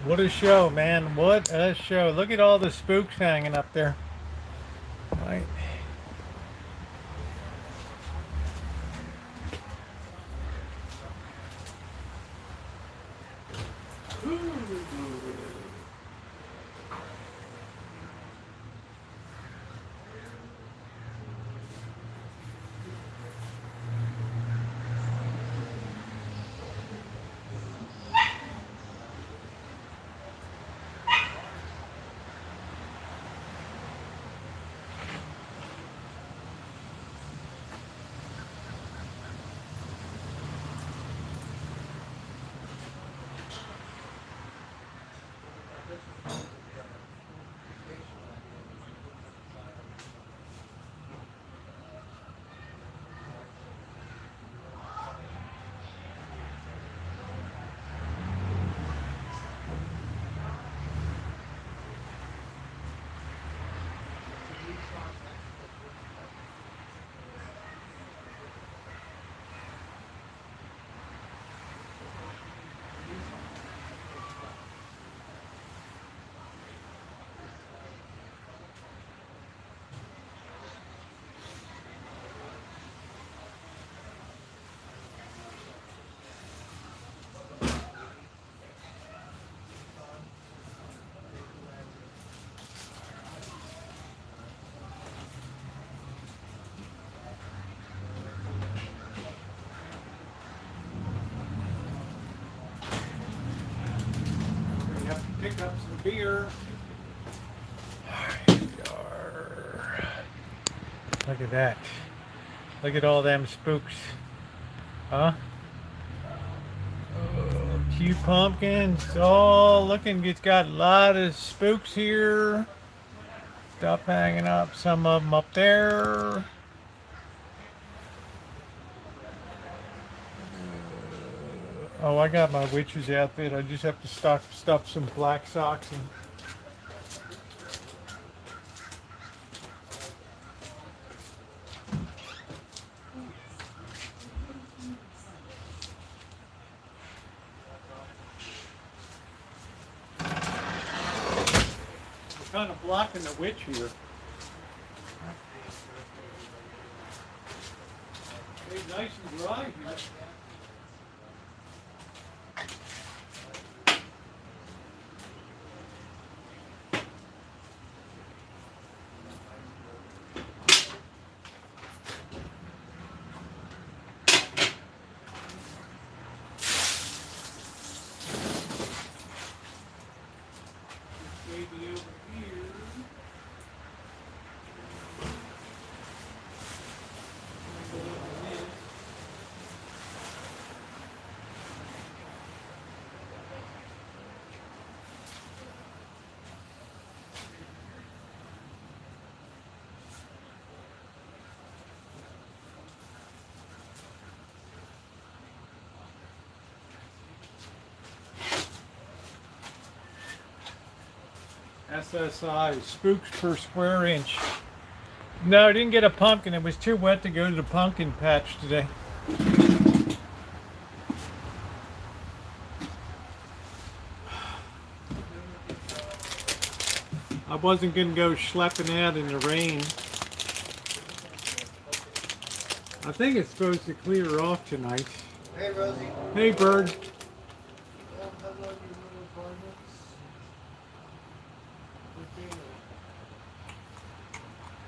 What a show, man. What a show. Look at all the spooks hanging up there. Right. grab some beer. Look at that. Look at all them spooks. Huh? Oh, cute pumpkins. Oh, looking, it's got a lot of spooks here. Stuff hanging up. Some of them up there. Oh, I got my witch's outfit. I just have to stuff some black socks in. Kind of blocking the witch here. It's nice and dry here. Maybe over here. SSI, spooks per square inch. No, I didn't get a pumpkin. It was too wet to go to the pumpkin patch today. I wasn't going to go schlepping out in the rain. I think it's supposed to clear off tonight. Hey, Rosie. Hey, bird.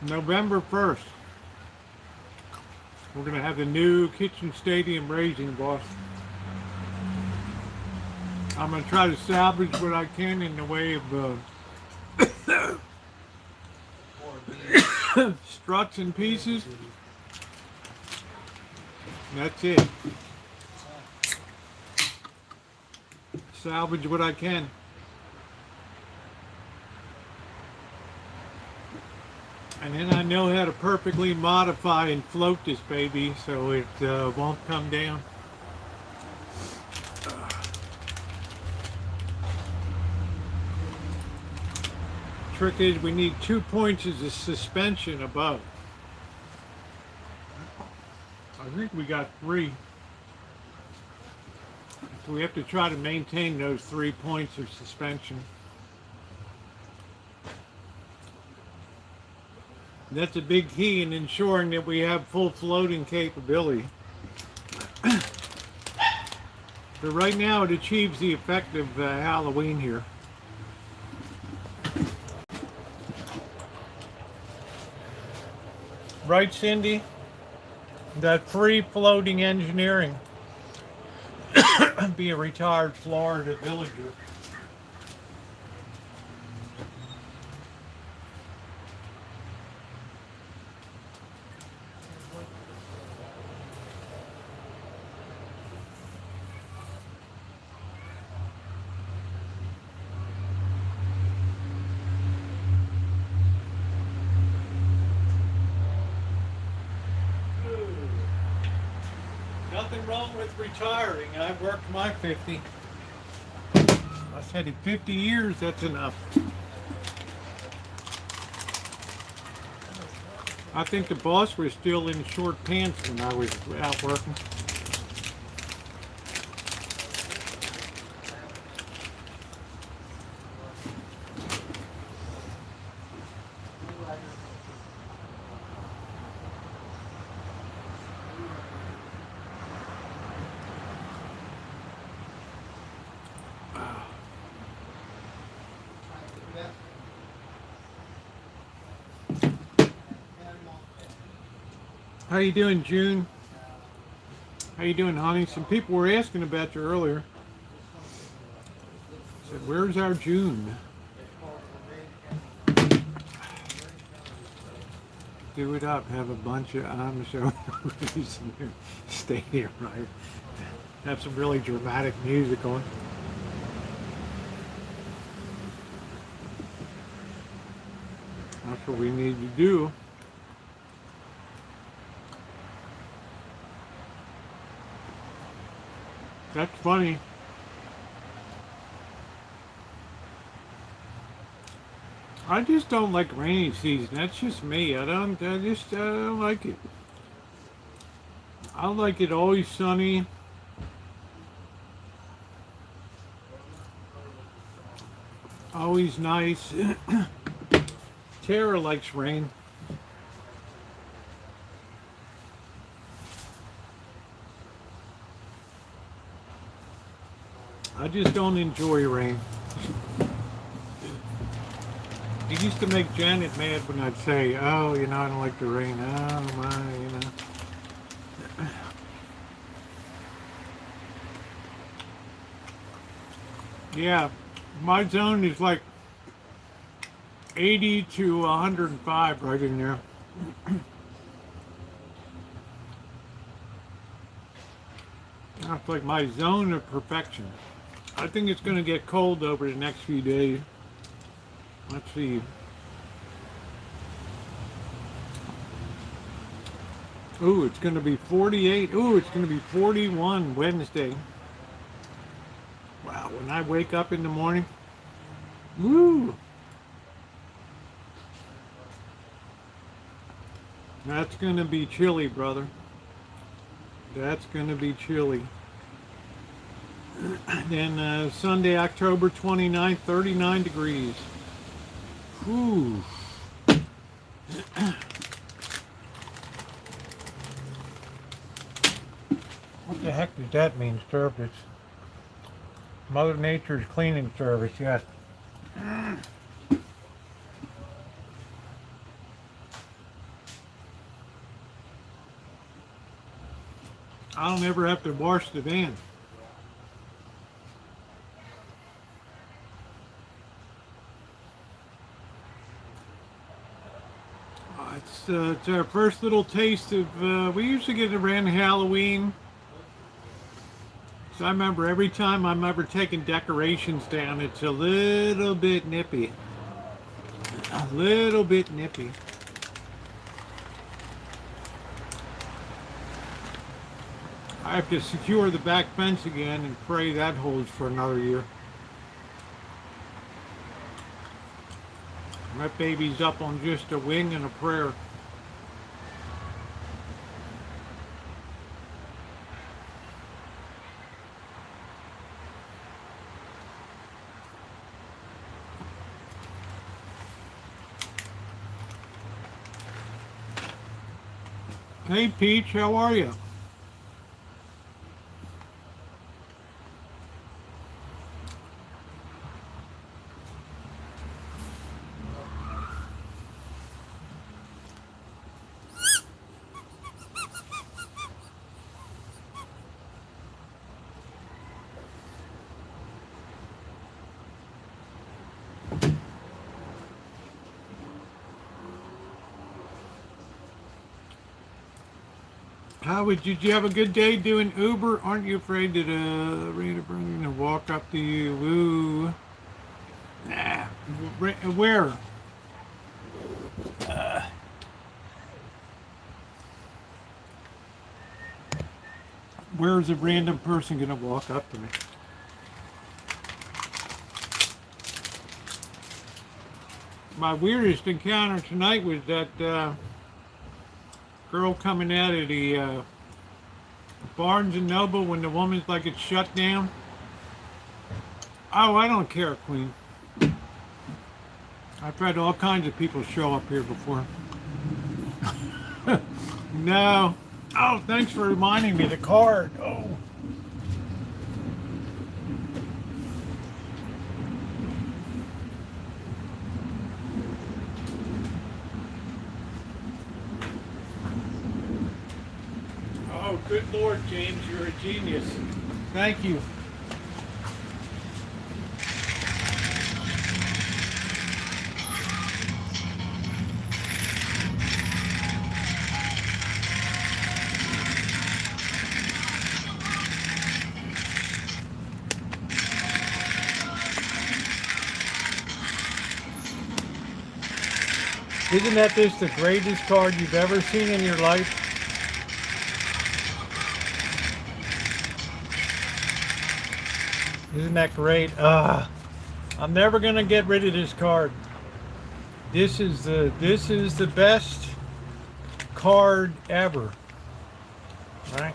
November 1st, we're going to have the new kitchen stadium raising, boss. I'm going to try to salvage what I can in the way of struts and pieces. That's it. Salvage what I can. And then I know how to perfectly modify and float this baby so it won't come down. Trick is we need 2 points of suspension above. I think we got 3. So we have to try to maintain those 3 points of suspension. That's a big key in ensuring that we have full floating capability. But right now it achieves the effect of Halloween here. Right, Cindy? That free floating engineering. Be a retired Florida villager. Nothing wrong with retiring. I've worked my 50. I said in 50 years, that's enough. I think the boss was still in short pants when I was out working. How you doing, June? How you doing, honey? Some people were asking about you earlier. So where's our June? Do it up. Have a bunch of show reason to stay here, right? Have some really dramatic music on. That's what we need to do. That's funny. I just don't like rainy season. That's just me. I don't like it. I like it always sunny. Always nice. Tara likes rain. I just don't enjoy rain. It used to make Janet mad when I'd say, oh, you know, I don't like the rain. Oh, my, you know. Yeah, my zone is like 80 to 105 right in there. That's like my zone of perfection. I think it's going to get cold over the next few days. Let's see. Ooh, it's going to be 48. Ooh, it's going to be 41 Wednesday. Wow, when I wake up in the morning, woo! That's going to be chilly, brother. That's going to be chilly. Then Sunday, October 29th, 39 degrees. Whew. What the heck does that mean, service? Mother Nature's cleaning service, yes. I don't ever have to wash the van. It's our first little taste of, we usually get it around Halloween. So I remember every time I'm ever taking decorations down, it's a little bit nippy. A little bit nippy. I have to secure the back fence again and pray that holds for another year. That baby's up on just a wing and a prayer. Hey Peach, how are you? Did you have a good day doing Uber? Aren't you afraid that Rita bring to walk up to you? Woo. Nah. Where? Where's a random person gonna walk up to me? My weirdest encounter tonight was that girl coming out of the Barnes and Noble when the woman's like it's shut down. Oh, I don't care, Queen. I've had all kinds of people show up here before. No. Oh, thanks for reminding me the card. Oh. Oh, good Lord, James, you're a genius. Thank you. Isn't that just the greatest card you've ever seen in your life? Isn't that great? I'm never gonna get rid of this card. This is the best card ever. Right?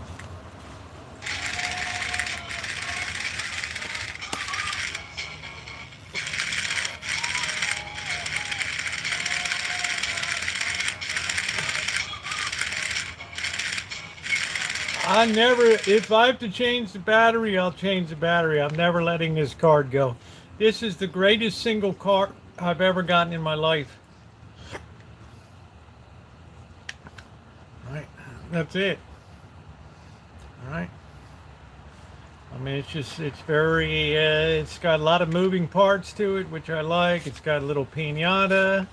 If I have to change the battery, I'll change the battery. I'm never letting this card go. This is the greatest single card I've ever gotten in my life. Right, that's it. All right. I mean, it's very, it's got a lot of moving parts to it, which I like. It's got a little piñata.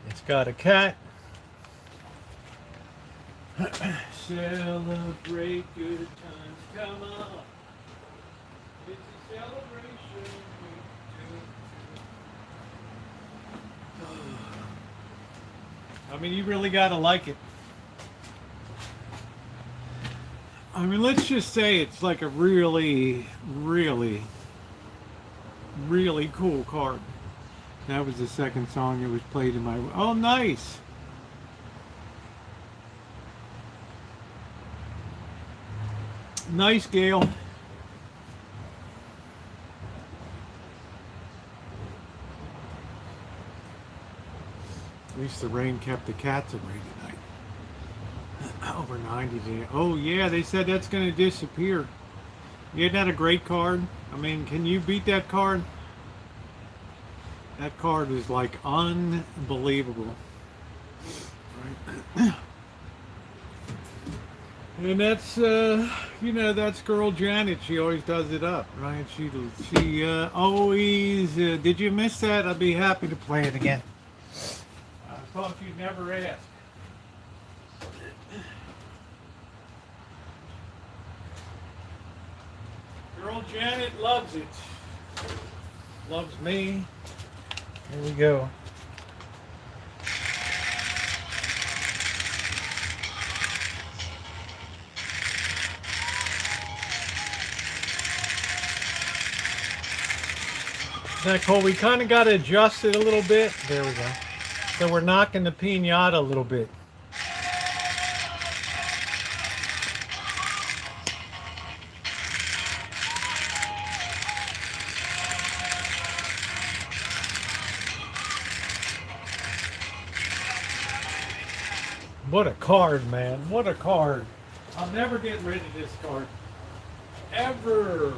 It's got a cat. Celebrate good times, come on. It's a celebration. I mean, you really gotta like it. I mean, let's just say it's like a really, really, really cool card. That was the second song that was played in my... Oh, nice! Nice, Gail. At least the rain kept the cats away tonight. Over 90 days. Oh yeah, they said that's going to disappear. Isn't that a great card? I mean, can you beat that card? That card is like unbelievable. Right. And that's, you know, that's girl Janet. She always does it up, right? She always, did you miss that? I'd be happy to play it again. I thought you'd never ask. Girl Janet loves it. Loves me. Here we go. Isn't that cool? We kind of got to adjust it a little bit. There we go. So we're knocking the piñata a little bit. What a card, man. What a card. I'll never get rid of this card. Ever.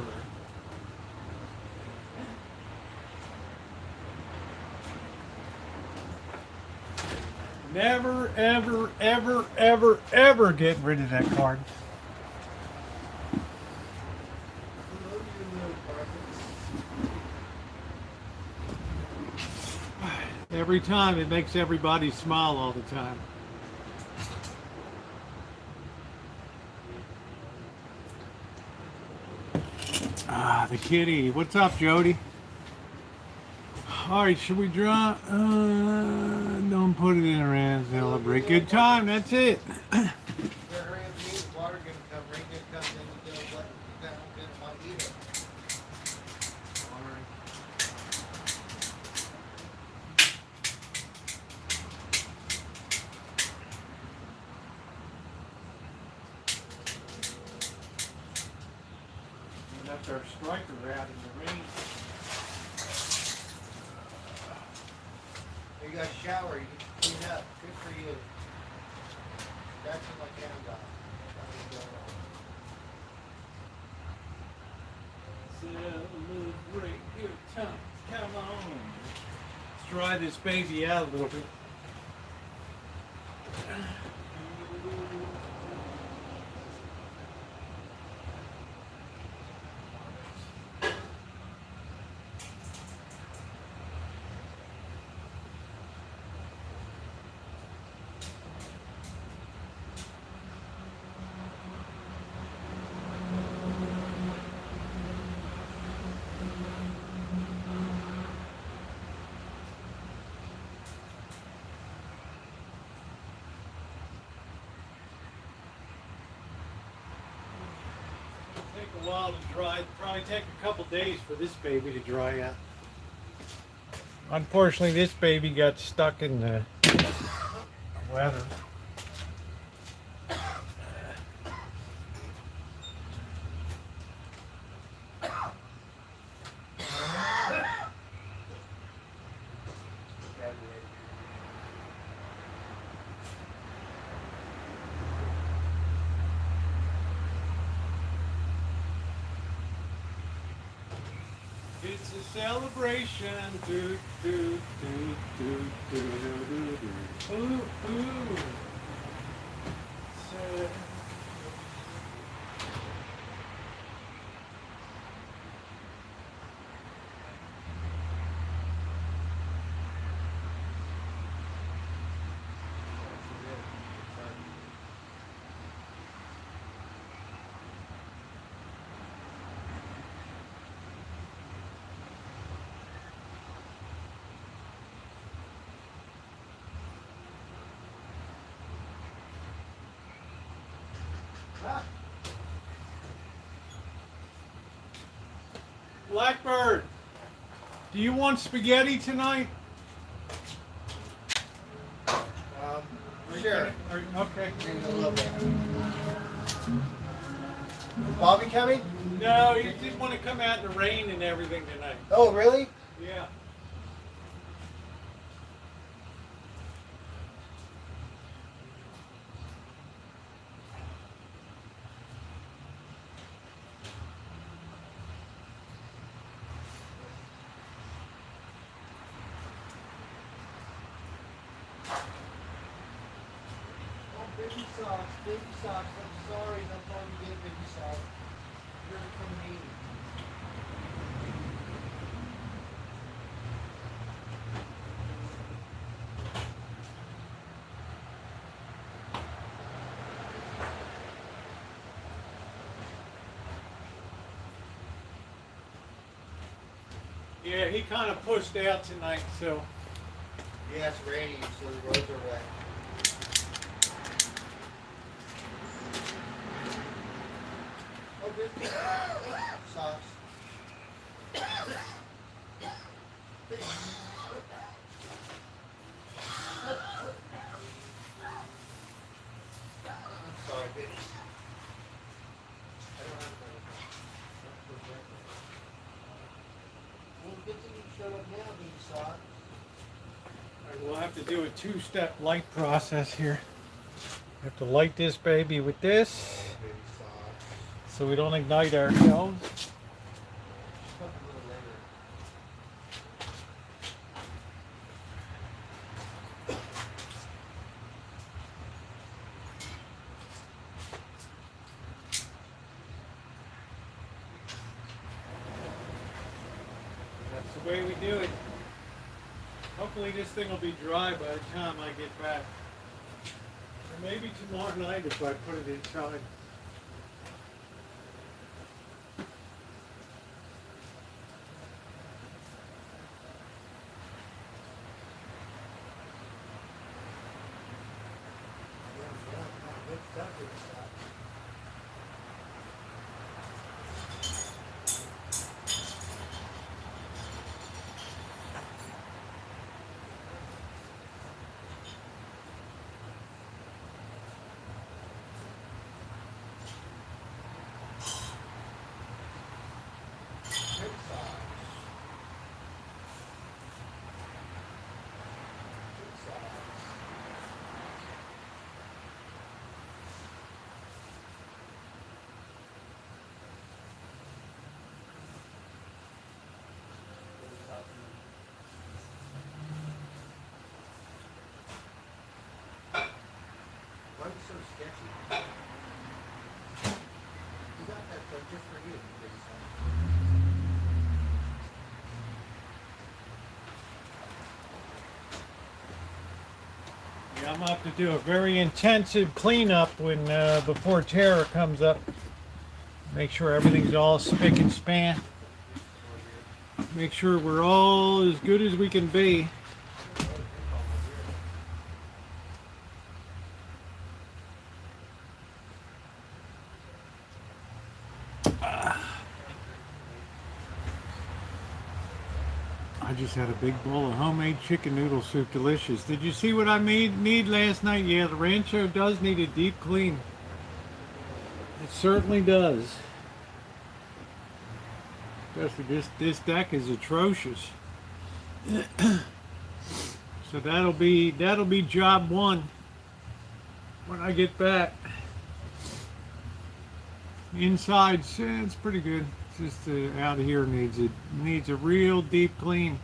Never, ever, ever, ever, ever get rid of that card. Every time it makes everybody smile all the time. Ah, the kitty. What's up, Jody? All right, should we draw? Don't put it in her hands. Celebrate good time. That's it. That's our striker out in the rain. You got a shower, you need to clean up. Good for you. That's what my cam got. Celebrate good times. Come on. Let's dry this baby out a little bit. Take a while to dry. Probably take a couple days for this baby to dry out. Unfortunately, this baby got stuck in the weather. It's a celebration. Do, do, do, do, do, do, do. Ooh, ooh. So, Blackbird, do you want spaghetti tonight? Sure. Okay. In a little bit. Bobby coming? No, you didn't want to come out in the rain and everything tonight. Oh, really? Yeah. Oh, baby socks, baby socks. I'm sorry, that's all you get, baby socks. You're becoming 80. Yeah, he kind of pushed out tonight, so. Yeah, it's raining, so the roads are wet. Oh, baby socks. I'm sorry, baby. I don't have money. Well, good thing you showed up now, baby socks. All right, we'll have to do a two-step light process here. We have to light this baby with this, Baby socks. so we don't ignite ourselves. Come a little later. That's the way we do it. Hopefully this thing will be dry by the time I get back. Or maybe tomorrow night if I put it inside. Good stuff, baby socks. Good socks. Good socks. Why are you so sketchy? You got that though just for you, big son. Yeah, I'm gonna have to do a very intensive cleanup when before Tara comes up. Make sure everything's all spick and span. Make sure we're all as good as we can be. I just had a big bowl of homemade chicken noodle soup. Delicious. Did you see what I made last night? Yeah, the Rancho does need a deep clean. It certainly does. Especially this deck is atrocious. So that'll be job one when I get back. Inside, it's pretty good. It's just out of here needs a real deep clean.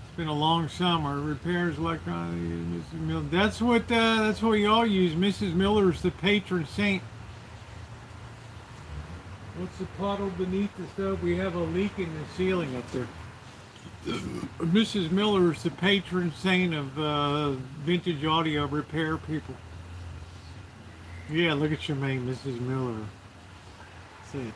It's been a long summer. Repairs electronic. Mrs. Miller. That's what we all use. Mrs. Miller's the patron saint. What's the puddle beneath the stove? We have a leak in the ceiling up there. Mrs. Miller is the patron saint of vintage audio repair people. Yeah, look at your name, Mrs. Miller. That's it.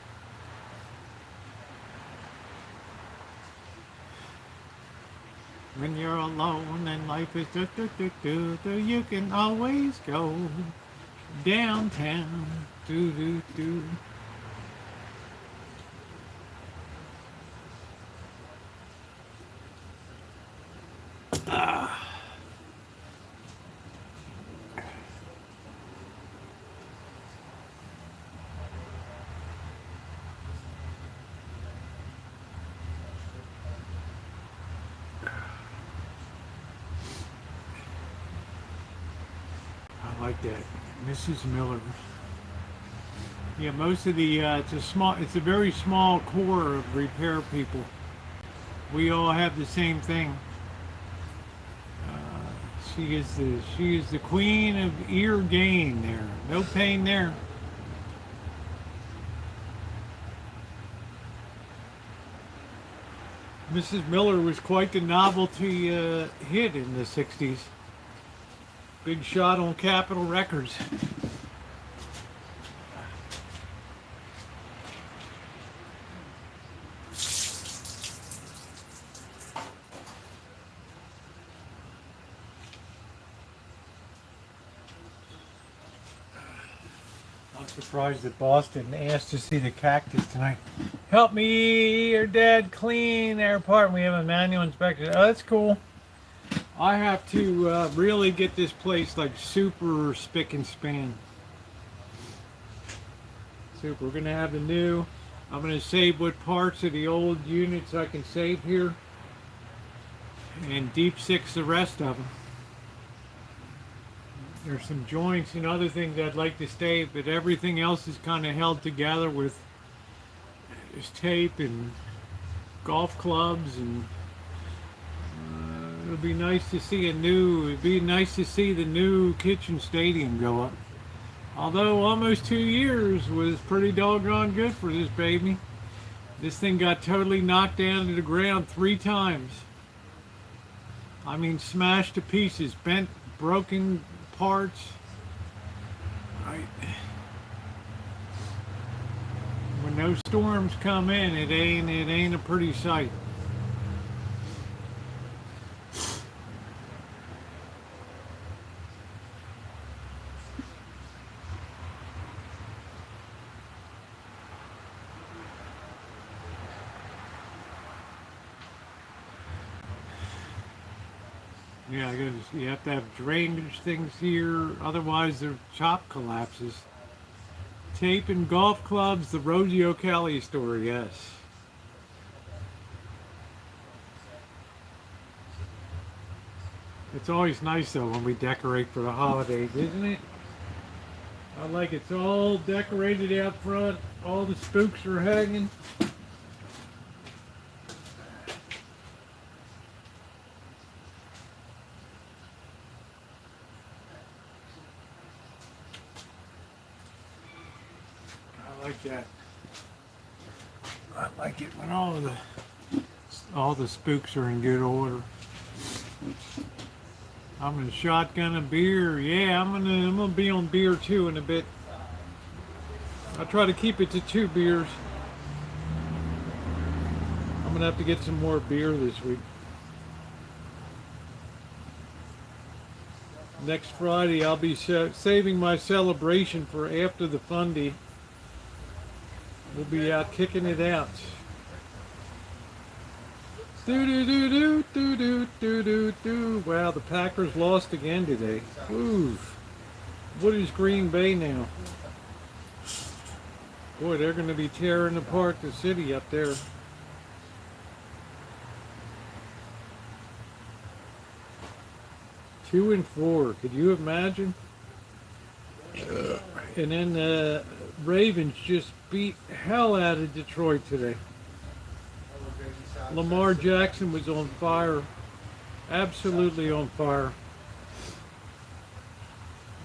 When you're alone and life is you can always go downtown. I like that, Mrs. Miller. Yeah, most of the it's a very small core of repair people. We all have the same thing. She is the queen of ear gain there. No pain there. Mrs. Miller was quite the novelty hit in the 60s. Big shot on Capitol Records. I'm surprised that Boston asked to see the cactus tonight. Help me or Dad clean their apartment. We have a manual inspection. Oh, that's cool. I have to really get this place like super spick and span. Super. We're going to have the new. I'm going to save what parts of the old units I can save here. And deep six the rest of them. There's some joints and other things I'd like to save, but everything else is kind of held together with just tape and golf clubs, and it'd be nice to see the new kitchen stadium go up. Although almost 2 years was pretty doggone good for this baby. This thing got totally knocked down to the ground 3 times. I mean, smashed to pieces, bent, broken parts. Right. When those storms come in, it ain't a pretty sight. Yeah, you have to have drainage things here, otherwise the chop collapses. Tape and golf clubs, the Rosieokelly story, yes. It's always nice though when we decorate for the holidays, isn't it? I like it's all decorated out front, all the spooks are hanging. That I like it when all the spooks are in good order. I'm gonna shotgun a beer. Yeah, I'm gonna be on beer too in a bit. I try to keep it to 2 beers. I'm gonna have to get some more beer this week. Next Friday I'll be saving my celebration for after the fundy. We'll be out kicking it out. Do do do do do do do do do. Wow, the Packers lost again today. Oof. What is Green Bay now? Boy, they're going to be tearing apart the city up there. Two and 4. Could you imagine? And then the Ravens just beat hell out of Detroit today. Lamar Jackson was on fire. Absolutely on fire.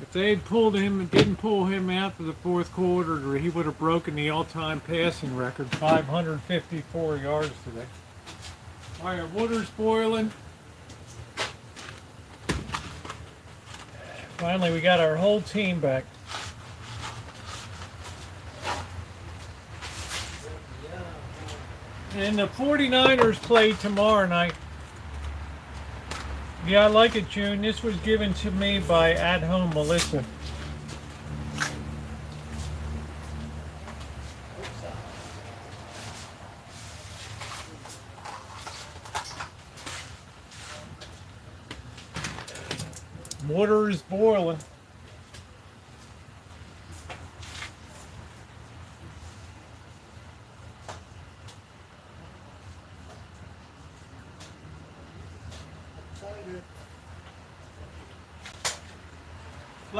If they had pulled him and didn't pull him out for the fourth quarter, he would have broken the all-time passing record, 554 yards today. All right, water's boiling. Finally, we got our whole team back. And the 49ers play tomorrow night. Yeah, I like it, June. This was given to me by At Home Melissa. Water is boiling.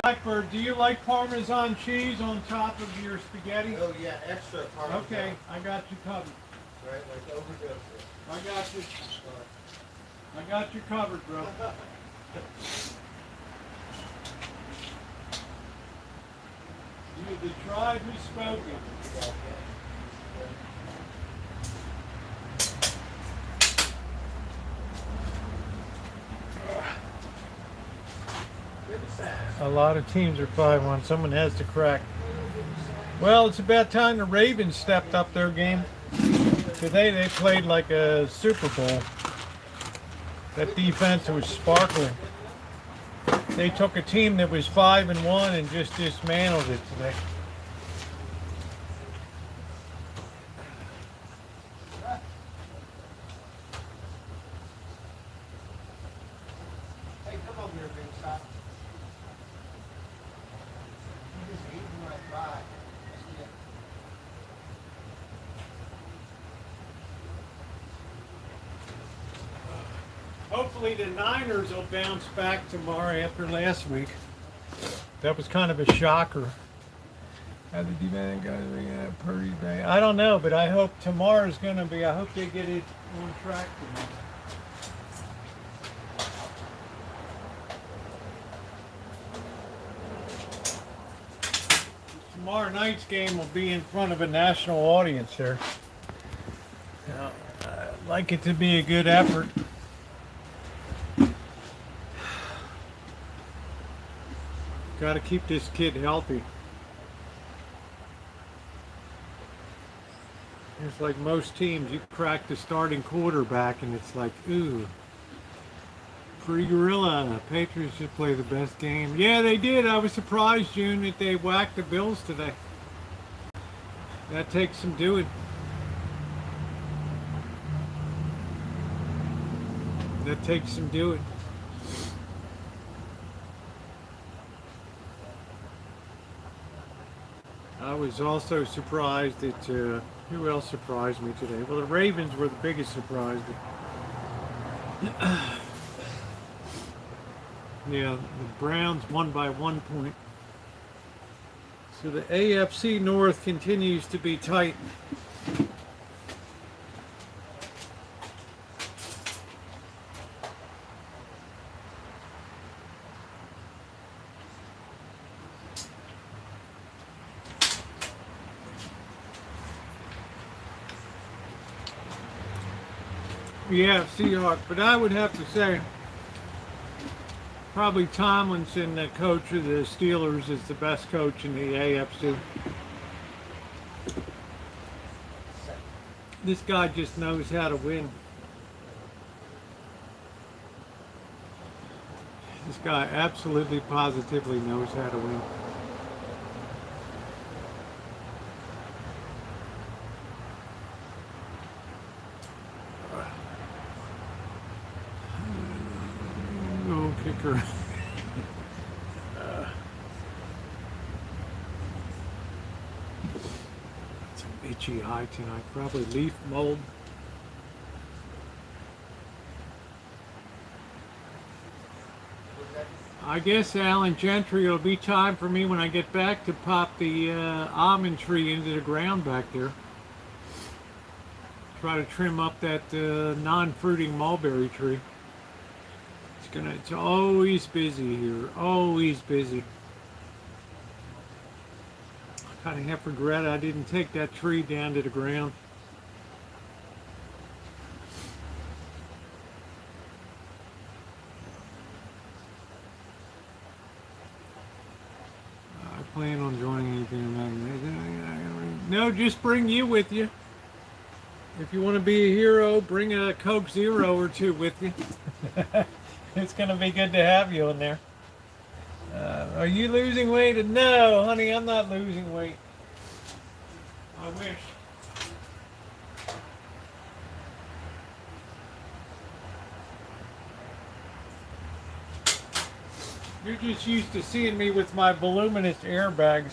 Blackbird, do you like Parmesan cheese on top of your spaghetti? Oh yeah, extra Parmesan. Okay, I got you covered. Right, like overdose it. I got you. I got you covered, bro. You, the tribe who's spoken. A lot of teams are 5-1. Someone has to crack. Well, it's about time the Ravens stepped up their game. Today they played like a Super Bowl. That defense was sparkling. They took a team that was 5-1 and just dismantled it today. Hey, come over here, big stop. You just eating right by. Let's get Hopefully the Niners will bounce back tomorrow after last week. That was kind of a shocker. How the defense got Purdy Bay. I don't know, but I hope tomorrow's going to be. I hope they get it on track tomorrow. Tomorrow night's game will be in front of a national audience here. Now, I'd like it to be a good effort. Got to keep this kid healthy. It's like most teams, you crack the starting quarterback and it's like, ooh, pre-gorilla. Patriots should play the best game. Yeah, they did. I was surprised, June, that they whacked the Bills today. That takes some doing. That takes some doing. I was also surprised that, who else surprised me today? Well, the Ravens were the biggest surprise. Yeah, the Browns won by 1 point. So the AFC North continues to be tight. Yeah, Seahawks, but I would have to say probably Tomlinson, the coach of the Steelers, is the best coach in the AFC. This guy just knows how to win. This guy absolutely, positively knows how to win. quicker. It's an itchy eye tonight. Probably leaf mold. I guess, Alan Gentry, it'll be time for me when I get back to pop the almond tree into the ground back there. Try to trim up that non-fruiting mulberry tree. It's always busy here, always busy. I kind of half regret I didn't take that tree down to the ground. I plan on joining anything. No, just bring you with you. If you want to be a hero, bring a Coke Zero or two with you. It's going to be good to have you in there. Are you losing weight? No, honey, I'm not losing weight. I wish. You're just used to seeing me with my voluminous airbags.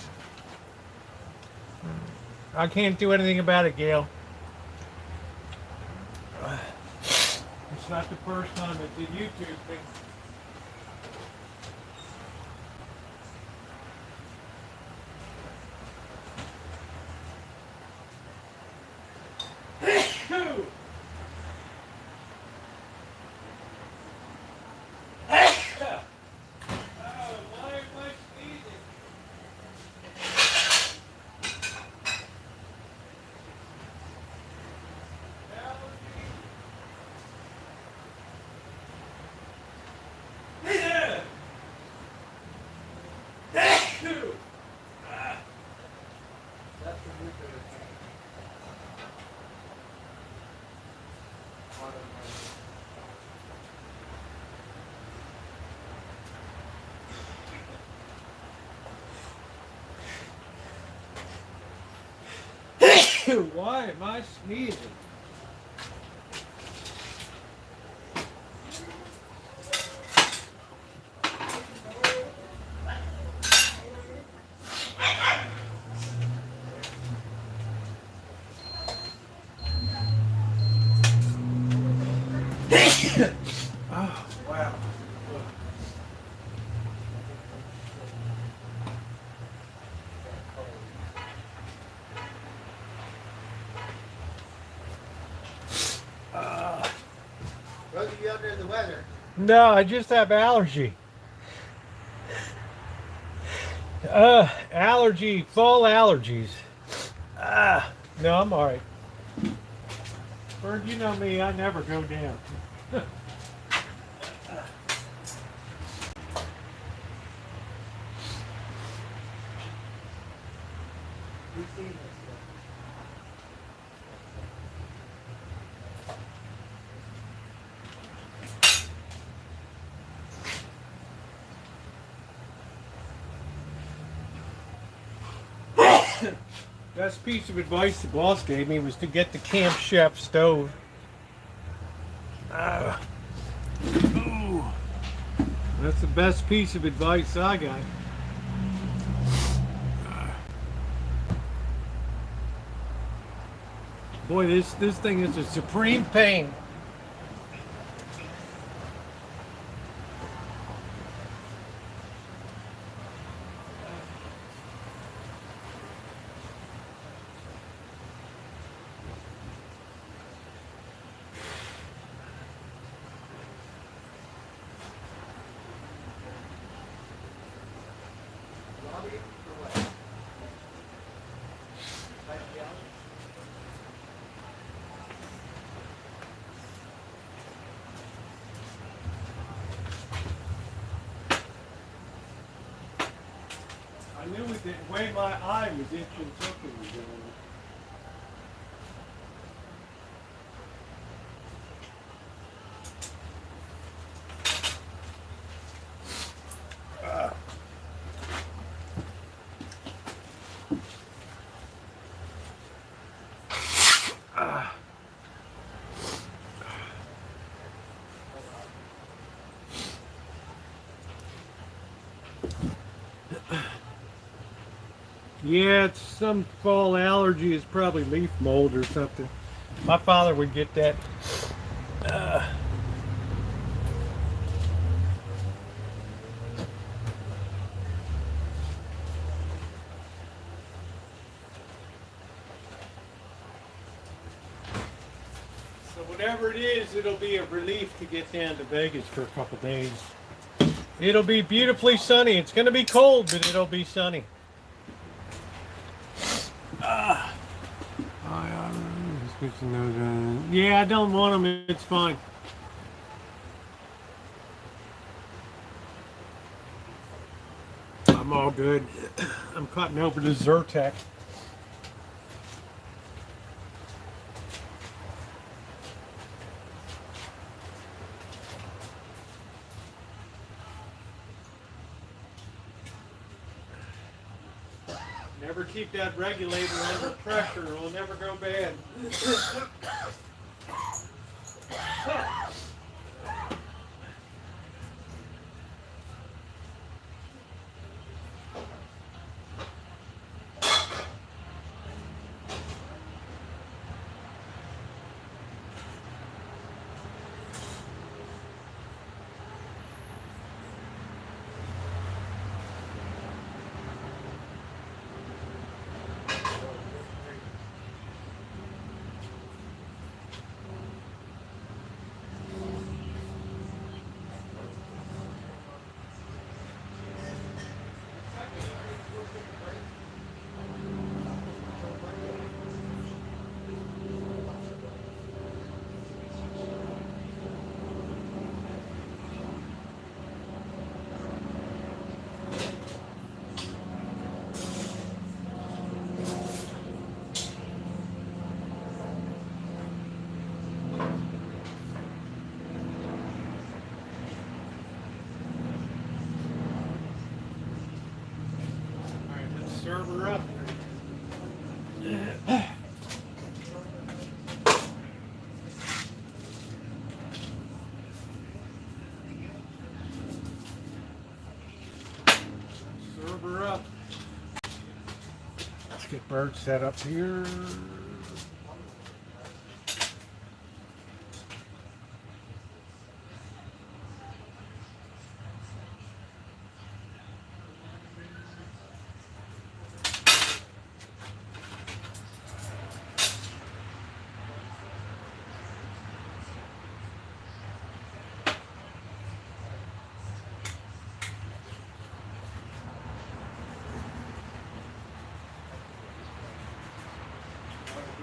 I can't do anything about it, Gail. It's not the first time I did YouTube thing. Why am I sneezing? Oh, wow. Rosie, you under the weather? No, I just have allergy. Allergy, fall allergies. No, I'm all right. Bird, you know me, I never go down. We've seen this. Best piece of advice the boss gave me was to get the Camp Chef stove. Ooh. That's the best piece of advice I got. Boy, this thing is a supreme pain. Lobby or what? Like the alley? I knew it, the way my eye was itching something was going on. Yeah, it's some fall allergy. It's probably leaf mold or something. My father would get that. So whatever it is, it'll be a relief to get down to Vegas for a couple days. It'll be beautifully sunny. It's going to be cold, but it'll be sunny. Yeah, I don't want them. It's fine. I'm all good. I'm cutting over to Zyrtec. Never keep that regulator under pressure. It will never go bad. Serve her up. Serve her up. Let's get Bird set up here.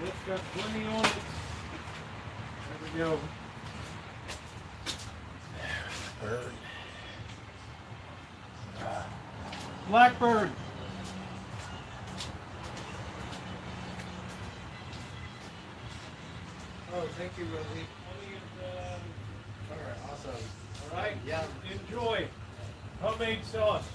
It's got plenty on it. There we go. Bird. Blackbird. Oh, thank you, Rosie. All right, awesome. All right. Yeah. Enjoy. Homemade sauce.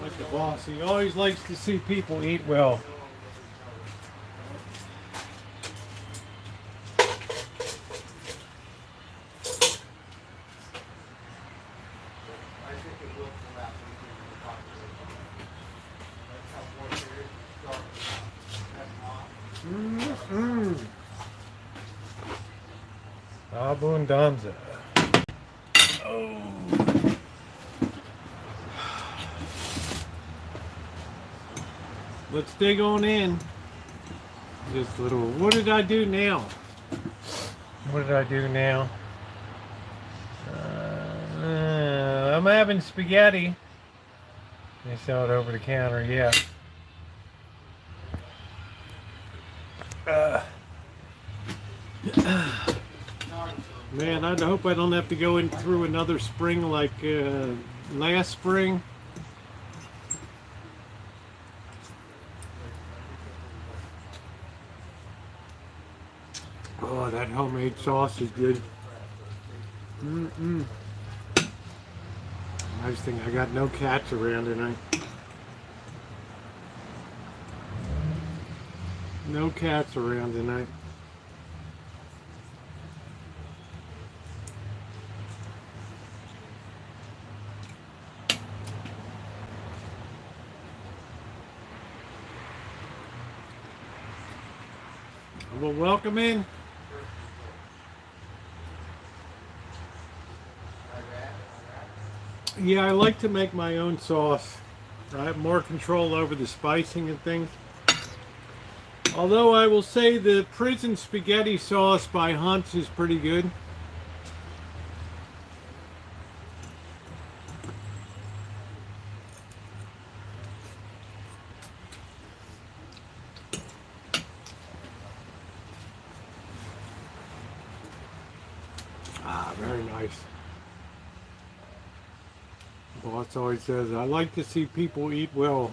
Like the boss, he always likes to see people eat well. I think it will collapse into the population. That's how more serious it's starting. Abundanza. Oh. Let's dig on in. Just a little. What did I do now? What did I do now? I'm having spaghetti. They sell it over the counter. Yeah. Man, I hope I don't have to go in through another spring like last spring. Oh, that homemade sauce is good. Nice thing, I got no cats around tonight. No cats around tonight. Well, welcome in. Yeah, I like to make my own sauce. I have more control over the spicing and things. Although I will say the prison spaghetti sauce by Hunt's is pretty good. Ah, very nice. Boss always says, I like to see people eat well.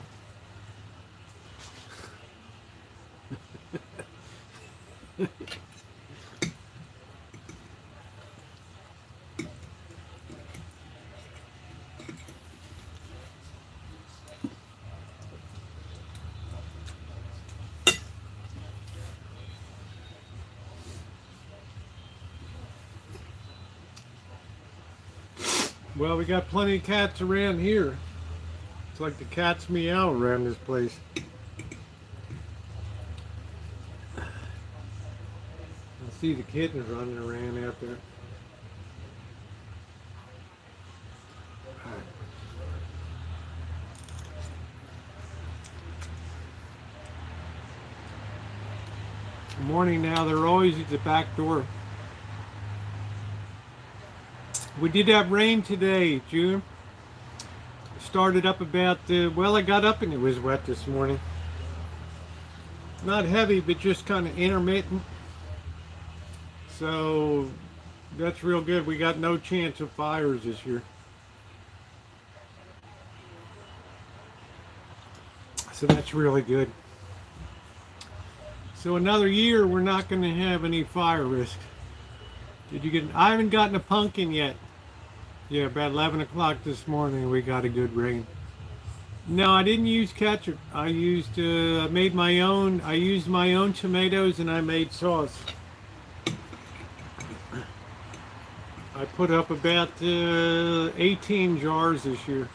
Well, we got plenty of cats around here. It's like the cats meow around this place. I see the kittens running around out there. Good morning now, they're always at the back door. We did have rain today, June. Started up about, well, I got up and it was wet this morning. Not heavy, but just kind of intermittent. So that's real good. We got no chance of fires this year. So that's really good. So another year, we're not going to have any fire risk. Did you get? I haven't gotten a pumpkin yet. Yeah, about 11 o'clock this morning, we got a good rain. No, I didn't use ketchup. I used, I made my own. I used my own tomatoes and I made sauce. I put up about 18 jars this year.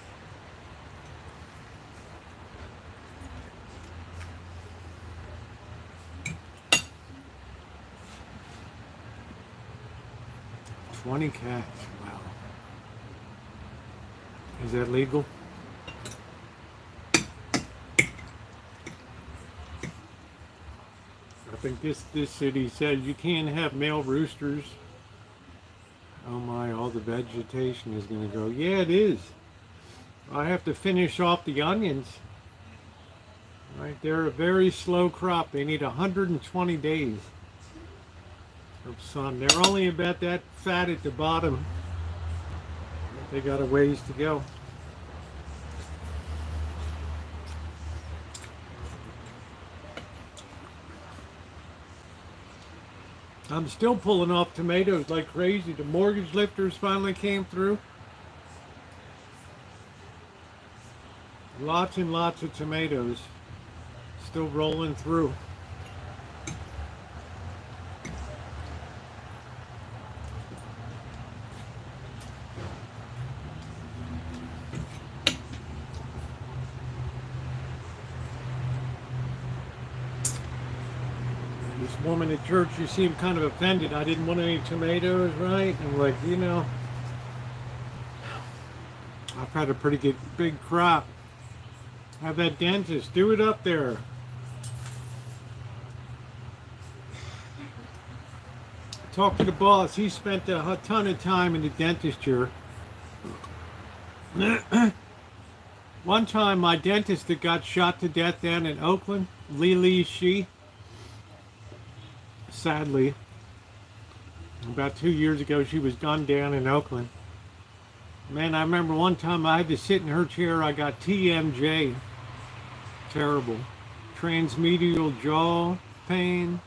$20 cats. Wow. Is that legal? I think this city says you can't have male roosters. Oh my, all the vegetation is going to go. Yeah, it is. I have to finish off the onions. Right, they're a very slow crop. They need 120 days of sun. They're only about that fat at the bottom. They got a ways to go. I'm still pulling off tomatoes like crazy. The mortgage lifters finally came through. Lots and lots of tomatoes still rolling through. This woman at church, she seemed kind of offended. I didn't want any tomatoes, right? I'm like, you know, I've had a pretty good big crop. Have that dentist do it up there. Talk to the boss. He spent a ton of time in the dentist chair. One time, my dentist that got shot to death down in Oakland, Lili Shi, sadly, about 2 years ago, she was gunned down in Oakland. Man, I remember one time I had to sit in her chair. I got TMJ. Terrible. Transmedial jaw pain.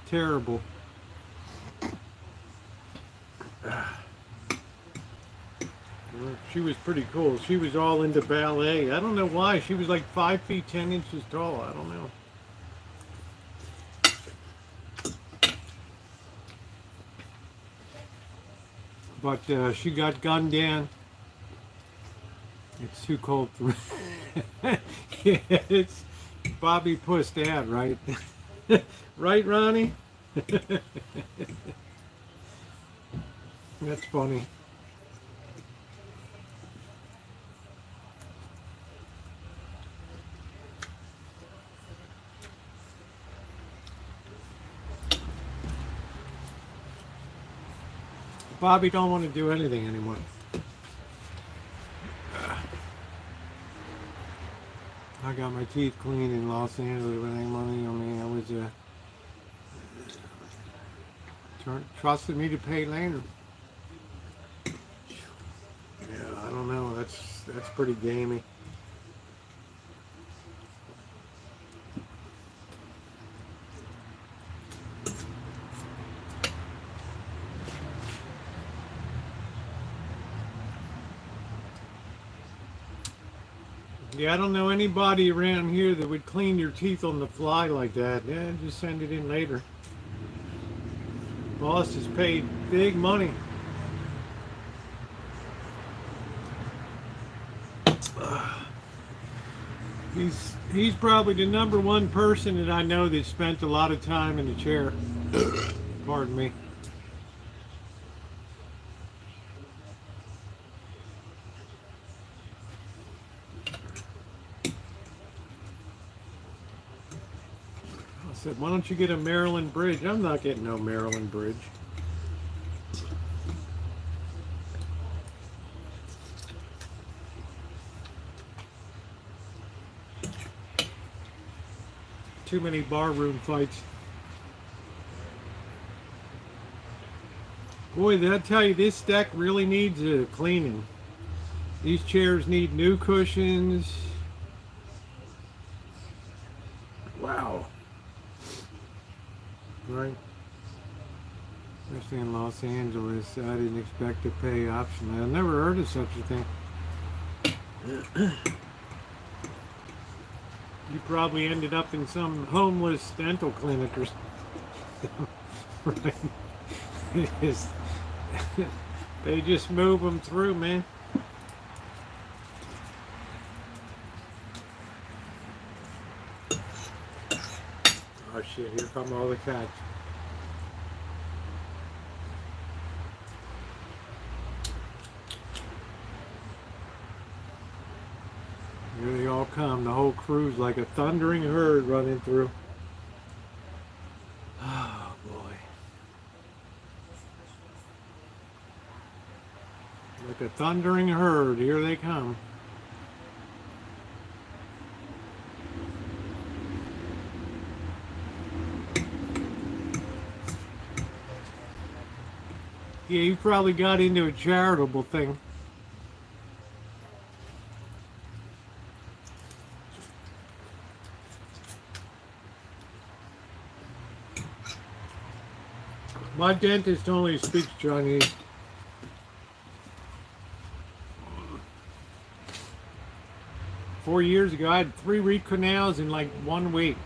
Terrible. She was pretty cool. She was all into ballet. I don't know why. She was like 5 feet 10 inches tall. I don't know. But she got gunned down. It's too cold for yeah, it's Bobby Puss Dad, right? Right, Ronnie? That's funny. Bobby don't want to do anything anymore. I got my teeth cleaned in Los Angeles with any money. I mean, I was trusted me to pay later. Yeah, I don't know. That's pretty gamey. Yeah, I don't know anybody around here that would clean your teeth on the fly like that. Yeah, just send it in later. Boss has paid big money. He's probably the #1 person that I know that spent a lot of time in the chair. Pardon me. I said, why don't you get a Maryland bridge? I'm not getting no Maryland bridge. Too many barroom fights. Boy, did I tell you, this deck really needs a cleaning. These chairs need new cushions. Wow. Right? Especially in Los Angeles, I didn't expect to pay optionally. I've never heard of such a thing. You probably ended up in some homeless dental clinic or something. Right? They just move them through, man. Oh shit, here come all the cats. Here they all come, the whole crew's like a thundering herd running through. Oh boy. Like a thundering herd, here they come. Yeah, you probably got into a charitable thing. My dentist only speaks Chinese. Four years ago, I had 3 root canals in like 1 week.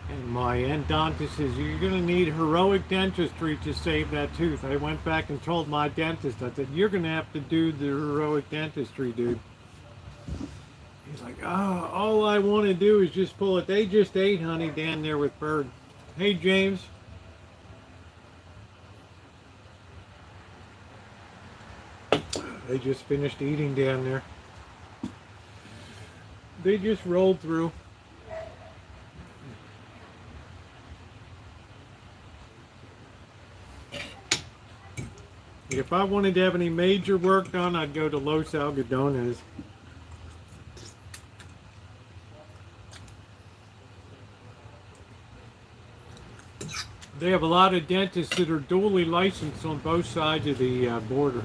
And my endodontist says, you're going to need heroic dentistry to save that tooth. I went back and told my dentist, I said, you're going to have to do the heroic dentistry, dude. He's like, oh, all I want to do is just pull it. They just ate, honey, down there with Bird. Hey, James. They just finished eating down there. They just rolled through. If I wanted to have any major work done, I'd go to Los Algodones. They have a lot of dentists that are duly licensed on both sides of the border.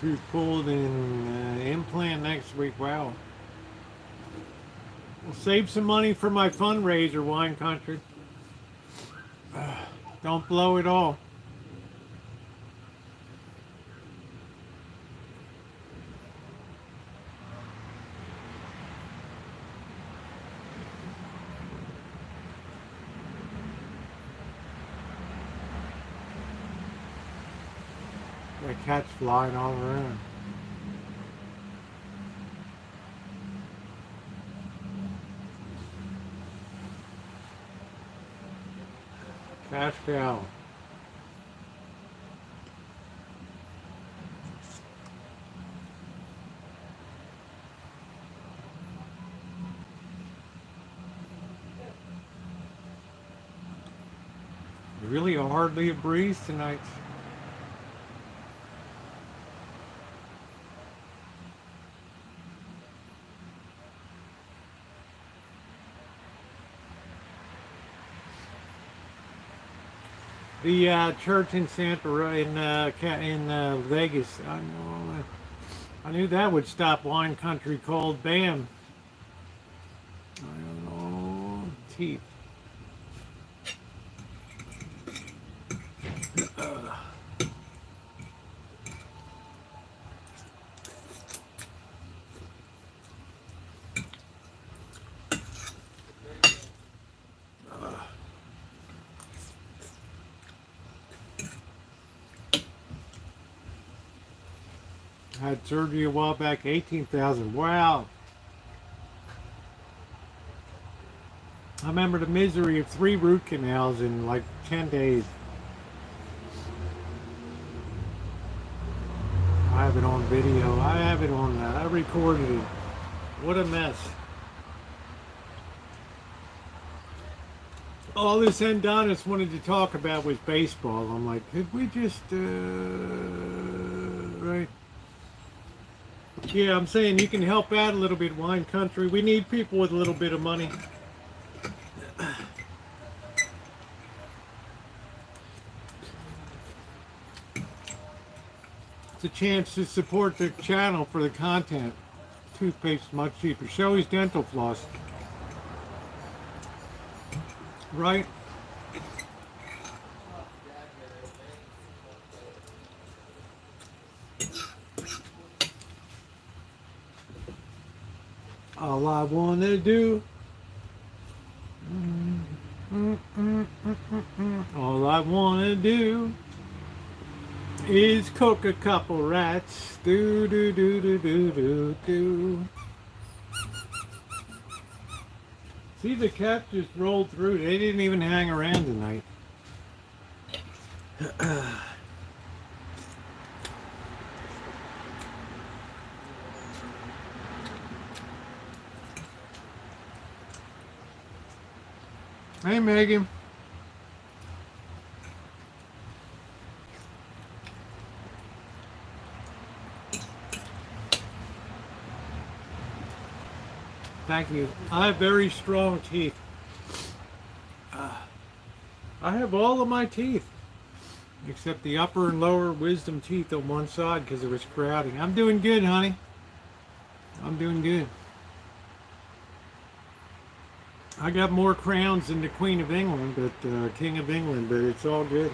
be pulled in implant next week. Wow. We'll save some money for my fundraiser, Wine Country. Don't blow it all. That cat's flying all around. Cash cow. Really hardly a breeze tonight. The church in in Vegas. I knew that would stop Wine Country cold. Bam. I don't know. Teeth. Had surgery a while back, 18,000. Wow. I remember the misery of 3 root canals in like 10 days. I have it on video. I have it on, I recorded it. What a mess. All this Endonis wanted to talk about was baseball. I'm like, could we just, right? Yeah, I'm saying you can help out a little bit, Wine Country. We need people with a little bit of money. It's a chance to support the channel for the content. Toothpaste is much cheaper. Shelly's Dental Floss. Right? All I wanna do, all I wanna do is cook a couple rats. Do do do do do do do. See, the cat just rolled through. They didn't even hang around tonight. Hey, Megan. Thank you. I have very strong teeth. I have all of my teeth, except the upper and lower wisdom teeth on one side because it was crowding. I'm doing good, honey. I'm doing good. I got more crowns than the Queen of England, but King of England, but it's all good.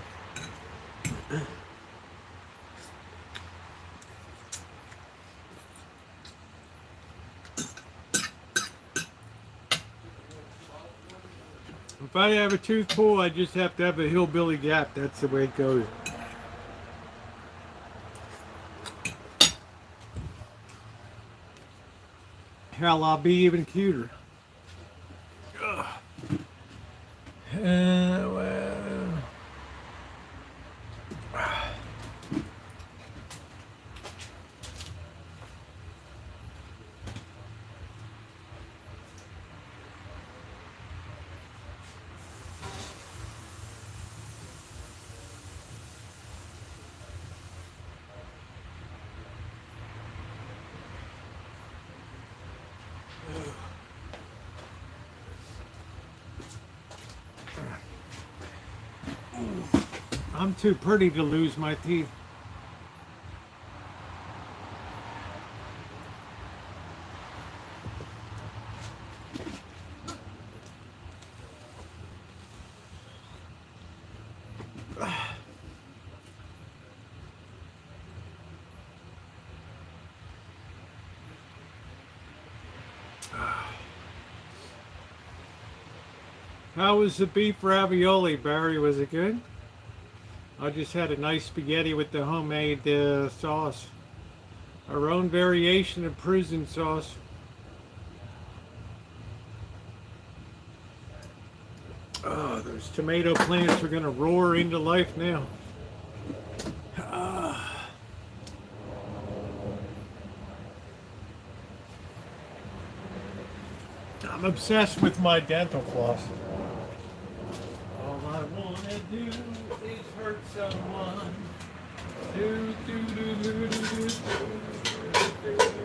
If I have a tooth pull, I just have to have a hillbilly gap. That's the way it goes. Hell, I'll be even cuter. Well. I'm too pretty to lose my teeth. How was the beef ravioli, Barry? Was it good? I just had a nice spaghetti with the homemade sauce. Our own variation of prison sauce. Oh, those tomato plants are going to roar into life now. Ah. I'm obsessed with my dental floss. All I want to do is hurt someone. Do, do, do, do, do, do, do, do, do.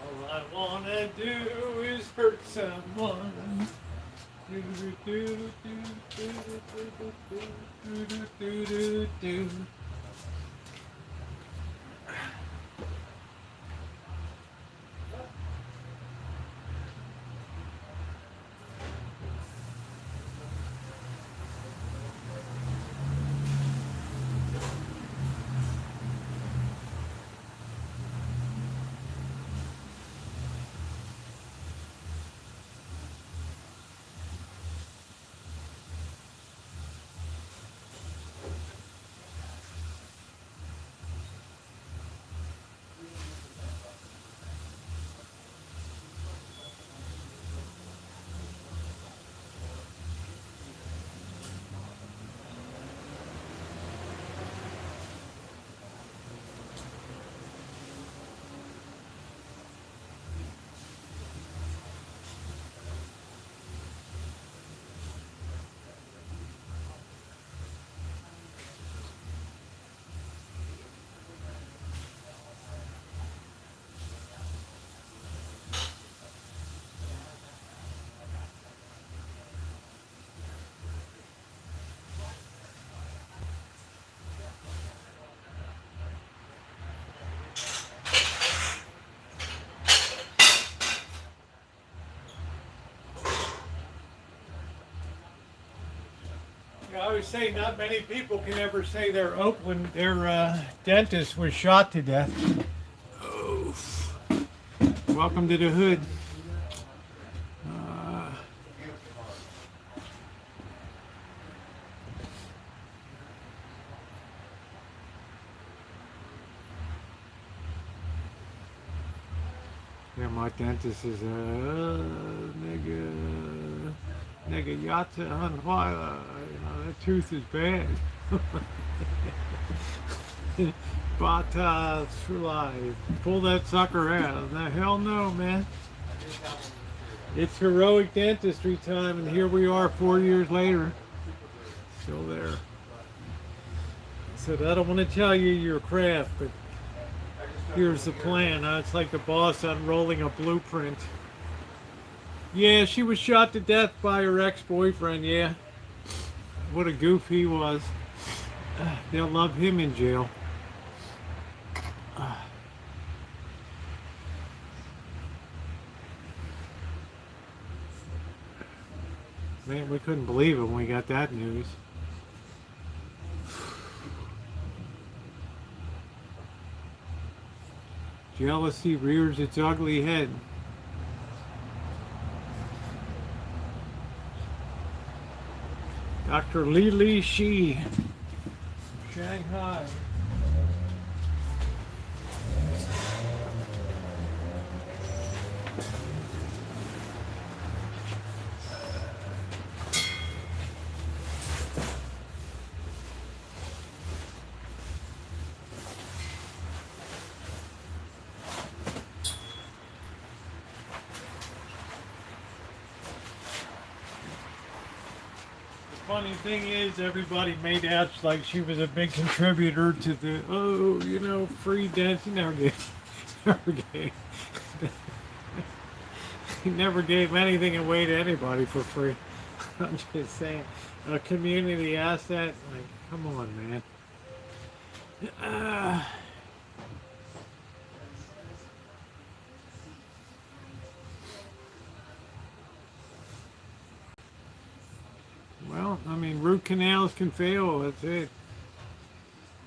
All I wanna do is hurt someone. Do, do, do, do, do, do, do, do, do, do, do. I always say, not many people can ever say their dentist was shot to death. Oh. Welcome to the hood. Yeah, my dentist is nigga yata on fire. You know, that tooth is bad. Bata Sulai. Pull that sucker out. The hell no, man. It's heroic dentistry time, and here we are 4 years later. Still there. So I don't want to tell you your craft, but here's the plan. It's like the boss unrolling a blueprint. Yeah, she was shot to death by her ex-boyfriend, yeah. What a goof he was. They'll love him in jail. Man, we couldn't believe it when we got that news. Jealousy rears its ugly head. Dr. Li Shi, Shanghai. Funny thing is, everybody made out like she was a big contributor to the, free dance. He never gave, he never gave anything away to anybody for free. I'm just saying, a community asset, like, come on, man. Well, I mean, root canals can fail, that's it.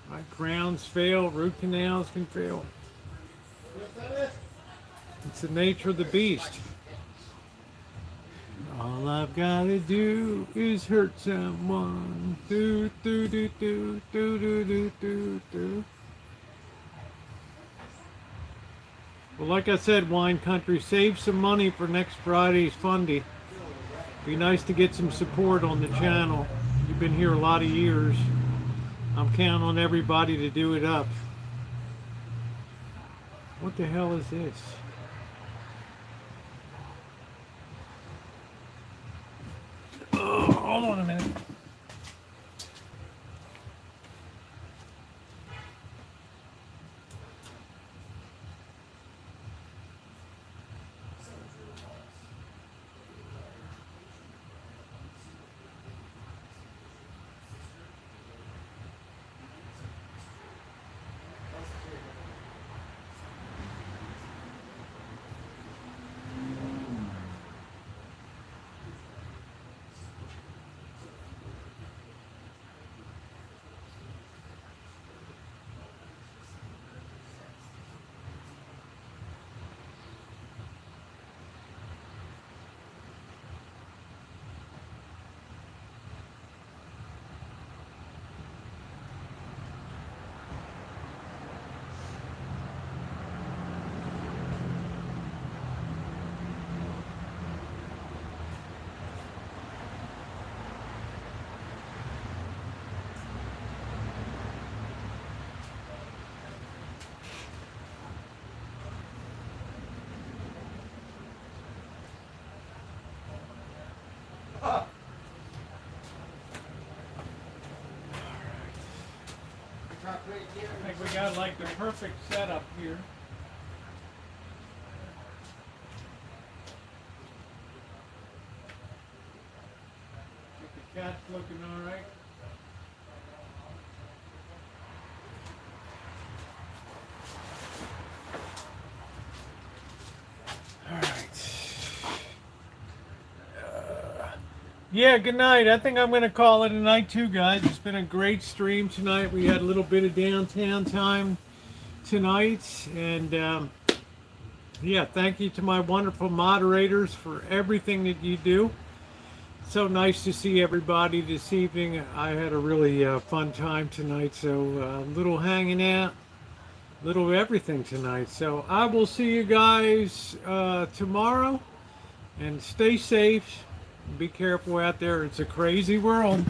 Right, crowns fail, root canals can fail. It's the nature of the beast. All I've gotta do is hurt someone. Do, do, do, do, do, do, do, do, do. Well, like I said, Wine Country, save some money for next Friday's fundy. Be nice to get some support on the channel. You've been here a lot of years. I'm counting on everybody to do it up. What the hell is this? Oh, hold on a minute. I think we got like the perfect setup here. The cat's looking all right. All right. Yeah, good night. I think I'm going to call it a night too, guys. It's been a great stream tonight. We had a little bit of downtown time tonight. And yeah, thank you to my wonderful moderators for everything that you do. So nice to see everybody this evening. I had a really fun time tonight. So little hanging out, little everything tonight. So I will see you guys tomorrow. And stay safe. Be careful out there. It's a crazy world.